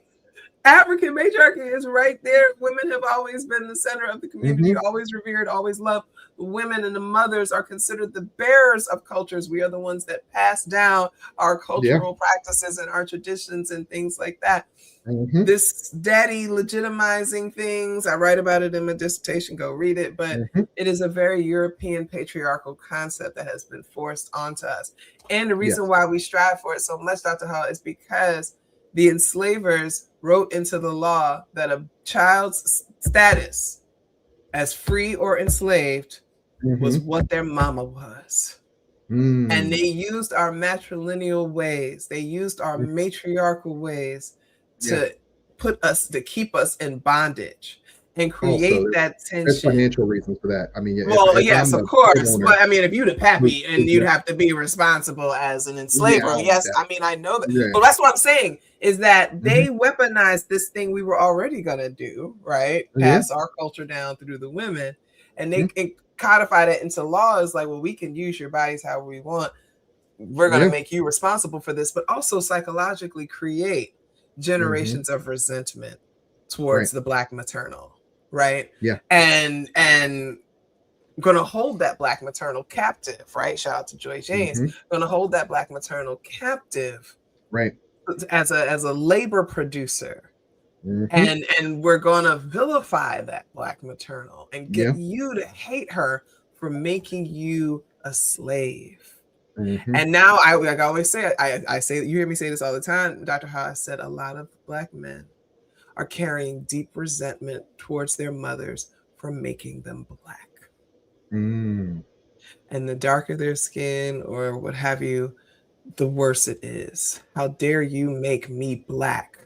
African matriarchy is right there. Women have always been the center of the community, always revered, always loved. The women and the mothers are considered the bearers of cultures. We are the ones that pass down our cultural practices and our traditions and things like that. This daddy legitimizing things, I write about it in my dissertation, go read it, but it is a very European patriarchal concept that has been forced onto us. And the reason why we strive for it so much, Dr. Hall, is because the enslavers wrote into the law that a child's status as free or enslaved was what their mama was. And they used our matrilineal ways. They used our matriarchal ways to keep us in bondage and create that tension.
There's financial reasons for that. I mean,
well, yes, of course. But I mean, if you're the pappy and you'd have to be responsible as an enslaver, yes, I mean, I know that. But that's what I'm saying is that they weaponized this thing we were already gonna do, right? Pass our culture down through the women, and they codified it into laws like, well, we can use your bodies however we want. We're gonna make you responsible for this, but also psychologically create generations of resentment towards the Black maternal, right? And gonna hold that Black maternal captive, right? Shout out to Joy James. Gonna hold that Black maternal captive,
right?
As a labor producer. And we're gonna vilify that Black maternal and get you to hate her for making you a slave. And now I always say, I say, you hear me say this all the time, Dr. Haas said, a lot of Black men are carrying deep resentment towards their mothers for making them Black. And the darker their skin or what have you, the worse it is. How dare you make me Black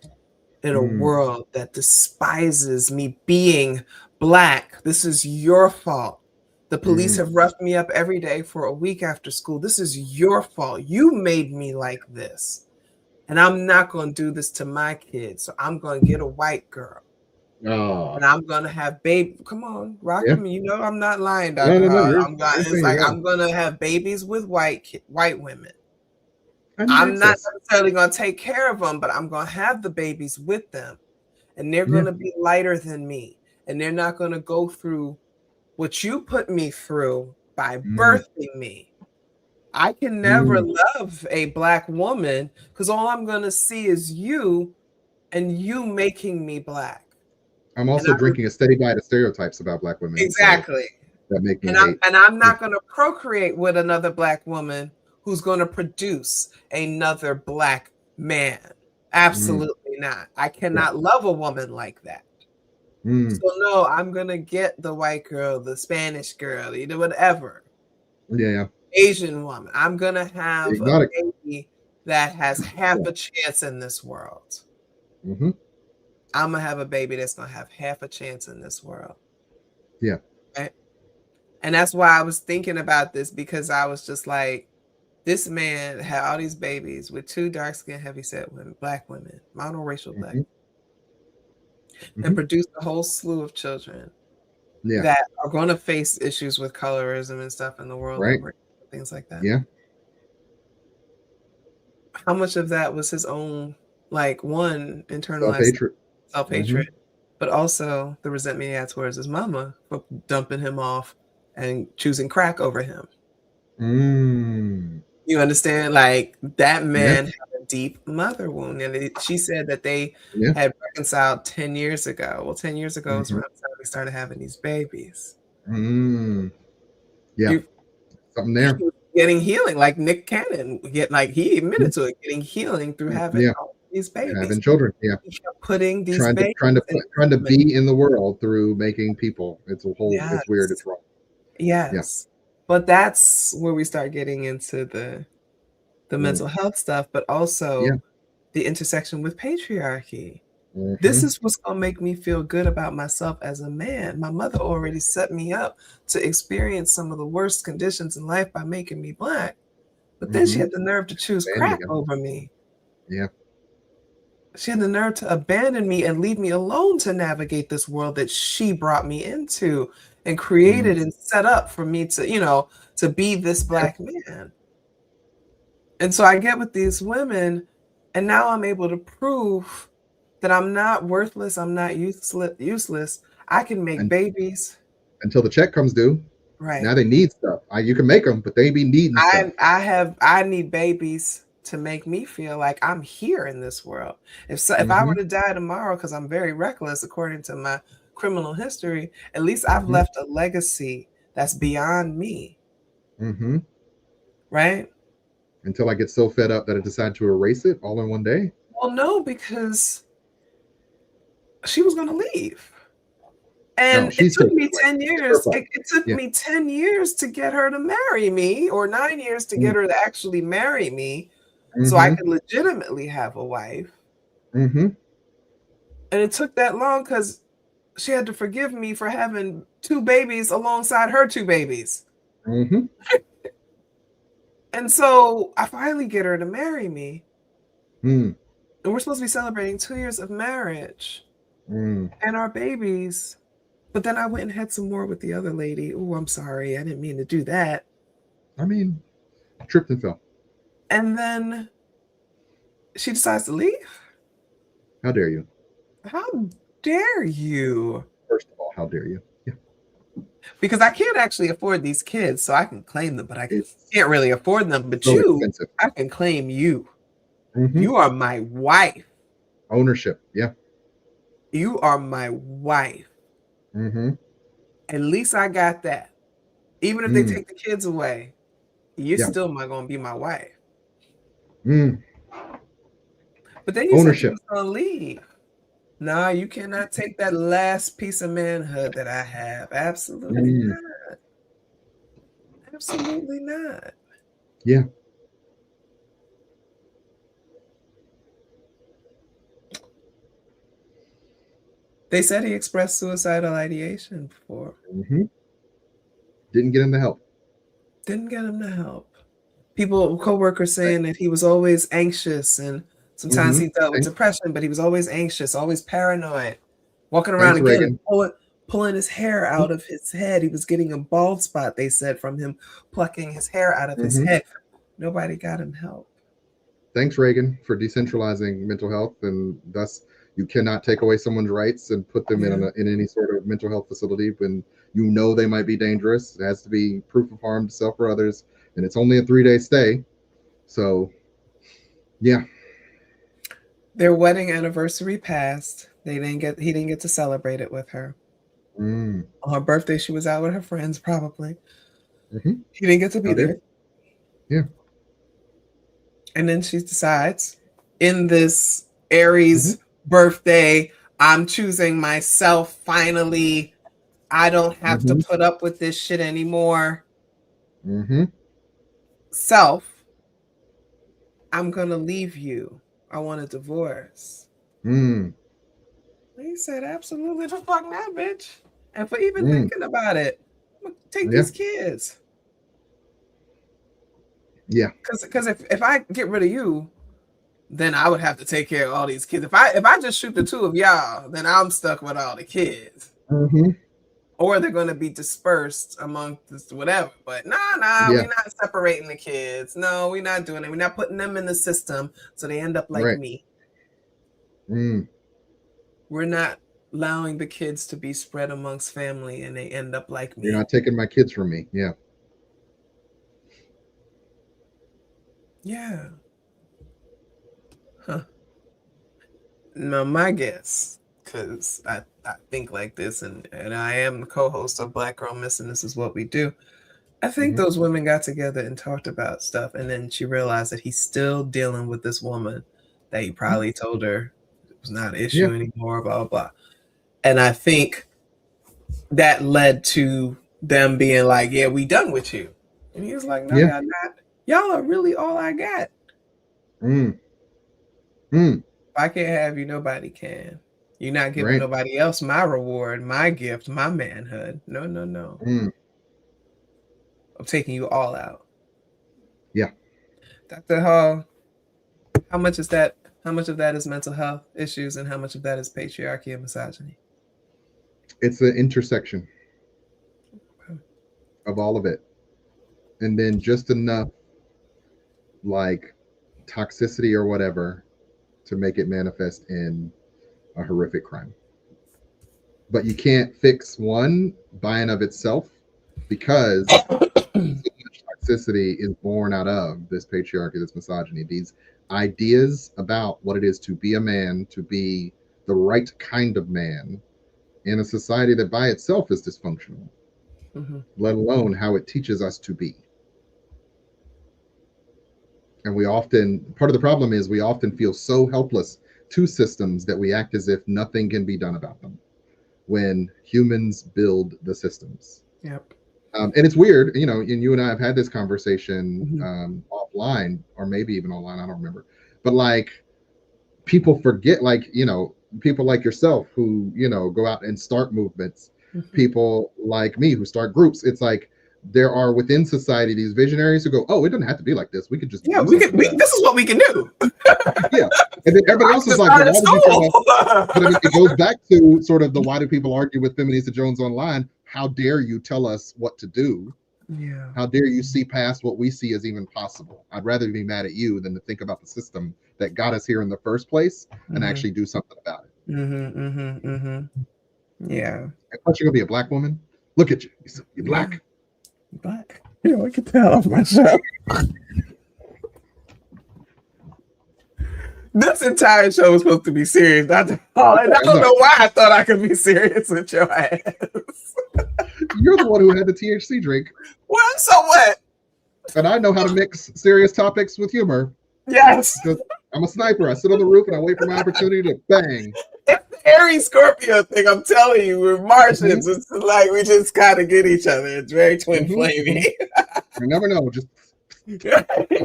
in a world that despises me being Black? This is your fault. The police have roughed me up every day for a week after school. This is your fault. You made me like this. And I'm not going to do this to my kids. So I'm going to get a white girl. And I'm going to have baby. Come on, rock me. You know I'm not lying, Dr. I'm going to have babies with white women. I'm not necessarily going to take care of them, but I'm going to have the babies with them. And they're going to be lighter than me. And they're not going to go through what you put me through by birthing me. I can never love a Black woman because all I'm going to see is you and you making me Black.
I'm also drinking a steady diet of stereotypes about Black women.
Exactly.
So that make me
and I'm not going to procreate with another Black woman who's going to produce another Black man. Absolutely not. I cannot love a woman like that. So no, I'm gonna get the white girl, the Spanish girl, you know, whatever. Asian woman. I'm gonna have a baby that has half a chance in this world. I'm gonna have a baby that's gonna have half a chance in this world. Right? And that's why I was thinking about this, because I was just like, this man had all these babies with 2 dark-skinned, heavy-set women, Black women, monoracial Black, and produced a whole slew of children that are going to face issues with colorism and stuff in the world, things like that. How much of that was his own, like, one, internalized self-hatred, but also the resentment he had towards his mama for dumping him off and choosing crack over him. You understand? Like, that man had a deep mother wound. And she said that they had reconciled 10 years ago. Well, 10 years ago was around the time we started having these babies.
Something there.
Getting healing, like Nick Cannon, he admitted to it, getting healing through having all these babies.
Having children,
putting these
babies. Trying to be in the world through making people. It's a whole, it's weird, it's wrong.
But that's where we start getting into the mental health stuff, but also the intersection with patriarchy. This is what's going to make me feel good about myself as a man. My mother already set me up to experience some of the worst conditions in life by making me Black. But then she had the nerve to choose crack over me.
Yeah.
She had the nerve to abandon me and leave me alone to navigate this world that she brought me into and created and set up for me to, you know, to be this Black man. And so I get with these women, and now I'm able to prove that I'm not worthless. I'm not useless. I can make babies.
Until the check comes due.
Right.
Now they need stuff. You can make them, but they be needing stuff.
I need babies to make me feel like I'm here in this world. If I were to die tomorrow, because I'm very reckless according to my criminal history, at least I've left a legacy that's beyond me. Right?
Until I get so fed up that I decide to erase it all in one day.
Well, no, because she was going to leave. And it took me 10 years. It took me 10 years to get her to marry me, or 9 years to get her to actually marry me, so I could legitimately have a wife. And it took that long because she had to forgive me for having 2 babies alongside her 2 babies. And so I finally get her to marry me. And we're supposed to be celebrating 2 years of marriage and our babies. But then I went and had some more with the other lady. Oh, I'm sorry. I didn't mean to do that.
I mean, tripped and fell.
And then she decides to leave.
How dare you?
How dare you?
First of all, how dare you? Yeah.
Because I can't actually afford these kids, so I can claim them, but I can't really afford them. But
expensive.
I can claim you. You are my wife.
Ownership. Yeah.
You are my wife. At least I got that. Even if they take the kids away, you're still going to be my wife. But then you said you was going to leave. No, you cannot take that last piece of manhood that I have. Absolutely not. Absolutely not.
Yeah.
They said he expressed suicidal ideation before.
Didn't get him the help.
Didn't get him the help. Co-workers saying that he was always anxious, and sometimes he dealt with depression, but he was always anxious, always paranoid, walking around pulling his hair out of his head. He was getting a bald spot, they said, from him plucking his hair out of his head. Nobody got him help.
Thanks, Reagan, for decentralizing mental health, and thus you cannot take away someone's rights and put them in any sort of mental health facility when you know they might be dangerous. It has to be proof of harm to self or others, and it's only a 3-day stay. So, yeah.
Their wedding anniversary passed. He didn't get to celebrate it with her. On her birthday, she was out with her friends, probably. He didn't get to be there.
Yeah.
And then she decides, in this Aries birthday, I'm choosing myself finally. I don't have to put up with this shit anymore. Self, I'm gonna leave you. I want a divorce. He said, absolutely the fuck not, bitch. And for even thinking about it, I'm gonna take these kids.
Yeah.
Because if I get rid of you, then I would have to take care of all these kids. If I just shoot the 2 of y'all, then I'm stuck with all the kids. Or they're going to be dispersed among this whatever. But nah, we're not separating the kids. No, we're not doing it. We're not putting them in the system so they end up like me. We're not allowing the kids to be spread amongst family and they end up like me.
You're not taking my kids from me. Yeah.
Yeah. Now, my guess, because I think like this, and I am the co-host of Black Girl Missing, This Is What We Do. I think those women got together and talked about stuff, and then she realized that he's still dealing with this woman that he probably told her it was not an issue anymore, blah, blah, blah. And I think that led to them being like, yeah, we done with you. And he was like, no, y'all not. Y'all are really all I got. I can't have you, nobody can. You're not giving nobody else my reward, my gift, my manhood. No. I'm taking you all out.
Yeah.
Dr. Hall, how much is that? How much of that is mental health issues and how much of that is patriarchy and misogyny?
It's the intersection of all of it. And then just enough like toxicity or whatever to make it manifest in a horrific crime. But you can't fix one by and of itself because so much toxicity is born out of this patriarchy, this misogyny, these ideas about what it is to be a man, to be the right kind of man in a society that by itself is dysfunctional, let alone how it teaches us to be. And we often, part of the problem is we often feel so helpless to systems that we act as if nothing can be done about them when humans build the systems.
Yep.
And it's weird, you know, and you and I have had this conversation offline or maybe even online, I don't remember. But like people forget, like, you know, people like yourself who, you know, go out and start movements, people like me who start groups. It's like there are within society these visionaries who go, oh, it doesn't have to be like this. We could just
this is what we can do.
Yeah. And then everybody else is like, well, but I mean, it goes back to sort of the why do people argue with Feminista Jones online? How dare you tell us what to do?
Yeah.
How dare you see past what we see as even possible? I'd rather be mad at you than to think about the system that got us here in the first place and actually do something about it.
Yeah.
I thought you were gonna be a black woman. Look at you. You're black.
Black. Yeah, I can tell off myself. This entire show was supposed to be serious, Dr. Hall, and I don't know why I thought I could be serious with your ass.
You're the one who had the THC drink.
Well, so what?
And I know how to mix serious topics with humor.
Yes.
I'm a sniper. I sit on the roof and I wait for my opportunity to bang.
It's the Aries Scorpio thing. I'm telling you, we're Martians. It's like we just kind of get each other. It's very twin flamey.
You never know. Just and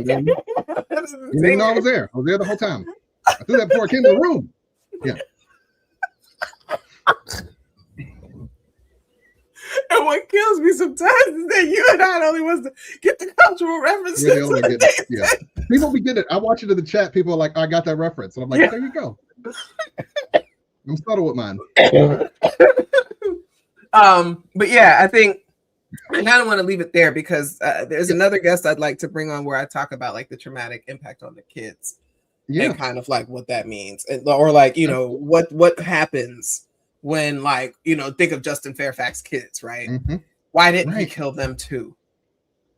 then, you didn't know I was there. I was there the whole time. I did that before I came to the room. Yeah.
And what kills me sometimes is that you and I only wants to get the cultural references.
We're the only one getting it. Yeah. People be getting it. I watch it in the chat. People are like, I got that reference. And I'm like, there you go. I'm subtle with mine.
But yeah, I think I kind of want to leave it there because there's another guest I'd like to bring on where I talk about like the traumatic impact on the kids and kind of like what that means, or like, you know, what happens when, like, you know, think of Justin Fairfax kids, right? Why didn't he kill them too?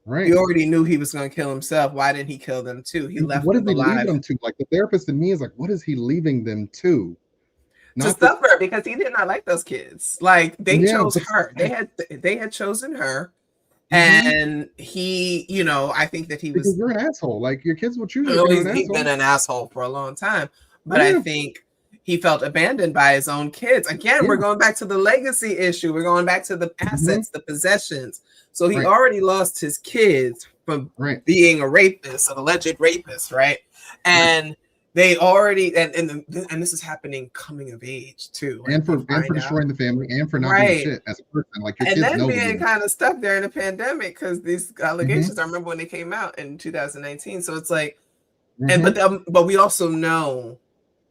Right.
He already knew he was going to kill himself. Why didn't he kill them too? He left them alive. What is he leaving them to? Like the therapist in me is like, what is he leaving them to? To suffer, because he did not like those kids. Like they chose her. They had chosen her, and he, you know, I think that he was. Because you're an asshole. Like your kids will choose you. He's been an asshole for a long time, but I think he felt abandoned by his own kids. Again, we're going back to the legacy issue. We're going back to the assets, the possessions. So he already lost his kids from being a rapist, an alleged rapist, right? And they already and this is happening coming of age too, and for destroying the family, and for not doing shit as a person. Like your kids know. And then being kind of stuck there in the pandemic because these allegations. I remember when they came out in 2019. So it's like, but we also know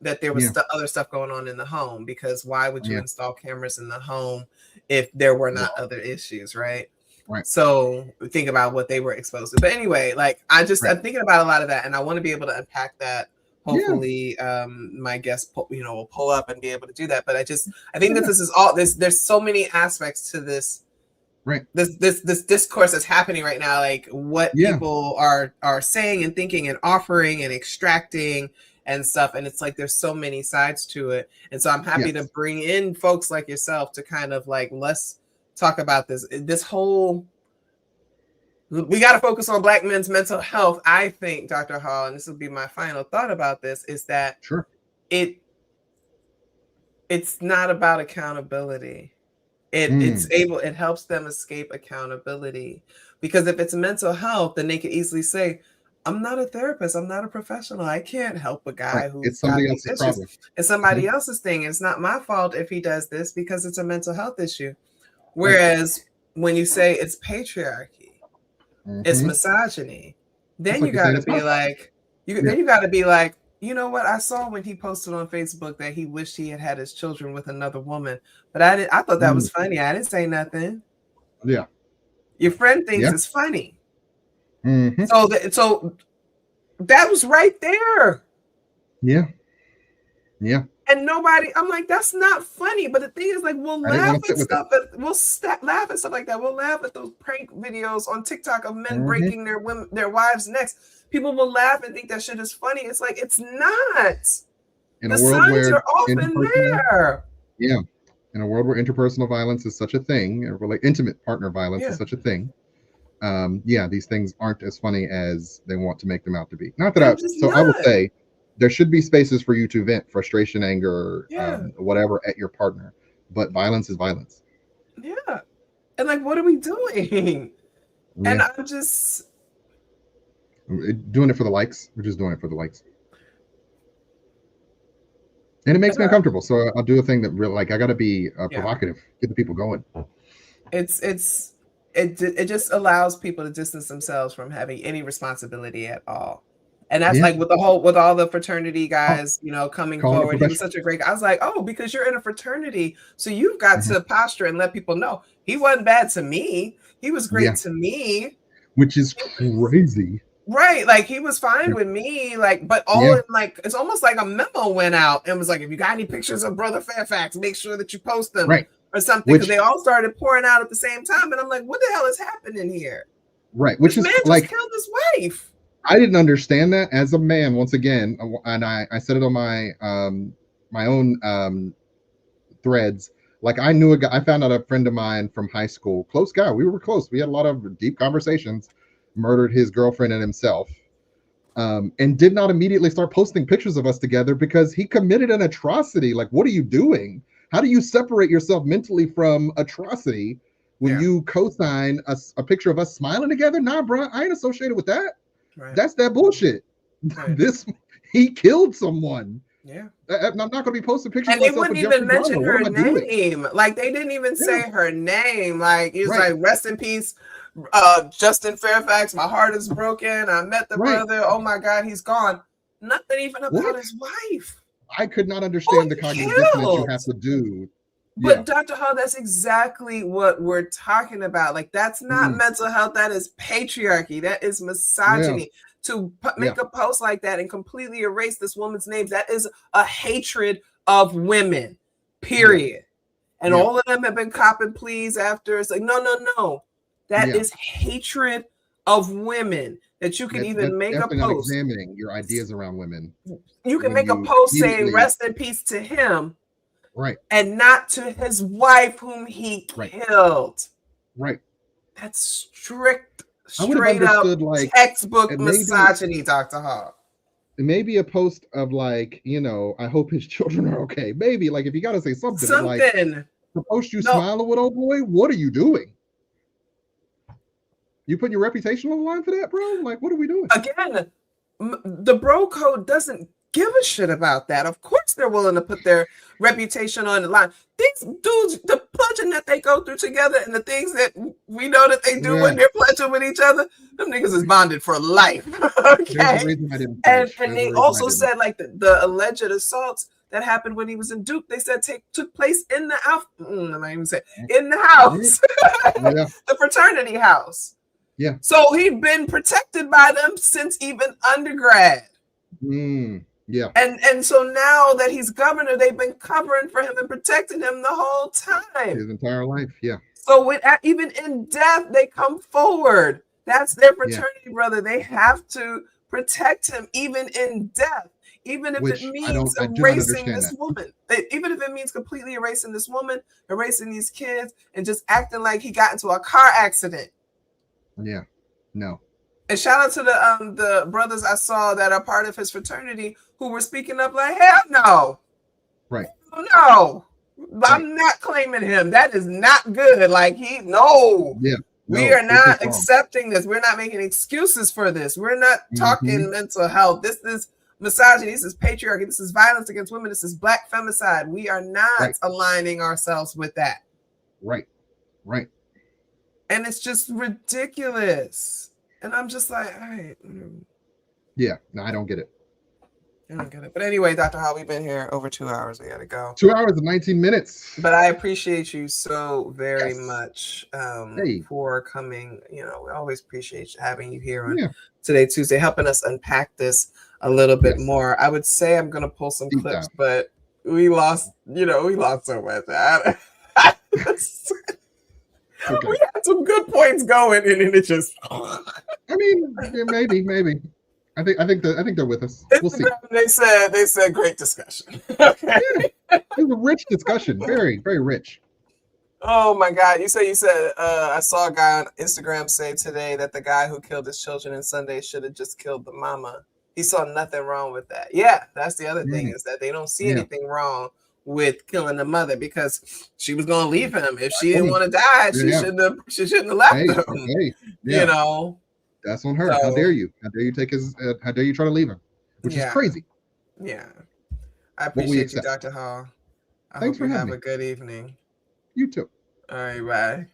that there was other stuff going on in the home, because why would you install cameras in the home if there were not other issues, right? Right. So think about what they were exposed to. But anyway, like I'm thinking about a lot of that, and I want to be able to unpack that. Hopefully, my guest, will pull up and be able to do that. But I think that this is all. There's so many aspects to this. Right. This discourse that's happening right now, like what people are saying and thinking and offering and extracting and stuff. And it's like there's so many sides to it. And so I'm happy to bring in folks like yourself to kind of like let's talk about this whole. We got to focus on Black men's mental health. I think, Dr. Hall, and this will be my final thought about this, is that it's not about accountability. It helps them escape accountability, because if it's mental health, then they could easily say, I'm not a therapist. I'm not a professional. I can't help a guy who's
it's somebody
got these
else's
issues.
problem.
It's somebody else's thing. It's not my fault if he does this because it's a mental health issue. Whereas when you say it's patriarchy, it's misogyny, then you got to be like, then you got to be like, you know what? I saw when he posted on Facebook that he wished he had his children with another woman, but I thought that was funny. I didn't say nothing.
Yeah.
Your friend thinks it's funny. So that was right there.
Yeah. Yeah.
And nobody, I'm like, that's not funny. But the thing is, like, we'll laugh at stuff. We'll laugh at stuff like that. We'll laugh at those prank videos on TikTok of men breaking their wives' necks. People will laugh and think that shit is funny. It's like, it's not. The signs are often there.
Yeah. In a world where interpersonal violence is such a thing, or like intimate partner violence is such a thing, these things aren't as funny as they want to make them out to be. Not that I will say there should be spaces for you to vent frustration, anger, whatever at your partner, but violence is violence.
Yeah. And like, what are we doing? Yeah. And I'm just
doing it for the likes. We're just doing it for the likes. And it makes me uncomfortable. So I'll do a thing that really, like, I got to be provocative, get the people going.
It just allows people to distance themselves from having any responsibility at all. And that's like with all the fraternity guys, coming forward. He was such a great guy. I was like, oh, because you're in a fraternity, so you've got to posture and let people know he wasn't bad to me. He was great to me.
Which is crazy.
Right. Like he was fine with me. Like, but all in like, it's almost like a memo went out and was like, if you got any pictures of Brother Fairfax, make sure that you post them. Right. Or something, because they all started pouring out at the same time, and I'm like, "What the hell is happening here?"
Right, which
this
is
man
like
just killed his wife.
I didn't understand that as a man. Once again, and I said it on my my own threads. Like I knew a guy. I found out a friend of mine from high school, close guy. We were close. We had a lot of deep conversations. Murdered his girlfriend and himself, and did not immediately start posting pictures of us together because he committed an atrocity. Like, what are you doing? How do you separate yourself mentally from atrocity when you co-sign a picture of us smiling together? Nah, bro, I ain't associated with that. Right. That's that bullshit. Right. He killed someone. Yeah, I'm not going to be posting pictures.
And they wouldn't even mention her name. Like they didn't even say her name. Like he was like, "Rest in peace, Justin Fairfax. My heart is broken. I met the brother. Oh my God, he's gone." Nothing even about his wife.
I could not understand the cognitive dissonance you have to do.
But Dr. Hall, that's exactly what we're talking about. Like, that's not mental health. That is patriarchy. That is misogyny. To make a post like that and completely erase this woman's name, that is a hatred of women, period. And all of them have been cop and pleas after. It's like, no. That is hatred of women. That you can even make a post.
Examining your ideas around women.
You can make a post saying "Rest in peace" to him,
right,
and not to his wife whom he killed.
Right.
That's straight up like textbook misogyny, Dr. Hall.
It may be a post of like, I hope his children are okay. Maybe like if you got to say something. Like, the post you smiling with, old boy, what are you doing? You putting your reputation on the line for that, bro? Like, what are we doing?
Again, the bro code doesn't give a shit about that. Of course, they're willing to put their reputation on the line. These dudes, the pledging that they go through together and the things that we know that they do when they're pledging with each other, them niggas is bonded for life. Okay. And they also said like the alleged assaults that happened when he was in Duke, they said took place in the house. In the house, the fraternity house.
Yeah.
So he'd been protected by them since even undergrad.
Yeah.
And so now that he's governor, they've been covering for him and protecting him the whole time.
His entire life. Yeah.
So even in death, they come forward. That's their fraternity brother. They have to protect him even in death. Even if it means erasing this woman. Even if it means completely erasing this woman, erasing these kids, and just acting like he got into a car accident.
Yeah. No.
And shout out to the brothers I saw that are part of his fraternity who were speaking up like, hell no.
Right.
No. I'm not claiming him. That is not good. Like no.
Yeah.
We are not accepting this. We're not making excuses for this. We're not talking mental health. This is misogyny. This is patriarchy. This is violence against women. This is black femicide. We are not aligning ourselves with that.
Right.
And it's just ridiculous. And I'm just like, all right.
Yeah, no, I don't get it.
I don't get it. But anyway, Dr. Hall, we've been here over 2 hours. We got to go.
2 hours and 19 minutes.
But I appreciate you so very much for coming. You know, we always appreciate having you here on Today Tuesday, helping us unpack this a little bit more. I would say I'm going to pull some clips, but we lost so much. We had some good points going, and then it just.
I mean, maybe. I think they're with us. We'll see.
They said great discussion. Okay.
Yeah, it was a rich discussion. Very, very rich.
Oh my God! You said I saw a guy on Instagram say today that the guy who killed his children in Sunday should have just killed the mama. He saw nothing wrong with that. Yeah, that's the other thing, is that they don't see anything wrong with killing the mother, because she was going to leave him. If she didn't want to die, she shouldn't have left him. You know.
That's on her. So, how dare you? How dare you take his? How dare you try to leave him? Which is crazy.
Yeah, I appreciate you, Dr. Hall.
Thanks for having me.
Have a good evening.
You too.
All right,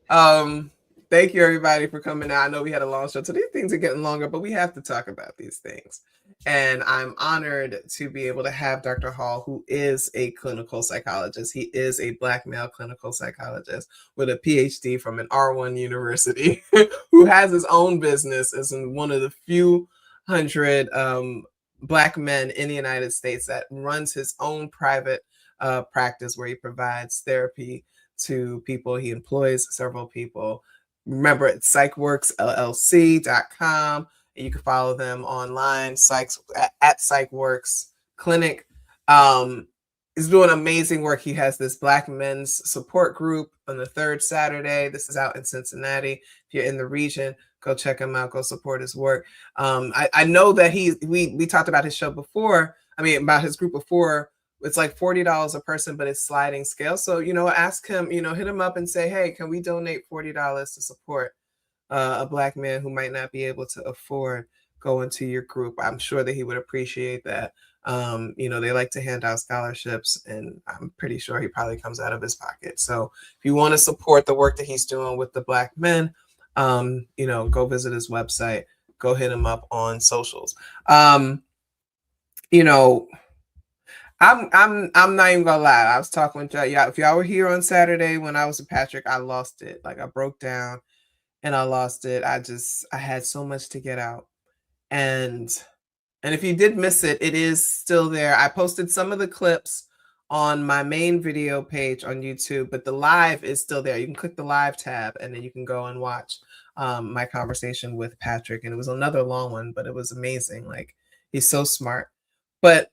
bye. Thank you, everybody, for coming out. I know we had a long show, so these things are getting longer, but we have to talk about these things. And I'm honored to be able to have Dr. Hall, who is a clinical psychologist. He is a Black male clinical psychologist with a PhD from an R1 university, who has his own business, is one of the few hundred Black men in the United States that runs his own private practice where he provides therapy to people. He employs several people. Remember, it's psychworksllc.com. You can follow them online, at PsychWorks Clinic. He's doing amazing work. He has this Black men's support group on the third Saturday. This is out in Cincinnati. If you're in the region, go check him out. Go support his work. I know that we talked about his show before. About his group before. It's like $40 a person, but it's sliding scale. So, ask him, hit him up and say, hey, can we donate $40 to support a Black man who might not be able to afford going to your group? I'm sure that he would appreciate that. They like to hand out scholarships, and I'm pretty sure he probably comes out of his pocket. So if you want to support the work that he's doing with the Black men, go visit his website, go hit him up on socials. I'm not even gonna lie. I was talking with y'all. If y'all were here on Saturday when I was with Patrick, I lost it. Like, I broke down and I lost it. I had so much to get out. And if you did miss it, it is still there. I posted some of the clips on my main video page on YouTube, but the live is still there. You can click the live tab and then you can go and watch my conversation with Patrick. And it was another long one, but it was amazing. Like, he's so smart. But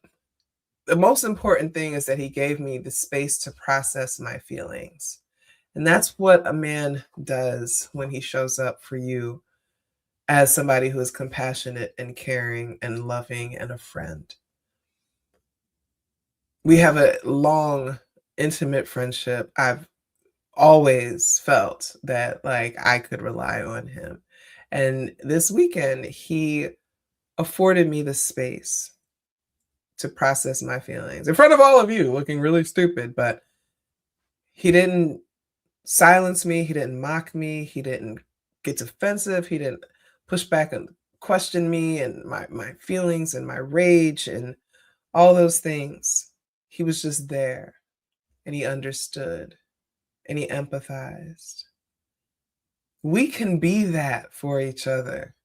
the most important thing is that he gave me the space to process my feelings. And that's what a man does when he shows up for you as somebody who is compassionate and caring and loving and a friend. We have a long, intimate friendship. I've always felt that, like, I could rely on him. And this weekend, he afforded me the space to process my feelings in front of all of you, looking really stupid, but he didn't silence me. He didn't mock me. He didn't get defensive. He didn't push back and question me and my feelings and my rage and all those things. He was just there, and he understood, and he empathized. We can be that for each other.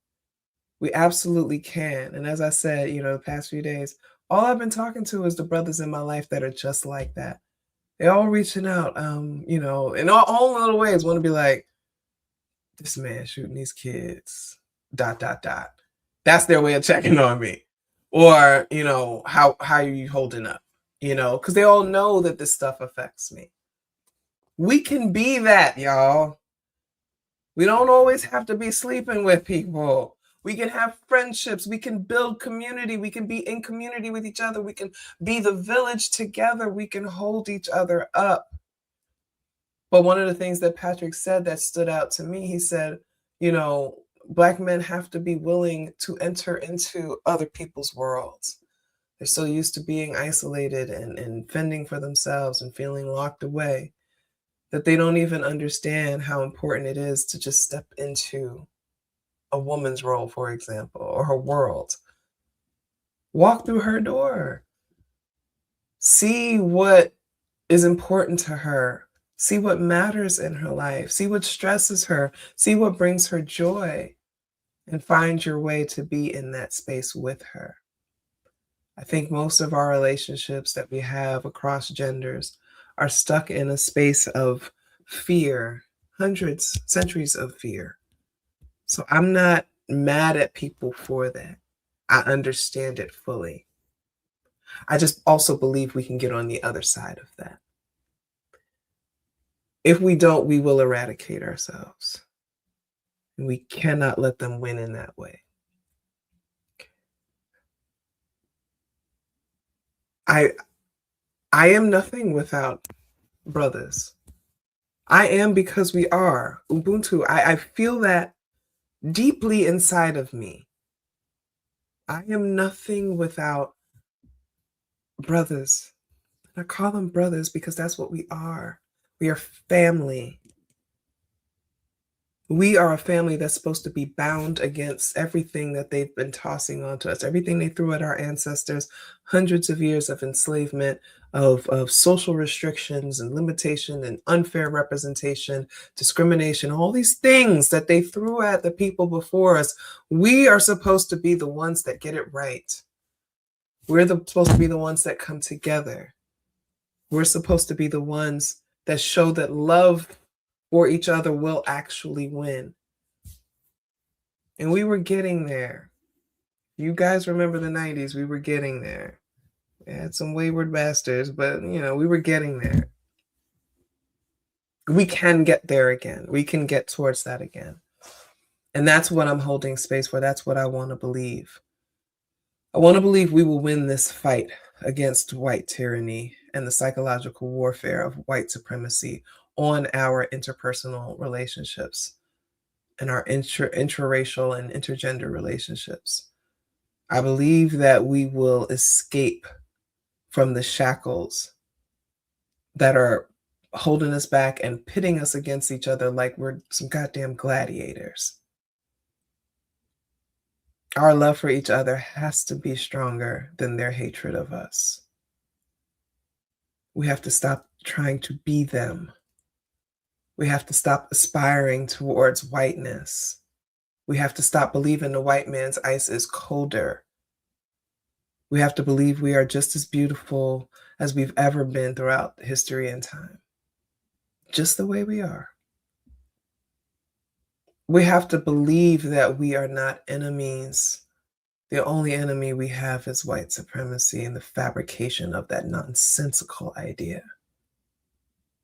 We absolutely can. And as I said, the past few days, all I've been talking to is the brothers in my life that are just like that. They're all reaching out, in all little ways, want to be like, this man shooting these kids, ... That's their way of checking on me. Or, how are you holding up? Because they all know that this stuff affects me. We can be that, y'all. We don't always have to be sleeping with people. We can have friendships. We can build community. We can be in community with each other. We can be the village together. We can hold each other up. But one of the things that Patrick said that stood out to me, he said, you know, Black men have to be willing to enter into other people's worlds. They're so used to being isolated and fending for themselves and feeling locked away that they don't even understand how important it is to just step into a woman's role, for example, or her world. Walk through her door. See what is important to her. See what matters in her life. See what stresses her. See what brings her joy. And find your way to be in that space with her. I think most of our relationships that we have across genders are stuck in a space of fear, hundreds, centuries of fear. So I'm not mad at people for that. I understand it fully. I just also believe we can get on the other side of that. If we don't, we will eradicate ourselves. And we cannot let them win in that way. I am nothing without brothers. I am because we are. Ubuntu, I feel that deeply inside of me. I am nothing without brothers. I call them brothers because that's what we are. We are family. We are a family that's supposed to be bound against everything that they've been tossing onto us, everything they threw at our ancestors, hundreds of years of enslavement, of social restrictions and limitation and unfair representation, discrimination, all these things that they threw at the people before us. We are supposed to be the ones that get it right. We're supposed to be the ones that come together. We're supposed to be the ones that show that love for each other will actually win. And we were getting there. You guys remember the 90s, we were getting there. We had some wayward bastards, but you know, we were getting there. We can get there again. We can get towards that again. And that's what I'm holding space for. That's what I want to believe. I want to believe we will win this fight against white tyranny and the psychological warfare of white supremacy on our interpersonal relationships and our intraracial and intergender relationships. I believe that we will escape from the shackles that are holding us back and pitting us against each other like we're some goddamn gladiators. Our love for each other has to be stronger than their hatred of us. We have to stop trying to be them. We have to stop aspiring towards whiteness. We have to stop believing the white man's ice is colder. We have to believe we are just as beautiful as we've ever been throughout history and time. Just the way we are. We have to believe that we are not enemies. The only enemy we have is white supremacy and the fabrication of that nonsensical idea.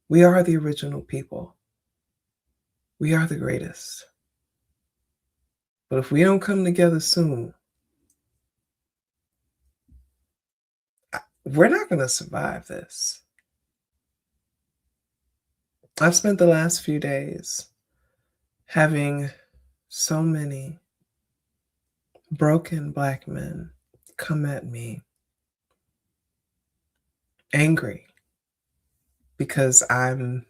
We are the original people. We are the greatest. But if we don't come together soon, we're not going to survive this. I've spent the last few days having so many broken Black men come at me angry because I'm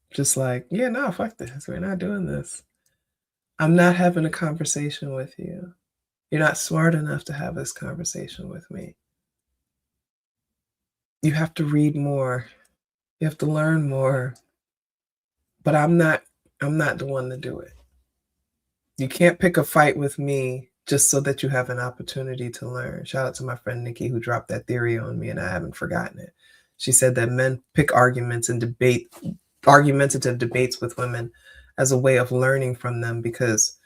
just like, yeah, no, fuck this. We're not doing this. I'm not having a conversation with you. You're not smart enough to have this conversation with me. You have to read more. You have to learn more. But I'm not the one to do it. You can't pick a fight with me just so that you have an opportunity to learn. Shout out to my friend Nikki who dropped that theory on me and I haven't forgotten it. She said that men pick arguments and argumentative debates with women as a way of learning from them because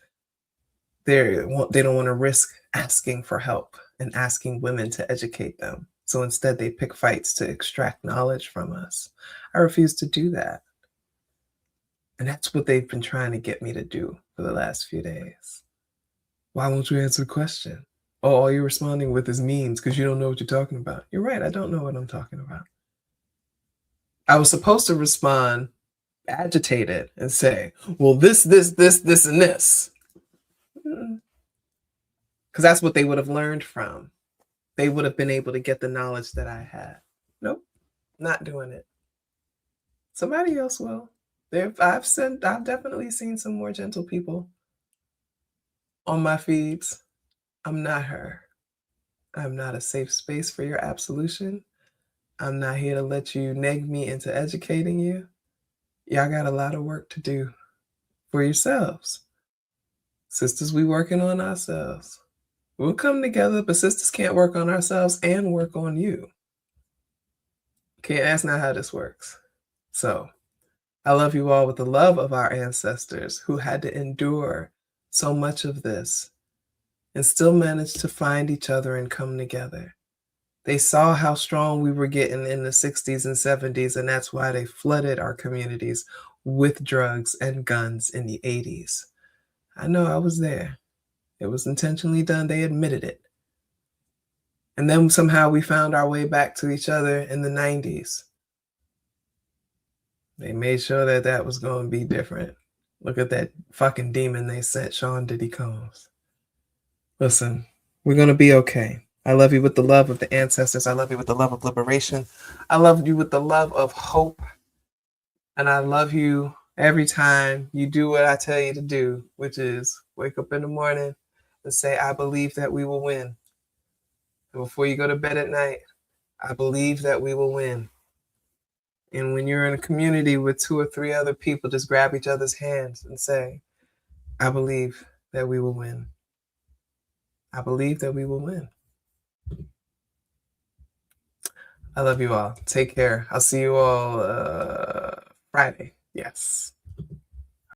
they don't want to risk asking for help and asking women to educate them. So instead they pick fights to extract knowledge from us. I refuse to do that. And that's what they've been trying to get me to do for the last few days. Why won't you answer the question? Oh, all you're responding with is memes because you don't know what you're talking about. You're right, I don't know what I'm talking about. I was supposed to respond agitated and say, well, this, and this. Because that's what they would have learned from. They would have been able to get the knowledge that I had. Nope, not doing it. Somebody else will. I've definitely seen some more gentle people on my feeds. I'm not her. I'm not a safe space for your absolution. I'm not here to let you neg me into educating you. Y'all got a lot of work to do for yourselves. Sisters, we working on ourselves. We'll come together, but sisters can't work on ourselves and work on you. Okay, that's not how this works. So I love you all with the love of our ancestors who had to endure so much of this and still managed to find each other and come together. They saw how strong we were getting in the 60s and 70s, and that's why they flooded our communities with drugs and guns in the 80s. I know, I was there. It was intentionally done. They admitted it. And then somehow we found our way back to each other in the 90s. They made sure that that was going to be different. Look at that fucking demon they sent, Sean Diddy Combs. Listen, we're going to be okay. I love you with the love of the ancestors. I love you with the love of liberation. I love you with the love of hope. And I love you every time you do what I tell you to do, which is wake up in the morning and say, I believe that we will win. And before you go to bed at night, I believe that we will win. And when you're in a community with 2 or 3 other people, just grab each other's hands and say, I believe that we will win. I believe that we will win. I love you all. Take care. I'll see you all Friday. Yes.